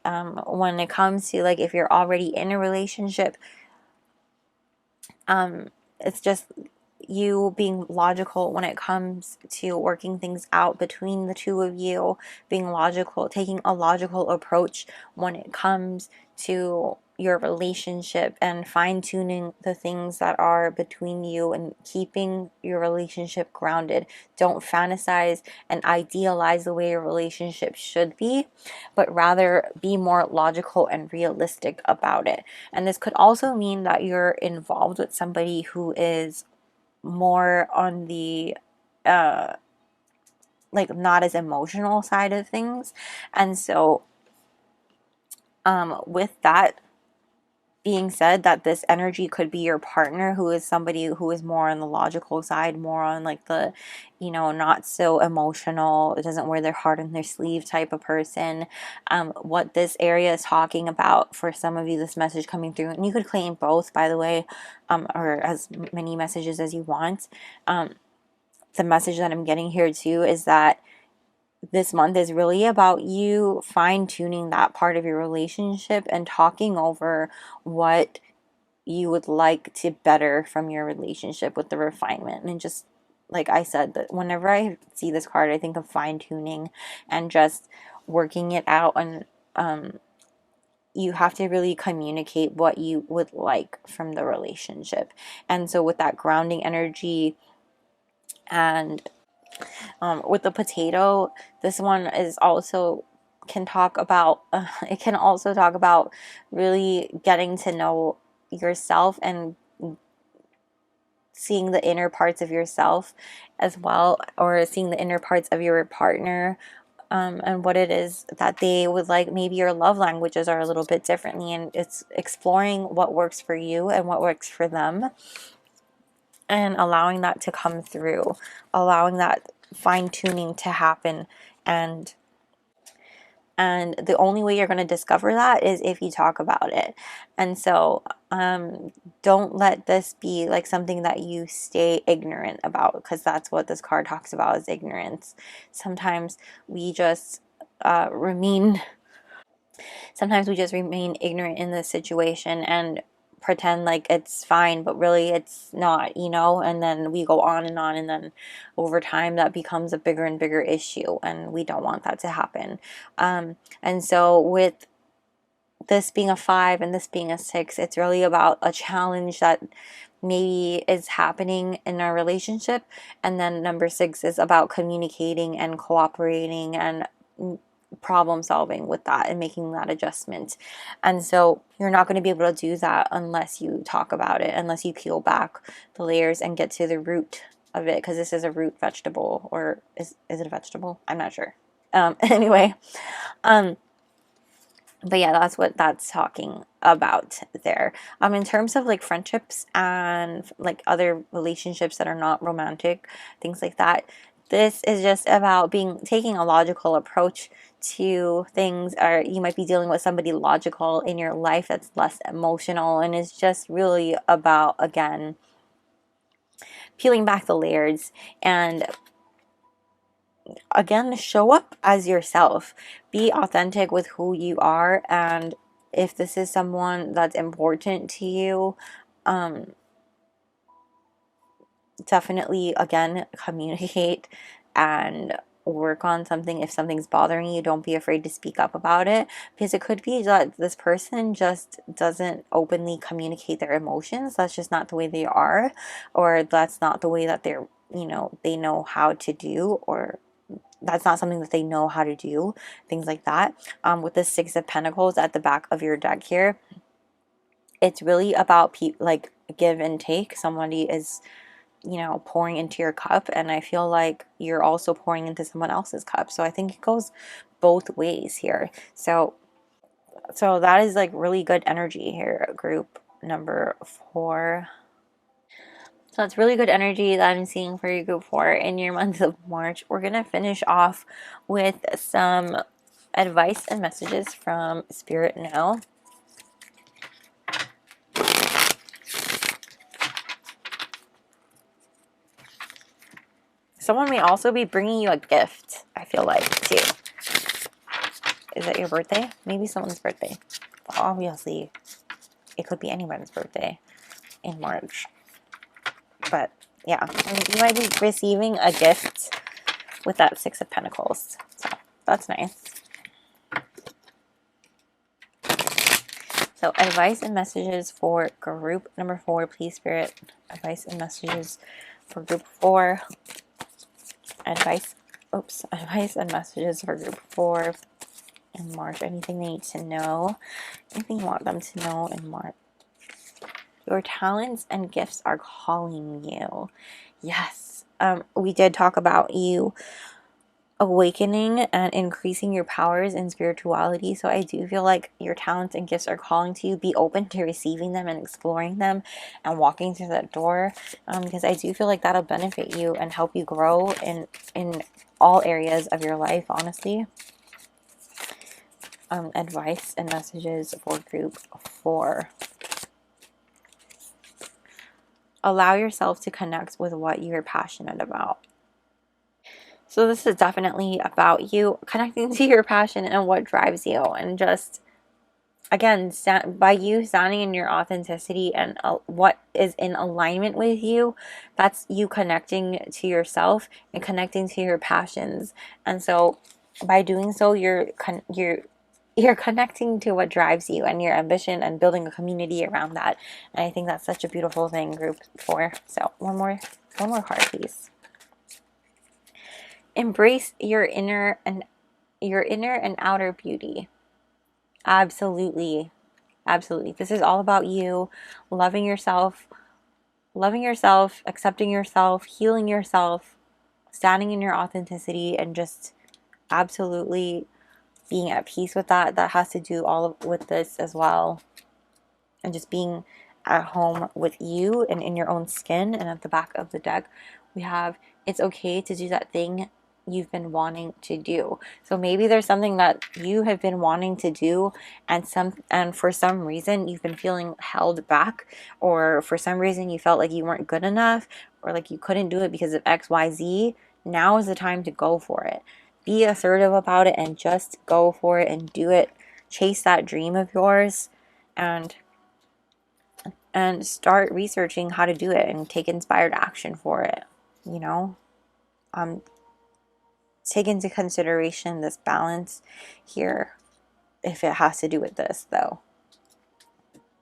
[SPEAKER 1] when it comes to like, if you're already in a relationship, it's just you being logical when it comes to working things out between the two of you, being logical, taking a logical approach when it comes to your relationship, and fine-tuning the things that are between you and keeping your relationship grounded. Don't fantasize and idealize the way your relationship should be, but rather be more logical and realistic about it. And this could also mean that you're involved with somebody who is more on the like not as emotional side of things. And so with that being said, that this energy could be your partner who is somebody who is more on the logical side, more on like the, you know, not so emotional, it doesn't wear their heart on their sleeve type of person. What this area is talking about for some of you, this message coming through, and you could claim both, by the way, or as many messages as you want. The message that I'm getting here too is that this month is really about you fine-tuning that part of your relationship and talking over what you would like to better from your relationship with the refinement. And just like I said, that whenever I see this card, I think of fine-tuning and just working it out. And you have to really communicate what you would like from the relationship. And so with that grounding energy, and with the potato, this one is also can talk about it can also talk about really getting to know yourself and seeing the inner parts of yourself as well, or seeing the inner parts of your partner, and what it is that they would like. Maybe your love languages are a little bit differently, and it's exploring what works for you and what works for them, and allowing that to come through, allowing that fine-tuning to happen. And the only way you're going to discover that is if you talk about it. And so don't let this be like something that you stay ignorant about, because that's what this card talks about, is ignorance. Sometimes we just remain ignorant in this situation and pretend like it's fine, but really it's not, you know. And then we go on, and then over time that becomes a bigger and bigger issue, and we don't want that to happen. And so with this being a 5 and this being a 6, it's really about a challenge that maybe is happening in our relationship. And then number 6 is about communicating and cooperating and problem solving with that and making that adjustment. And so you're not going to be able to do that unless you talk about it, unless you peel back the layers and get to the root of it, because this is a root vegetable, or is it a vegetable? I'm not sure. Anyway, but yeah, that's what that's talking about there. In terms of like friendships and like other relationships that are not romantic, things like that, this is just about taking a logical approach to things. Or you might be dealing with somebody logical in your life that's less emotional, and it's just really about, again, peeling back the layers and, again, show up as yourself. Be authentic with who you are, and if this is someone that's important to you, definitely, again, communicate and work on something. If something's bothering you, don't be afraid to speak up about it, because it could be that this person just doesn't openly communicate their emotions. That's just not the way they are, or that's not the way that they're, they know how to do, or that's not something that they know how to do, things like that. With the Six of Pentacles at the back of your deck here, it's really about like give and take. Somebody is, pouring into your cup, and I feel like you're also pouring into someone else's cup. So I think it goes both ways here. So that is like really good energy here, group number 4. So it's really good energy that I'm seeing for you, group 4, in your month of March. We're going to finish off with some advice and messages from Spirit now. Someone may also be bringing you a gift, I feel like, too. Is it your birthday? Maybe someone's birthday. Obviously, it could be anyone's birthday in March. But yeah, you might be receiving a gift with that Six of Pentacles. So that's nice. So advice and messages for group number 4, please, Spirit. Advice and messages for group 4. Advice and messages for group 4 in March. Anything they need to know. Anything you want them to know in March. Your talents and gifts are calling you. Yes. We did talk about you awakening and increasing your powers in spirituality. So I do feel like your talents and gifts are calling to you. Be open to receiving them and exploring them and walking through that door, because I do feel like that'll benefit you and help you grow in all areas of your life, honestly. Advice and messages for group 4. Allow yourself to connect with what you're passionate about. So this is definitely about you connecting to your passion and what drives you, and just, again, by you standing in your authenticity and what is in alignment with you, that's you connecting to yourself and connecting to your passions. And so by doing so, you're connecting to what drives you and your ambition, and building a community around that. And I think that's such a beautiful thing, group 4. So one more card, please. Embrace your inner and outer beauty. Absolutely. Absolutely. This is all about you loving yourself, accepting yourself, healing yourself, standing in your authenticity, and just absolutely being at peace with that. That has to do with this as well. And just being at home with you and in your own skin. And at the back of the deck, we have, it's okay to do that thing you've been wanting to do. So maybe there's something that you have been wanting to do, and for some reason you've been feeling held back, or for some reason you felt like you weren't good enough, or like you couldn't do it because of XYZ. Now is the time to go for it. Be assertive about it and just go for it and do it. Chase that dream of yours, and start researching how to do it and take inspired action for it. Take into consideration this balance here. If it has to do with this, though,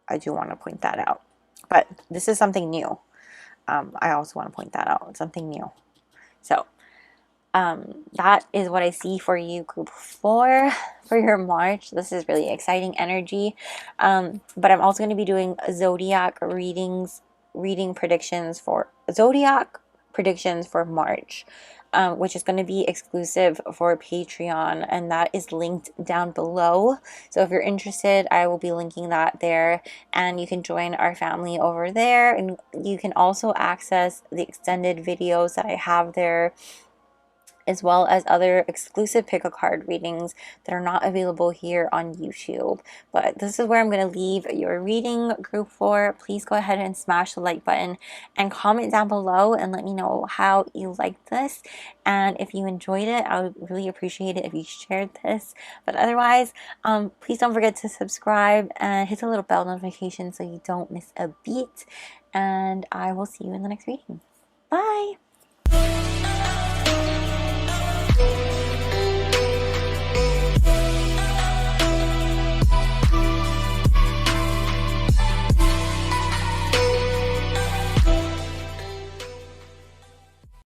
[SPEAKER 1] I do want to point that out. But this is something new. I also want to point that out. It's something new. So that is what I see for you, group 4, for your March. This is really exciting energy. But I'm also going to be doing zodiac reading predictions for zodiac predictions for March, which is going to be exclusive for Patreon, and that is linked down below. So if you're interested, I will be linking that there, and you can join our family over there, and you can also access the extended videos that I have there, as well as other exclusive pick-a-card readings that are not available here on YouTube. But this is where I'm going to leave your reading group for. Please go ahead and smash the like button and comment down below and let me know how you liked this. And if you enjoyed it, I would really appreciate it if you shared this. But otherwise, please don't forget to subscribe and hit the little bell notification so you don't miss a beat. And I will see you in the next reading. Bye!